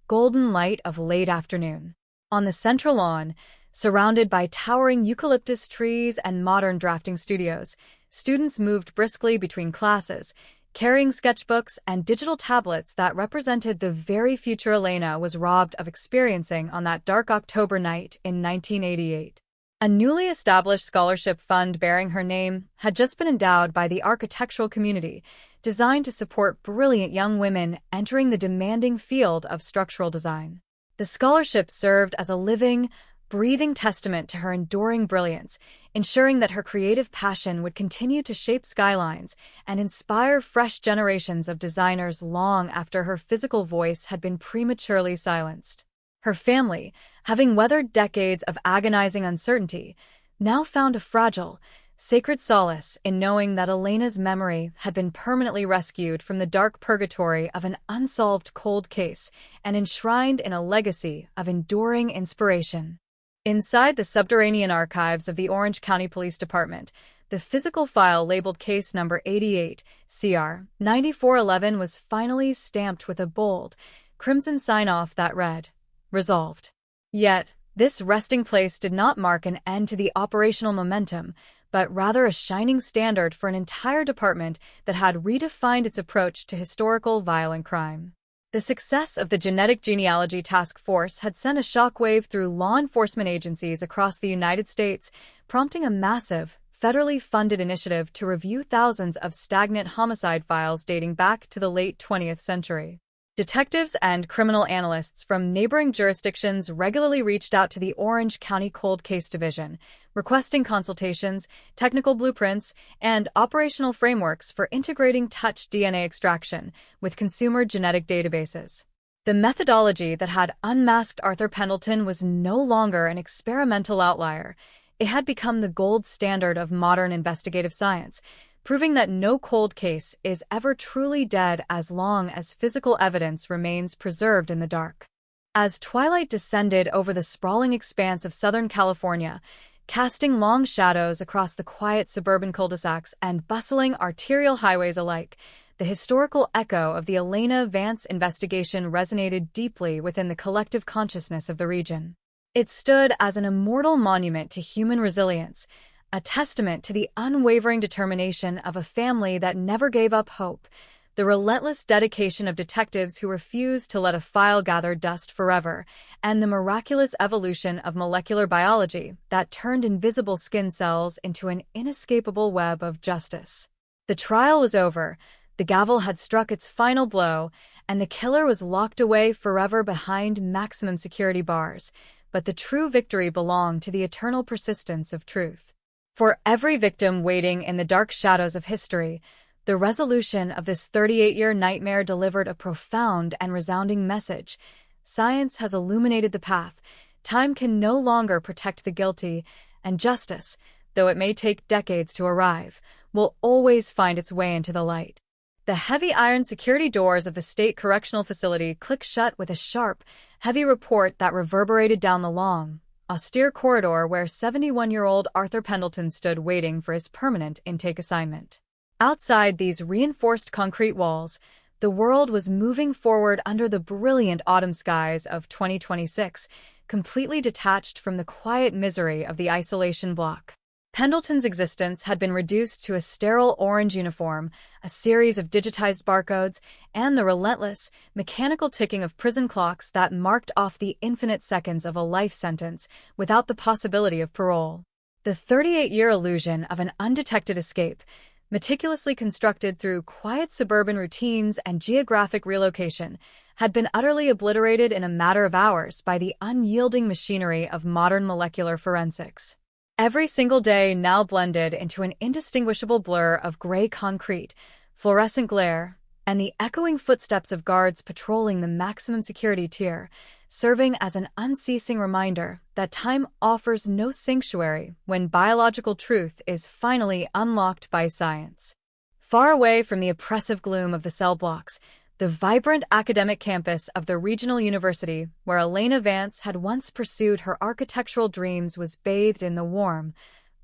golden light of late afternoon. On the central lawn, surrounded by towering eucalyptus trees and modern drafting studios, students moved briskly between classes, carrying sketchbooks and digital tablets that represented the very future Elena was robbed of experiencing on that dark October night in 1988. A newly established scholarship fund bearing her name had just been endowed by the architectural community, designed to support brilliant young women entering the demanding field of structural design. The scholarship served as a living, breathing testament to her enduring brilliance, ensuring that her creative passion would continue to shape skylines and inspire fresh generations of designers long after her physical voice had been prematurely silenced. Her family, having weathered decades of agonizing uncertainty, now found a fragile, sacred solace in knowing that Elena's memory had been permanently rescued from the dark purgatory of an unsolved cold case and enshrined in a legacy of enduring inspiration. Inside the subterranean archives of the Orange County Police Department, the physical file labeled case number 88, CR 9411 was finally stamped with a bold, crimson sign-off that read, "Resolved." Yet, this resting place did not mark an end to the operational momentum, but rather a shining standard for an entire department that had redefined its approach to historical violent crime. The success of the Genetic Genealogy Task Force had sent a shockwave through law enforcement agencies across the United States, prompting a massive, federally funded initiative to review thousands of stagnant homicide files dating back to the late 20th century. Detectives and criminal analysts from neighboring jurisdictions regularly reached out to the Orange County Cold Case Division, requesting consultations, technical blueprints, and operational frameworks for integrating touch DNA extraction with consumer genetic databases. The methodology that had unmasked Arthur Pendleton was no longer an experimental outlier. It had become the gold standard of modern investigative science, proving that no cold case is ever truly dead as long as physical evidence remains preserved in the dark. As twilight descended over the sprawling expanse of Southern California, casting long shadows across the quiet suburban cul-de-sacs and bustling arterial highways alike, the historical echo of the Elena Vance investigation resonated deeply within the collective consciousness of the region. It stood as an immortal monument to human resilience, a testament to the unwavering determination of a family that never gave up hope, the relentless dedication of detectives who refused to let a file gather dust forever, and the miraculous evolution of molecular biology that turned invisible skin cells into an inescapable web of justice. The trial was over, the gavel had struck its final blow, and the killer was locked away forever behind maximum security bars, but the true victory belonged to the eternal persistence of truth. For every victim waiting in the dark shadows of history, the resolution of this 38-year nightmare delivered a profound and resounding message. Science has illuminated the path. Time can no longer protect the guilty, and justice, though it may take decades to arrive, will always find its way into the light. The heavy iron security doors of the state correctional facility clicked shut with a sharp, heavy report that reverberated down the long, austere corridor where 71-year-old Arthur Pendleton stood waiting for his permanent intake assignment. Outside these reinforced concrete walls, the world was moving forward under the brilliant autumn skies of 2026, completely detached from the quiet misery of the isolation block. Pendleton's existence had been reduced to a sterile orange uniform, a series of digitized barcodes, and the relentless, mechanical ticking of prison clocks that marked off the infinite seconds of a life sentence without the possibility of parole. The 38-year illusion of an undetected escape, meticulously constructed through quiet suburban routines and geographic relocation, had been utterly obliterated in a matter of hours by the unyielding machinery of modern molecular forensics. Every single day now blended into an indistinguishable blur of gray concrete, fluorescent glare, and the echoing footsteps of guards patrolling the maximum security tier, serving as an unceasing reminder that time offers no sanctuary when biological truth is finally unlocked by science. Far away from the oppressive gloom of the cell blocks, the vibrant academic campus of the regional university where Elena Vance had once pursued her architectural dreams was bathed in the warm,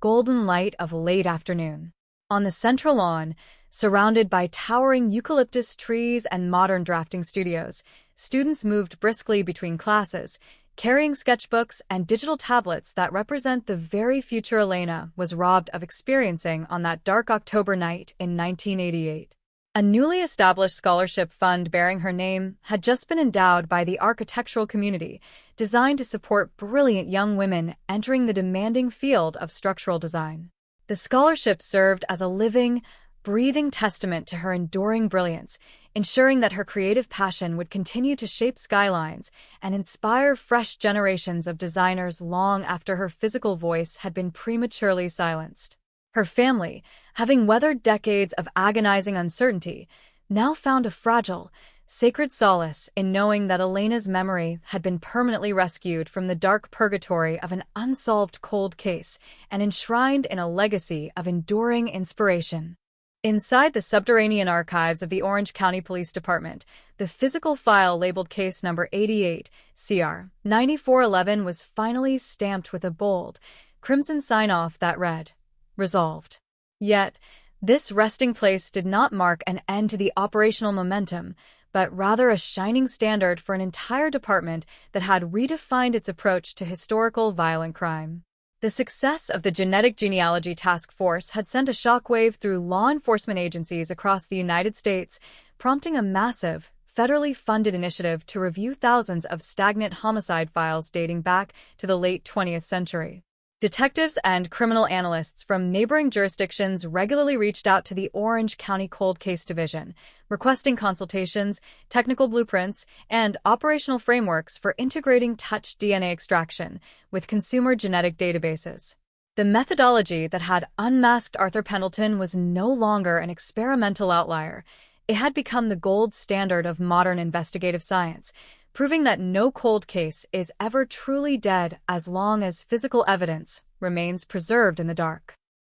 golden light of late afternoon. On the central lawn, surrounded by towering eucalyptus trees and modern drafting studios, students moved briskly between classes, carrying sketchbooks and digital tablets that represent the very future Elena was robbed of experiencing on that dark October night in 1988. A newly established scholarship fund bearing her name had just been endowed by the architectural community, designed to support brilliant young women entering the demanding field of structural design. The scholarship served as a living, breathing testament to her enduring brilliance, ensuring that her creative passion would continue to shape skylines and inspire fresh generations of designers long after her physical voice had been prematurely silenced. Her family, having weathered decades of agonizing uncertainty, now found a fragile, sacred solace in knowing that Elena's memory had been permanently rescued from the dark purgatory of an unsolved cold case and enshrined in a legacy of enduring inspiration. Inside the subterranean archives of the Orange County Police Department, the physical file labeled case number 88, CR 9411 was finally stamped with a bold, crimson sign-off that read, "Resolved." Yet, this resting place did not mark an end to the operational momentum, but rather a shining standard for an entire department that had redefined its approach to historical violent crime. The success of the Genetic Genealogy Task Force had sent a shockwave through law enforcement agencies across the United States, prompting a massive, federally funded initiative to review thousands of stagnant homicide files dating back to the late 20th century. Detectives and criminal analysts from neighboring jurisdictions regularly reached out to the Orange County Cold Case Division, requesting consultations, technical blueprints, and operational frameworks for integrating touch DNA extraction with consumer genetic databases. The methodology that had unmasked Arthur Pendleton was no longer an experimental outlier. It had become the gold standard of modern investigative science, proving that no cold case is ever truly dead as long as physical evidence remains preserved in the dark.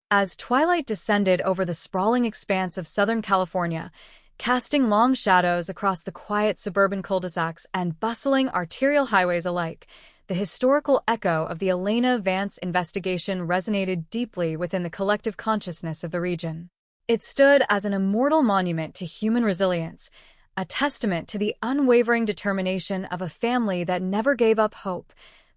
As twilight descended over the sprawling expanse of Southern California, casting long shadows across the quiet suburban cul-de-sacs and bustling arterial highways alike, the historical echo of the Elena Vance investigation resonated deeply within the collective consciousness of the region. It stood as an immortal monument to human resilience, a testament to the unwavering determination of a family that never gave up hope,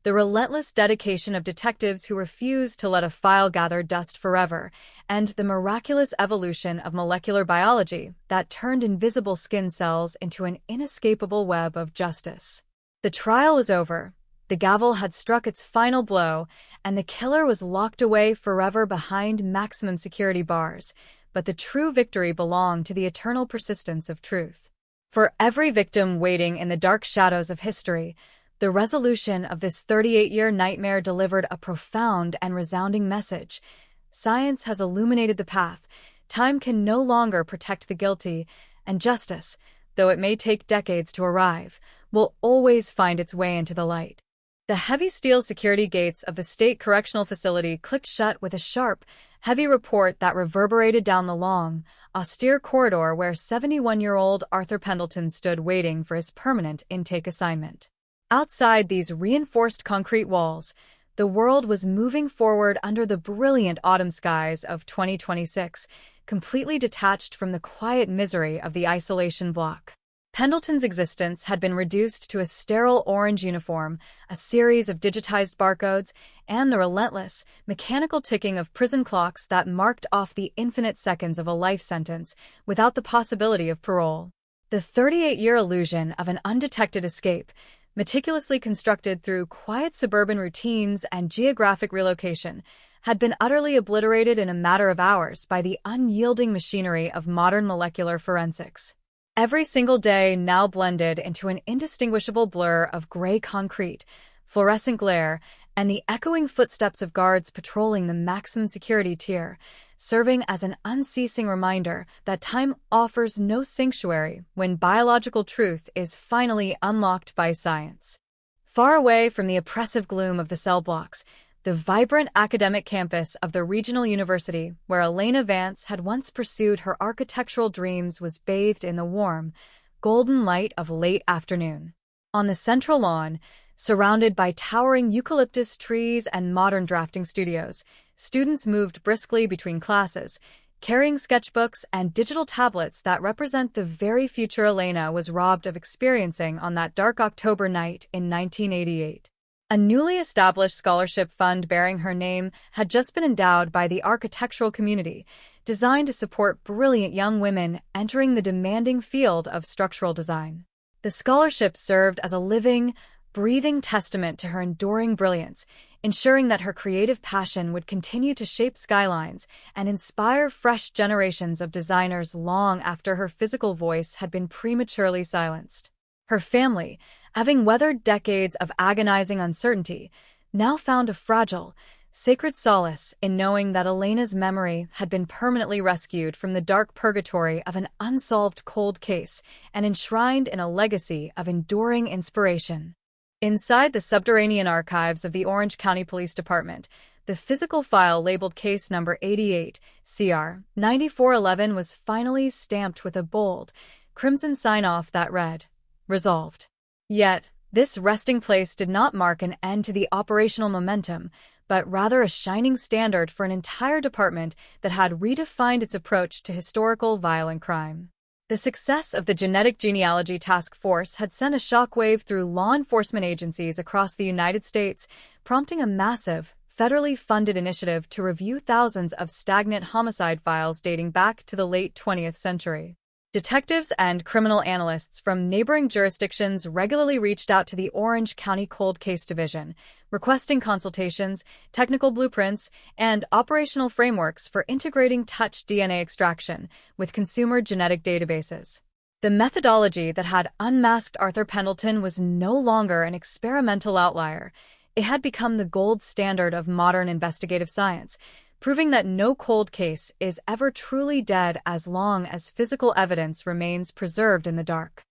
the relentless dedication of detectives who refused to let a file gather dust forever, and the miraculous evolution of molecular biology that turned invisible skin cells into an inescapable web of justice. The trial was over, the gavel had struck its final blow, and the killer was locked away forever behind maximum security bars, but the true victory belonged to the eternal persistence of truth. For every victim waiting in the dark shadows of history, the resolution of this 38-year nightmare delivered a profound and resounding message. Science has illuminated the path, time can no longer protect the guilty, and justice, though it may take decades to arrive, will always find its way into the light. The heavy steel security gates of the state correctional facility clicked shut with a sharp, heavy report that reverberated down the long, austere corridor where 71-year-old Arthur Pendleton stood waiting for his permanent intake assignment. Outside these reinforced concrete walls, the world was moving forward under the brilliant autumn skies of 2026, completely detached from the quiet misery of the isolation block. Pendleton's existence had been reduced to a sterile orange uniform, a series of digitized barcodes, and the relentless, mechanical ticking of prison clocks that marked off the infinite seconds of a life sentence without the possibility of parole. The 38-year illusion of an undetected escape, meticulously constructed through quiet suburban routines and geographic relocation, had been utterly obliterated in a matter of hours by the unyielding machinery of modern molecular forensics. Every single day now blended into an indistinguishable blur of gray concrete, fluorescent glare, and the echoing footsteps of guards patrolling the maximum security tier, serving as an unceasing reminder that time offers no sanctuary when biological truth is finally unlocked by science. Far away from the oppressive gloom of the cell blocks, the vibrant academic campus of the regional university where Elena Vance had once pursued her architectural dreams was bathed in the warm, golden light of late afternoon. On the central lawn, surrounded by towering eucalyptus trees and modern drafting studios, students moved briskly between classes, carrying sketchbooks and digital tablets that represent the very future Elena was robbed of experiencing on that dark October night in 1988. A newly established scholarship fund bearing her name had just been endowed by the architectural community, designed to support brilliant young women entering the demanding field of structural design. The scholarship served as a living, breathing testament to her enduring brilliance, ensuring that her creative passion would continue to shape skylines and inspire fresh generations of designers long after her physical voice had been prematurely silenced. Her family, having weathered decades of agonizing uncertainty, now found a fragile, sacred solace in knowing that Elena's memory had been permanently rescued from the dark purgatory of an unsolved cold case and enshrined in a legacy of enduring inspiration. Inside the subterranean archives of the Orange County Police Department, the physical file labeled case number 88, CR 9411 was finally stamped with a bold, crimson sign-off that read, "Resolved." Yet, this resting place did not mark an end to the operational momentum, but rather a shining standard for an entire department that had redefined its approach to historical violent crime. The success of the Genetic Genealogy Task Force had sent a shockwave through law enforcement agencies across the United States, prompting a massive, federally funded initiative to review thousands of stagnant homicide files dating back to the late 20th century. Detectives and criminal analysts from neighboring jurisdictions regularly reached out to the Orange County Cold Case Division, requesting consultations, technical blueprints, and operational frameworks for integrating touch DNA extraction with consumer genetic databases. The methodology that had unmasked Arthur Pendleton was no longer an experimental outlier. It had become the gold standard of modern investigative science, proving that no cold case is ever truly dead as long as physical evidence remains preserved in the dark.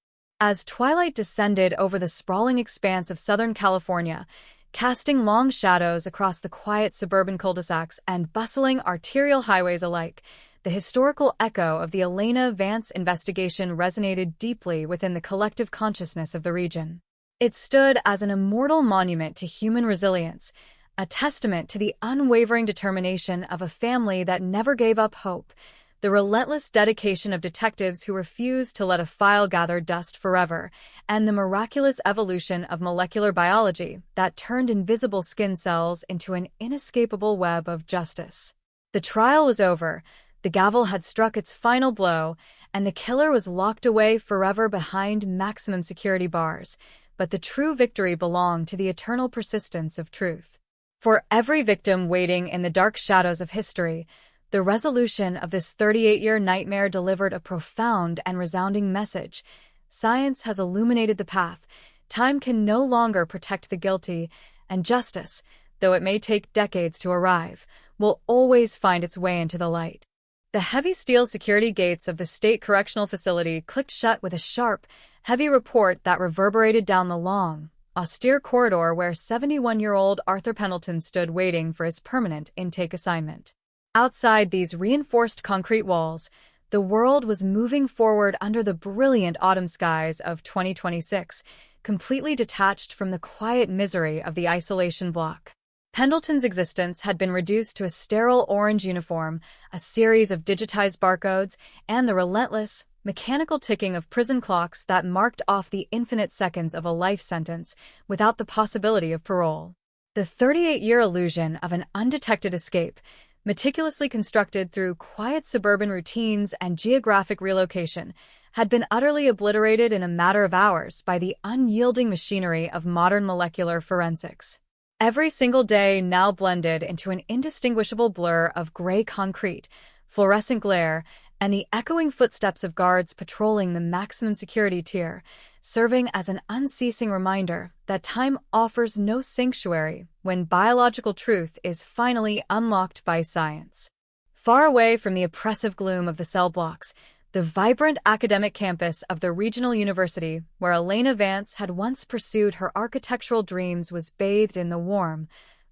As twilight descended over the sprawling expanse of Southern California, casting long shadows across the quiet suburban cul-de-sacs and bustling arterial highways alike, the historical echo of the Elena Vance investigation resonated deeply within the collective consciousness of the region. It stood as an immortal monument to human resilience, a testament to the unwavering determination of a family that never gave up hope, the relentless dedication of detectives who refused to let a file gather dust forever, and the miraculous evolution of molecular biology that turned invisible skin cells into an inescapable web of justice. The trial was over, the gavel had struck its final blow, and the killer was locked away forever behind maximum security bars, but the true victory belonged to the eternal persistence of truth. For every victim waiting in the dark shadows of history, the resolution of this 38-year nightmare delivered a profound and resounding message. Science has illuminated the path, time can no longer protect the guilty, and justice, though it may take decades to arrive, will always find its way into the light. The heavy steel security gates of the state correctional facility clicked shut with a sharp, heavy report that reverberated down the long, austere corridor where 71-year-old Arthur Pendleton stood waiting for his permanent intake assignment. Outside these reinforced concrete walls, the world was moving forward under the brilliant autumn skies of 2026, completely detached from the quiet misery of the isolation block. Pendleton's existence had been reduced to a sterile orange uniform, a series of digitized barcodes, and the relentless, mechanical ticking of prison clocks that marked off the infinite seconds of a life sentence without the possibility of parole. The 38-year illusion of an undetected escape, meticulously constructed through quiet suburban routines and geographic relocation, had been utterly obliterated in a matter of hours by the unyielding machinery of modern molecular forensics. Every single day now blended into an indistinguishable blur of gray concrete, fluorescent glare, and the echoing footsteps of guards patrolling the maximum security tier, serving as an unceasing reminder that time offers no sanctuary when biological truth is finally unlocked by science. Far away from the oppressive gloom of the cell blocks, the vibrant academic campus of the regional university where Elena Vance had once pursued her architectural dreams was bathed in the warm,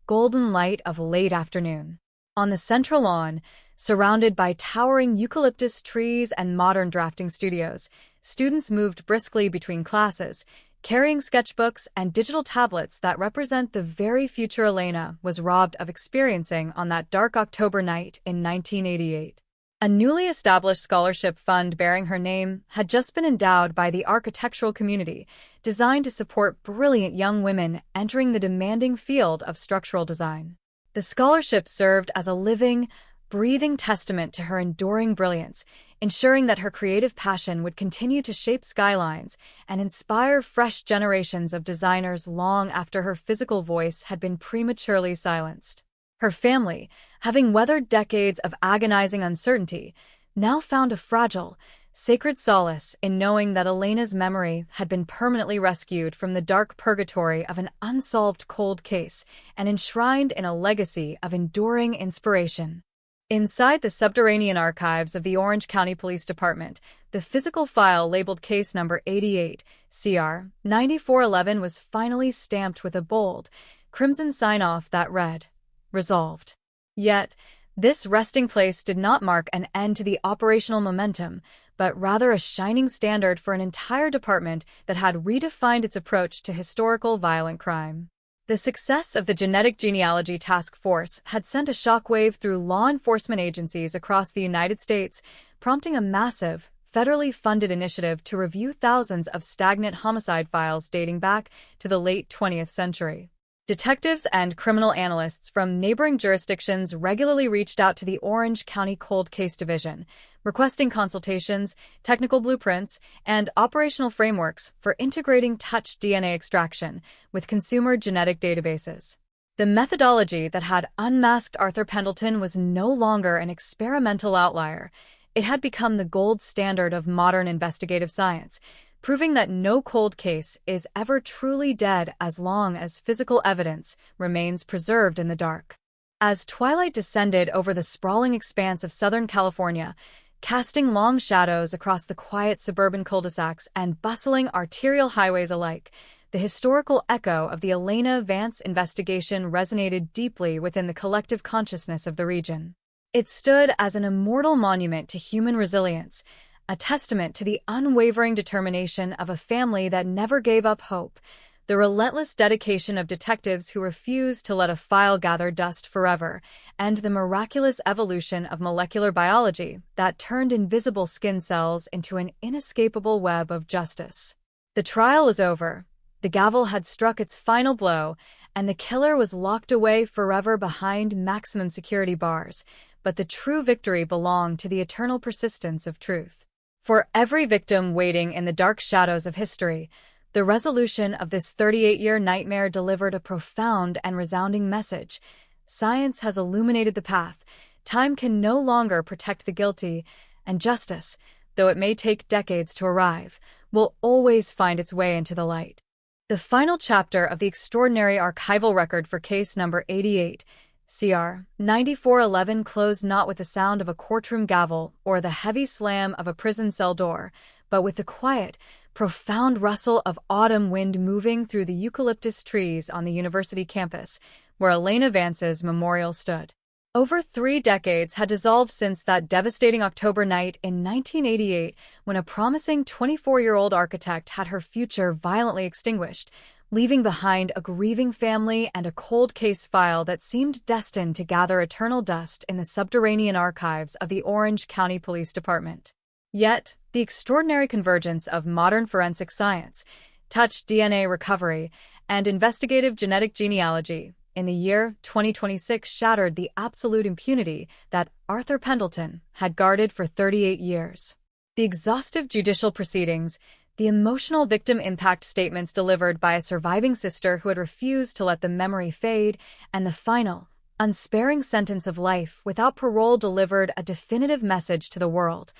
golden light of late afternoon. On the central lawn, surrounded by towering eucalyptus trees and modern drafting studios, students moved briskly between classes, carrying sketchbooks and digital tablets that represent the very future Elena was robbed of experiencing on that dark October night in 1988. A newly established scholarship fund bearing her name had just been endowed by the architectural community, designed to support brilliant young women entering the demanding field of structural design. The scholarship served as a living, breathing testament to her enduring brilliance, ensuring that her creative passion would continue to shape skylines and inspire fresh generations of designers long after her physical voice had been prematurely silenced. Her family, having weathered decades of agonizing uncertainty, now found a fragile, sacred solace in knowing that Elena's memory had been permanently rescued from the dark purgatory of an unsolved cold case and enshrined in a legacy of enduring inspiration. Inside the subterranean archives of the Orange County Police Department, the physical file labeled case number 88, CR 9411 was finally stamped with a bold, crimson sign-off that read, "Resolved." Yet, this resting place did not mark an end to the operational momentum, but rather a shining standard for an entire department that had redefined its approach to historical violent crime. The success of the Genetic Genealogy Task Force had sent a shockwave through law enforcement agencies across the United States, prompting a massive, federally funded initiative to review thousands of stagnant homicide files dating back to the late 20th century. Detectives and criminal analysts from neighboring jurisdictions regularly reached out to the Orange County Cold Case Division, requesting consultations, technical blueprints, and operational frameworks for integrating touch DNA extraction with consumer genetic databases. The methodology that had unmasked Arthur Pendleton was no longer an experimental outlier. It had become the gold standard of modern investigative science, proving that no cold case is ever truly dead as long as physical evidence remains preserved in the dark. As twilight descended over the sprawling expanse of Southern California, casting long shadows across the quiet suburban cul-de-sacs and bustling arterial highways alike, the historical echo of the Elena Vance investigation resonated deeply within the collective consciousness of the region. It stood as an immortal monument to human resilience, a testament to the unwavering determination of a family that never gave up hope, the relentless dedication of detectives who refused to let a file gather dust forever, and the miraculous evolution of molecular biology that turned invisible skin cells into an inescapable web of justice. The trial was over, the gavel had struck its final blow, and the killer was locked away forever behind maximum security bars, but the true victory belonged to the eternal persistence of truth. For every victim waiting in the dark shadows of history, the resolution of this 38-year nightmare delivered a profound and resounding message. Science has illuminated the path, time can no longer protect the guilty, and justice, though it may take decades to arrive, will always find its way into the light. The final chapter of the extraordinary archival record for case number 88, CR 9411 closed not with the sound of a courtroom gavel or the heavy slam of a prison cell door, but with the quiet, profound rustle of autumn wind moving through the eucalyptus trees on the university campus, where Elena Vance's memorial stood. Over 3 decades had dissolved since that devastating October night in 1988 when a promising 24-year-old architect had her future violently extinguished, leaving behind a grieving family and a cold case file that seemed destined to gather eternal dust in the subterranean archives of the Orange County Police Department. Yet, the extraordinary convergence of modern forensic science, touch DNA recovery, and investigative genetic genealogy in the year 2026 shattered the absolute impunity that Arthur Pendleton had guarded for 38 years. The exhaustive judicial proceedings, the emotional victim impact statements delivered by a surviving sister who had refused to let the memory fade, and the final, unsparing sentence of life without parole delivered a definitive message to the world.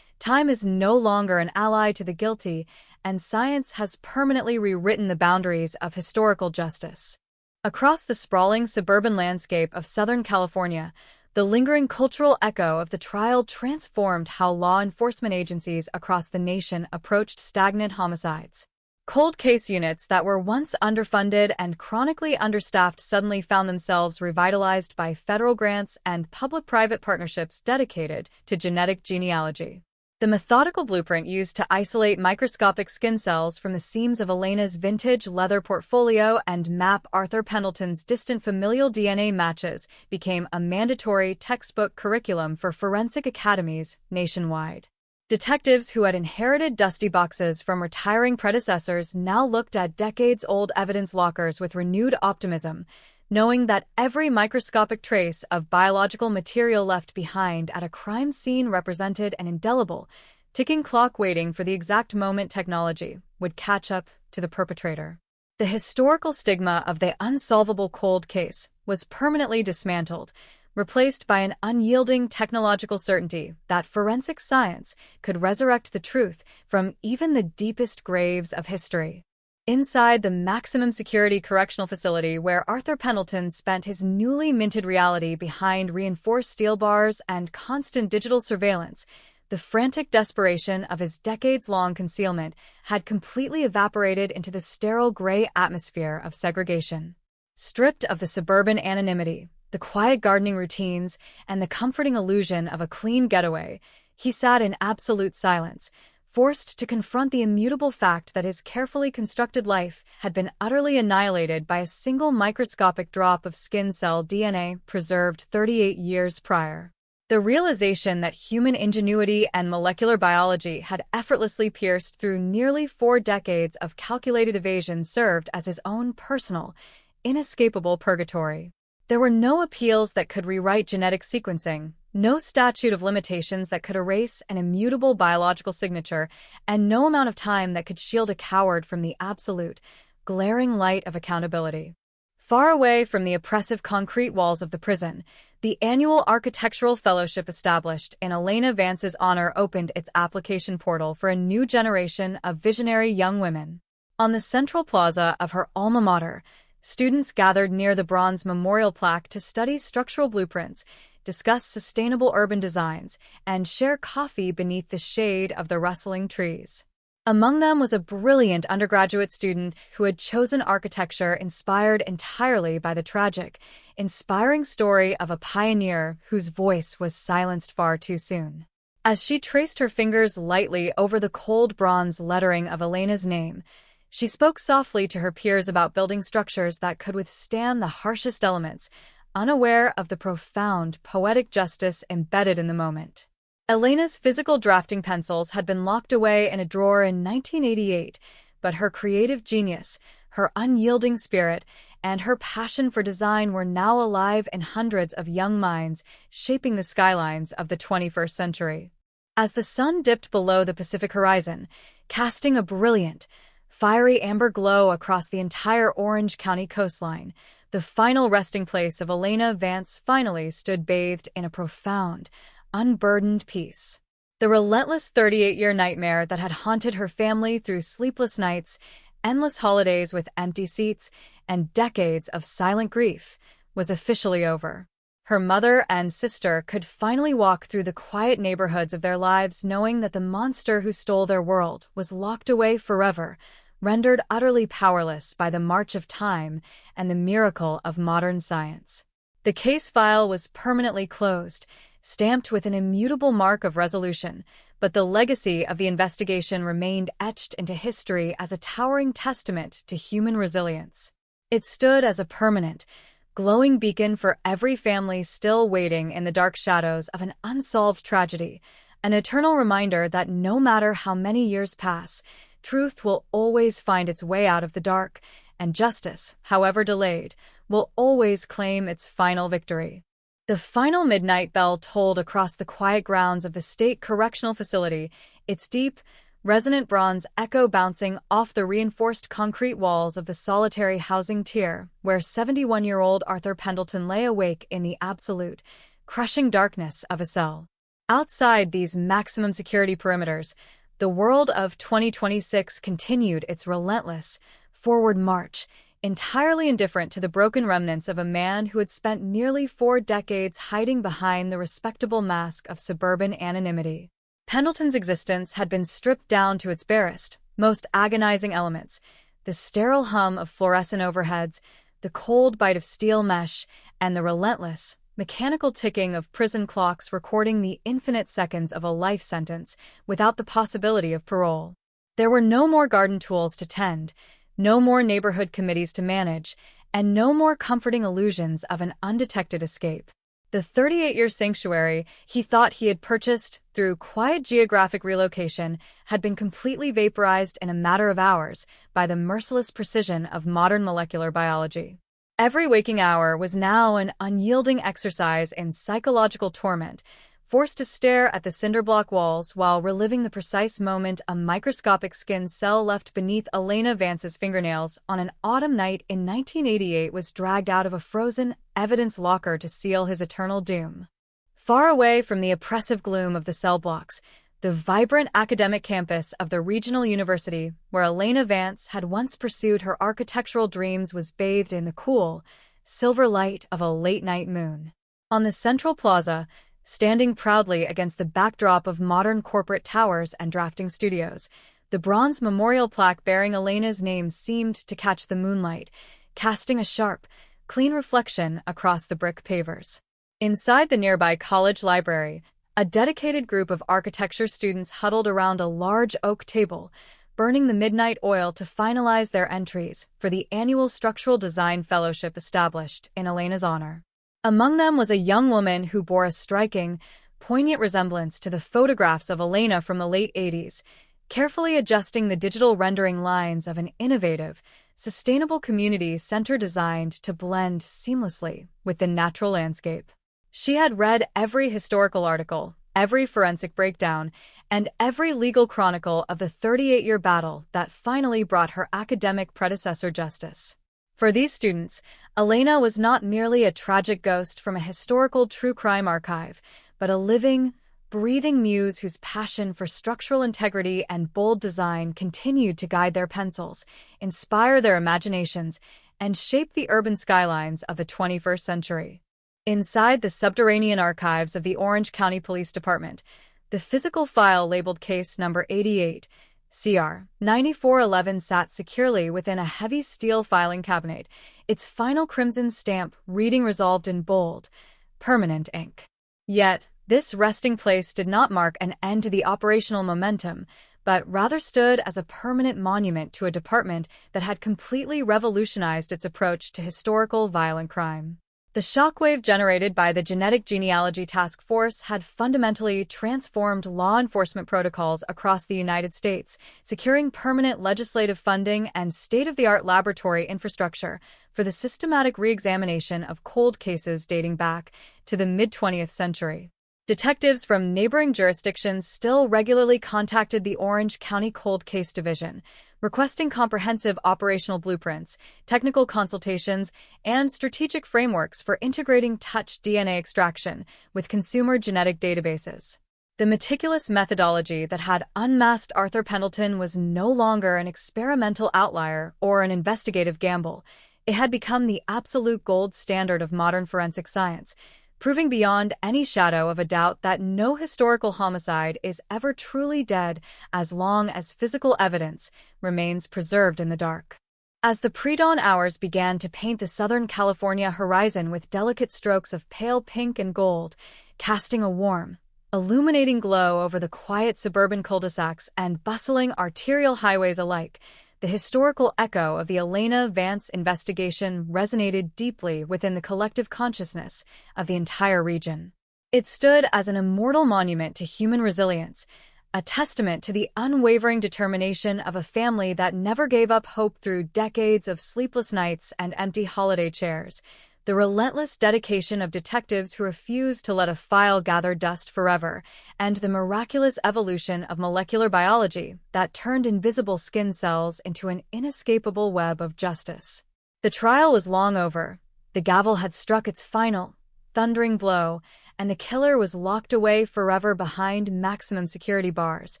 Time is no longer an ally to the guilty, and science has permanently rewritten the boundaries of historical justice. Across the sprawling suburban landscape of Southern California, the lingering cultural echo of the trial transformed how law enforcement agencies across the nation approached stagnant homicides. Cold case units that were once underfunded and chronically understaffed suddenly found themselves revitalized by federal grants and public-private partnerships dedicated to genetic genealogy. The methodical blueprint used to isolate microscopic skin cells from the seams of Elena's vintage leather portfolio and map Arthur Pendleton's distant familial DNA matches became a mandatory textbook curriculum for forensic academies nationwide. Detectives who had inherited dusty boxes from retiring predecessors now looked at decades-old evidence lockers with renewed optimism, knowing that every microscopic trace of biological material left behind at a crime scene represented an indelible, ticking clock waiting for the exact moment technology would catch up to the perpetrator. The historical stigma of the unsolvable cold case was permanently dismantled, replaced by an unyielding technological certainty that forensic science could resurrect the truth from even the deepest graves of history. Inside the maximum security correctional facility where Arthur Pendleton spent his newly minted reality behind reinforced steel bars and constant digital surveillance, the frantic desperation of his decades-long concealment had completely evaporated into the sterile gray atmosphere of segregation. Stripped of the suburban anonymity, the quiet gardening routines, and the comforting illusion of a clean getaway, he sat in absolute silence, forced to confront the immutable fact that his carefully constructed life had been utterly annihilated by a single microscopic drop of skin cell DNA preserved 38 years prior. The realization that human ingenuity and molecular biology had effortlessly pierced through nearly 4 decades of calculated evasion served as his own personal, inescapable purgatory. There were no appeals that could rewrite genetic sequencing, no statute of limitations that could erase an immutable biological signature, and no amount of time that could shield a coward from the absolute, glaring light of accountability. Far away from the oppressive concrete walls of the prison, the annual architectural fellowship established in Elena Vance's honor opened its application portal for a new generation of visionary young women. On the central plaza of her alma mater, students gathered near the bronze memorial plaque to study structural blueprints, discuss sustainable urban designs, and share coffee beneath the shade of the rustling trees. Among them was a brilliant undergraduate student who had chosen architecture inspired entirely by the tragic, inspiring story of a pioneer whose voice was silenced far too soon. As she traced her fingers lightly over the cold bronze lettering of Elena's name, she spoke softly to her peers about building structures that could withstand the harshest elements, unaware of the profound, poetic justice embedded in the moment. Elena's physical drafting pencils had been locked away in a drawer in 1988, but her creative genius, her unyielding spirit, and her passion for design were now alive in hundreds of young minds, shaping the skylines of the 21st century. As the sun dipped below the Pacific horizon, casting a brilliant, fiery amber glow across the entire Orange County coastline, the final resting place of Elena Vance finally stood bathed in a profound, unburdened peace. The relentless 38-year nightmare that had haunted her family through sleepless nights, endless holidays with empty seats, and decades of silent grief was officially over. Her mother and sister could finally walk through the quiet neighborhoods of their lives knowing that the monster who stole their world was locked away forever, rendered utterly powerless by the march of time and the miracle of modern science. The case file was permanently closed, stamped with an immutable mark of resolution, but the legacy of the investigation remained etched into history as a towering testament to human resilience. It stood as a permanent, glowing beacon for every family still waiting in the dark shadows of an unsolved tragedy, an eternal reminder that no matter how many years pass, truth will always find its way out of the dark, and justice, however delayed, will always claim its final victory. The final midnight bell tolled across the quiet grounds of the state correctional facility, its deep, resonant bronze echo bouncing off the reinforced concrete walls of the solitary housing tier where 71-year-old Arthur Pendleton lay awake in the absolute, crushing darkness of a cell. Outside these maximum security perimeters, the world of 2026 continued its relentless, forward march, entirely indifferent to the broken remnants of a man who had spent nearly 4 decades hiding behind the respectable mask of suburban anonymity. Pendleton's existence had been stripped down to its barest, most agonizing elements: the sterile hum of fluorescent overheads, the cold bite of steel mesh, and the relentless, mechanical ticking of prison clocks recording the infinite seconds of a life sentence without the possibility of parole. There were no more garden tools to tend, no more neighborhood committees to manage, and no more comforting illusions of an undetected escape. The 38-year sanctuary he thought he had purchased through quiet geographic relocation had been completely vaporized in a matter of hours by the merciless precision of modern molecular biology. Every waking hour was now an unyielding exercise in psychological torment, forced to stare at the cinderblock walls while reliving the precise moment a microscopic skin cell left beneath Elena Vance's fingernails on an autumn night in 1988 was dragged out of a frozen evidence locker to seal his eternal doom. Far away from the oppressive gloom of the cell blocks, the vibrant academic campus of the regional university where Elena Vance had once pursued her architectural dreams was bathed in the cool, silver light of a late-night moon. On the central plaza, standing proudly against the backdrop of modern corporate towers and drafting studios, the bronze memorial plaque bearing Elena's name seemed to catch the moonlight, casting a sharp, clean reflection across the brick pavers. Inside the nearby college library, a dedicated group of architecture students huddled around a large oak table, burning the midnight oil to finalize their entries for the annual Structural Design Fellowship established in Elena's honor. Among them was a young woman who bore a striking, poignant resemblance to the photographs of Elena from the late 80s, carefully adjusting the digital rendering lines of an innovative, sustainable community center designed to blend seamlessly with the natural landscape. She had read every historical article, every forensic breakdown, and every legal chronicle of the 38-year battle that finally brought her academic predecessor justice. For these students, Elena was not merely a tragic ghost from a historical true crime archive, but a living, breathing muse whose passion for structural integrity and bold design continued to guide their pencils, inspire their imaginations, and shape the urban skylines of the 21st century. Inside the subterranean archives of the Orange County Police Department, the physical file labeled Case Number 88, CR 9411 sat securely within a heavy steel filing cabinet, its final crimson stamp reading resolved in bold, permanent ink. Yet, this resting place did not mark an end to the operational momentum, but rather stood as a permanent monument to a department that had completely revolutionized its approach to historical violent crime. The shockwave generated by the Genetic Genealogy Task Force had fundamentally transformed law enforcement protocols across the United States, securing permanent legislative funding and state-of-the-art laboratory infrastructure for the systematic re-examination of cold cases dating back to the mid-20th century. Detectives from neighboring jurisdictions still regularly contacted the Orange County Cold Case Division, requesting comprehensive operational blueprints, technical consultations, and strategic frameworks for integrating touch DNA extraction with consumer genetic databases. The meticulous methodology that had unmasked Arthur Pendleton was no longer an experimental outlier or an investigative gamble. It had become the absolute gold standard of modern forensic science, proving beyond any shadow of a doubt that no historical homicide is ever truly dead as long as physical evidence remains preserved in the dark. As the pre-dawn hours began to paint the Southern California horizon with delicate strokes of pale pink and gold, casting a warm, illuminating glow over the quiet suburban cul-de-sacs and bustling arterial highways alike, the historical echo of the Elena Vance investigation resonated deeply within the collective consciousness of the entire region. It stood as an immortal monument to human resilience, a testament to the unwavering determination of a family that never gave up hope through decades of sleepless nights and empty holiday chairs, the relentless dedication of detectives who refused to let a file gather dust forever, and the miraculous evolution of molecular biology that turned invisible skin cells into an inescapable web of justice. The trial was long over. The gavel had struck its final, thundering blow, and the killer was locked away forever behind maximum security bars,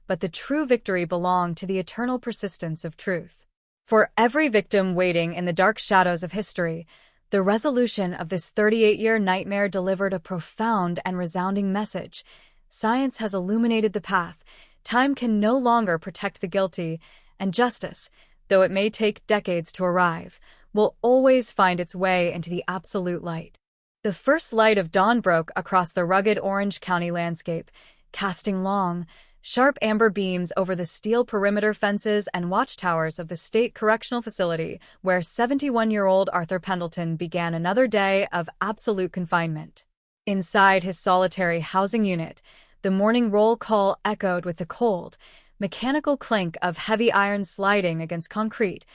but the true victory belonged to the eternal persistence of truth. For every victim waiting in the dark shadows of history, the resolution of this 38-year nightmare delivered a profound and resounding message. Science has illuminated the path. Time can no longer protect the guilty, and justice, though it may take decades to arrive, will always find its way into the absolute light. The first light of dawn broke across the rugged Orange County landscape, casting long, sharp amber beams over the steel perimeter fences and watchtowers of the State Correctional Facility, where 71-year-old Arthur Pendleton began another day of absolute confinement. Inside his solitary housing unit, the morning roll call echoed with the cold, mechanical clink of heavy iron sliding against concrete,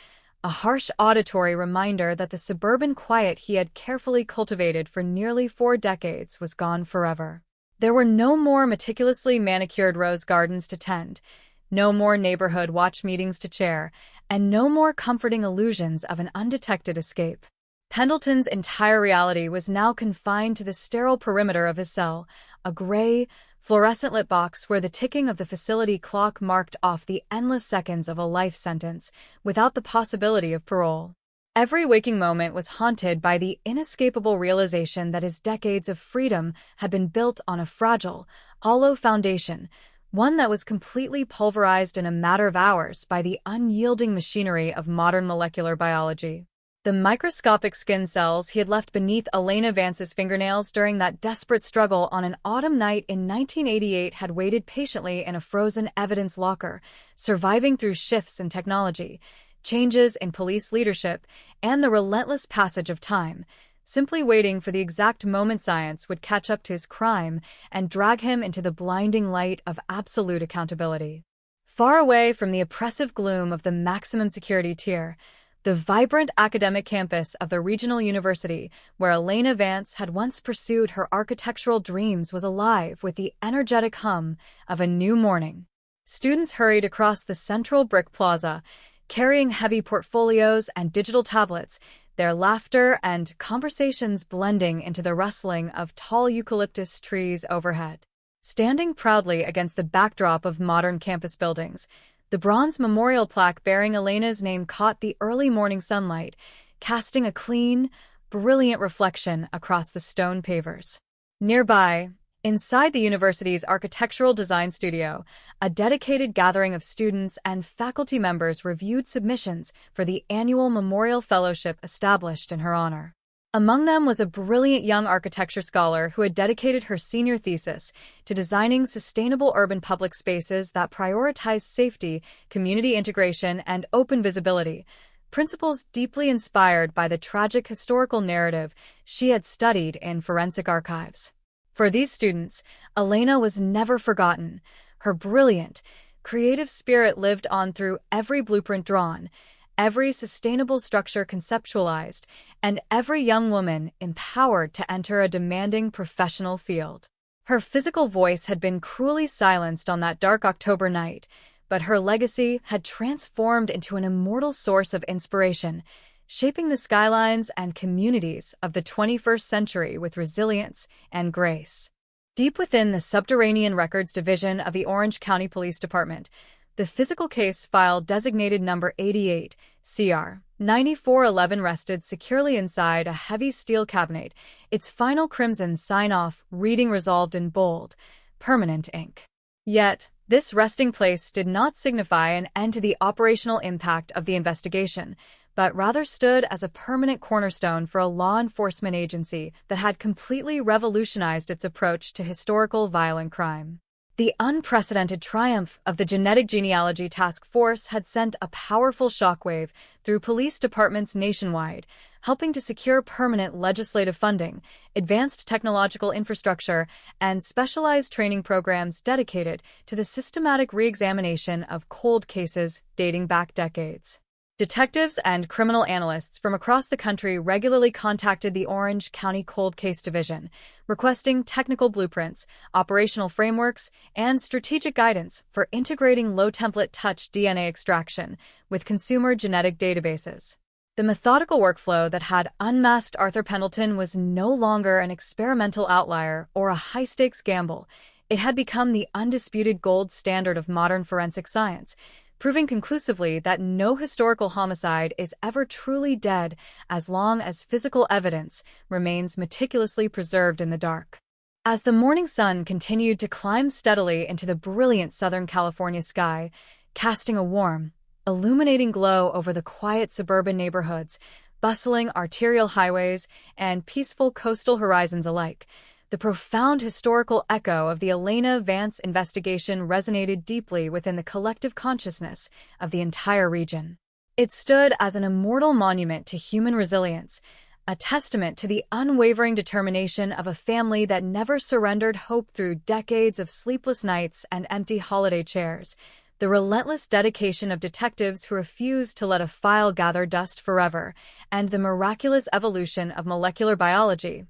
a harsh auditory reminder that the suburban quiet he had carefully cultivated for nearly 4 decades was gone forever. There were no more meticulously manicured rose gardens to tend, no more neighborhood watch meetings to chair, and no more comforting illusions of an undetected escape. Pendleton's entire reality was now confined to the sterile perimeter of his cell, a gray, fluorescent-lit box where the ticking of the facility clock marked off the endless seconds of a life sentence, without the possibility of parole. Every waking moment was haunted by the inescapable realization that his decades of freedom had been built on a fragile, hollow foundation, one that was completely pulverized in a matter of hours by the unyielding machinery of modern molecular biology. The microscopic skin cells he had left beneath Elena Vance's fingernails during that desperate struggle on an autumn night in 1988 had waited patiently in a frozen evidence locker, surviving through shifts in technology, changes in police leadership, and the relentless passage of time, simply waiting for the exact moment science would catch up to his crime and drag him into the blinding light of absolute accountability. Far away from the oppressive gloom of the maximum security tier, the vibrant academic campus of the regional university where Elena Vance had once pursued her architectural dreams was alive with the energetic hum of a new morning. Students hurried across the central brick plaza, carrying heavy portfolios and digital tablets, their laughter and conversations blending into the rustling of tall eucalyptus trees overhead. Standing proudly against the backdrop of modern campus buildings, the bronze memorial plaque bearing Elena's name caught the early morning sunlight, casting a clean, brilliant reflection across the stone pavers. Nearby, inside the university's architectural design studio, a dedicated gathering of students and faculty members reviewed submissions for the annual Memorial Fellowship established in her honor. Among them was a brilliant young architecture scholar who had dedicated her senior thesis to designing sustainable urban public spaces that prioritize safety, community integration, and open visibility, principles deeply inspired by the tragic historical narrative she had studied in forensic archives. For these students, Elena was never forgotten. Her brilliant, creative spirit lived on through every blueprint drawn, every sustainable structure conceptualized, and every young woman empowered to enter a demanding professional field. Her physical voice had been cruelly silenced on that dark October night, but her legacy had transformed into an immortal source of inspiration, shaping the skylines and communities of the 21st century with resilience and grace. Deep within the Subterranean Records Division of the Orange County Police Department, the physical case file designated number 88, CR 9411 rested securely inside a heavy steel cabinet, its final crimson sign-off reading resolved in bold, permanent ink. Yet, this resting place did not signify an end to the operational impact of the investigation, but rather stood as a permanent cornerstone for a law enforcement agency that had completely revolutionized its approach to historical violent crime. The unprecedented triumph of the Genetic Genealogy Task Force had sent a powerful shockwave through police departments nationwide, helping to secure permanent legislative funding, advanced technological infrastructure, and specialized training programs dedicated to the systematic re-examination of cold cases dating back decades. Detectives and criminal analysts from across the country regularly contacted the Orange County Cold Case Division, requesting technical blueprints, operational frameworks, and strategic guidance for integrating low-template touch DNA extraction with consumer genetic databases. The methodical workflow that had unmasked Arthur Pendleton was no longer an experimental outlier or a high-stakes gamble. It had become the undisputed gold standard of modern forensic science, proving conclusively that no historical homicide is ever truly dead as long as physical evidence remains meticulously preserved in the dark. As the morning sun continued to climb steadily into the brilliant Southern California sky, casting a warm, illuminating glow over the quiet suburban neighborhoods, bustling arterial highways, and peaceful coastal horizons alike, the profound historical echo of the Elena Vance investigation resonated deeply within the collective consciousness of the entire region. It stood as an immortal monument to human resilience, a testament to the unwavering determination of a family that never surrendered hope through decades of sleepless nights and empty holiday chairs, the the relentless dedication of detectives who refuse to let a file gather dust forever, and the miraculous evolution of molecular biology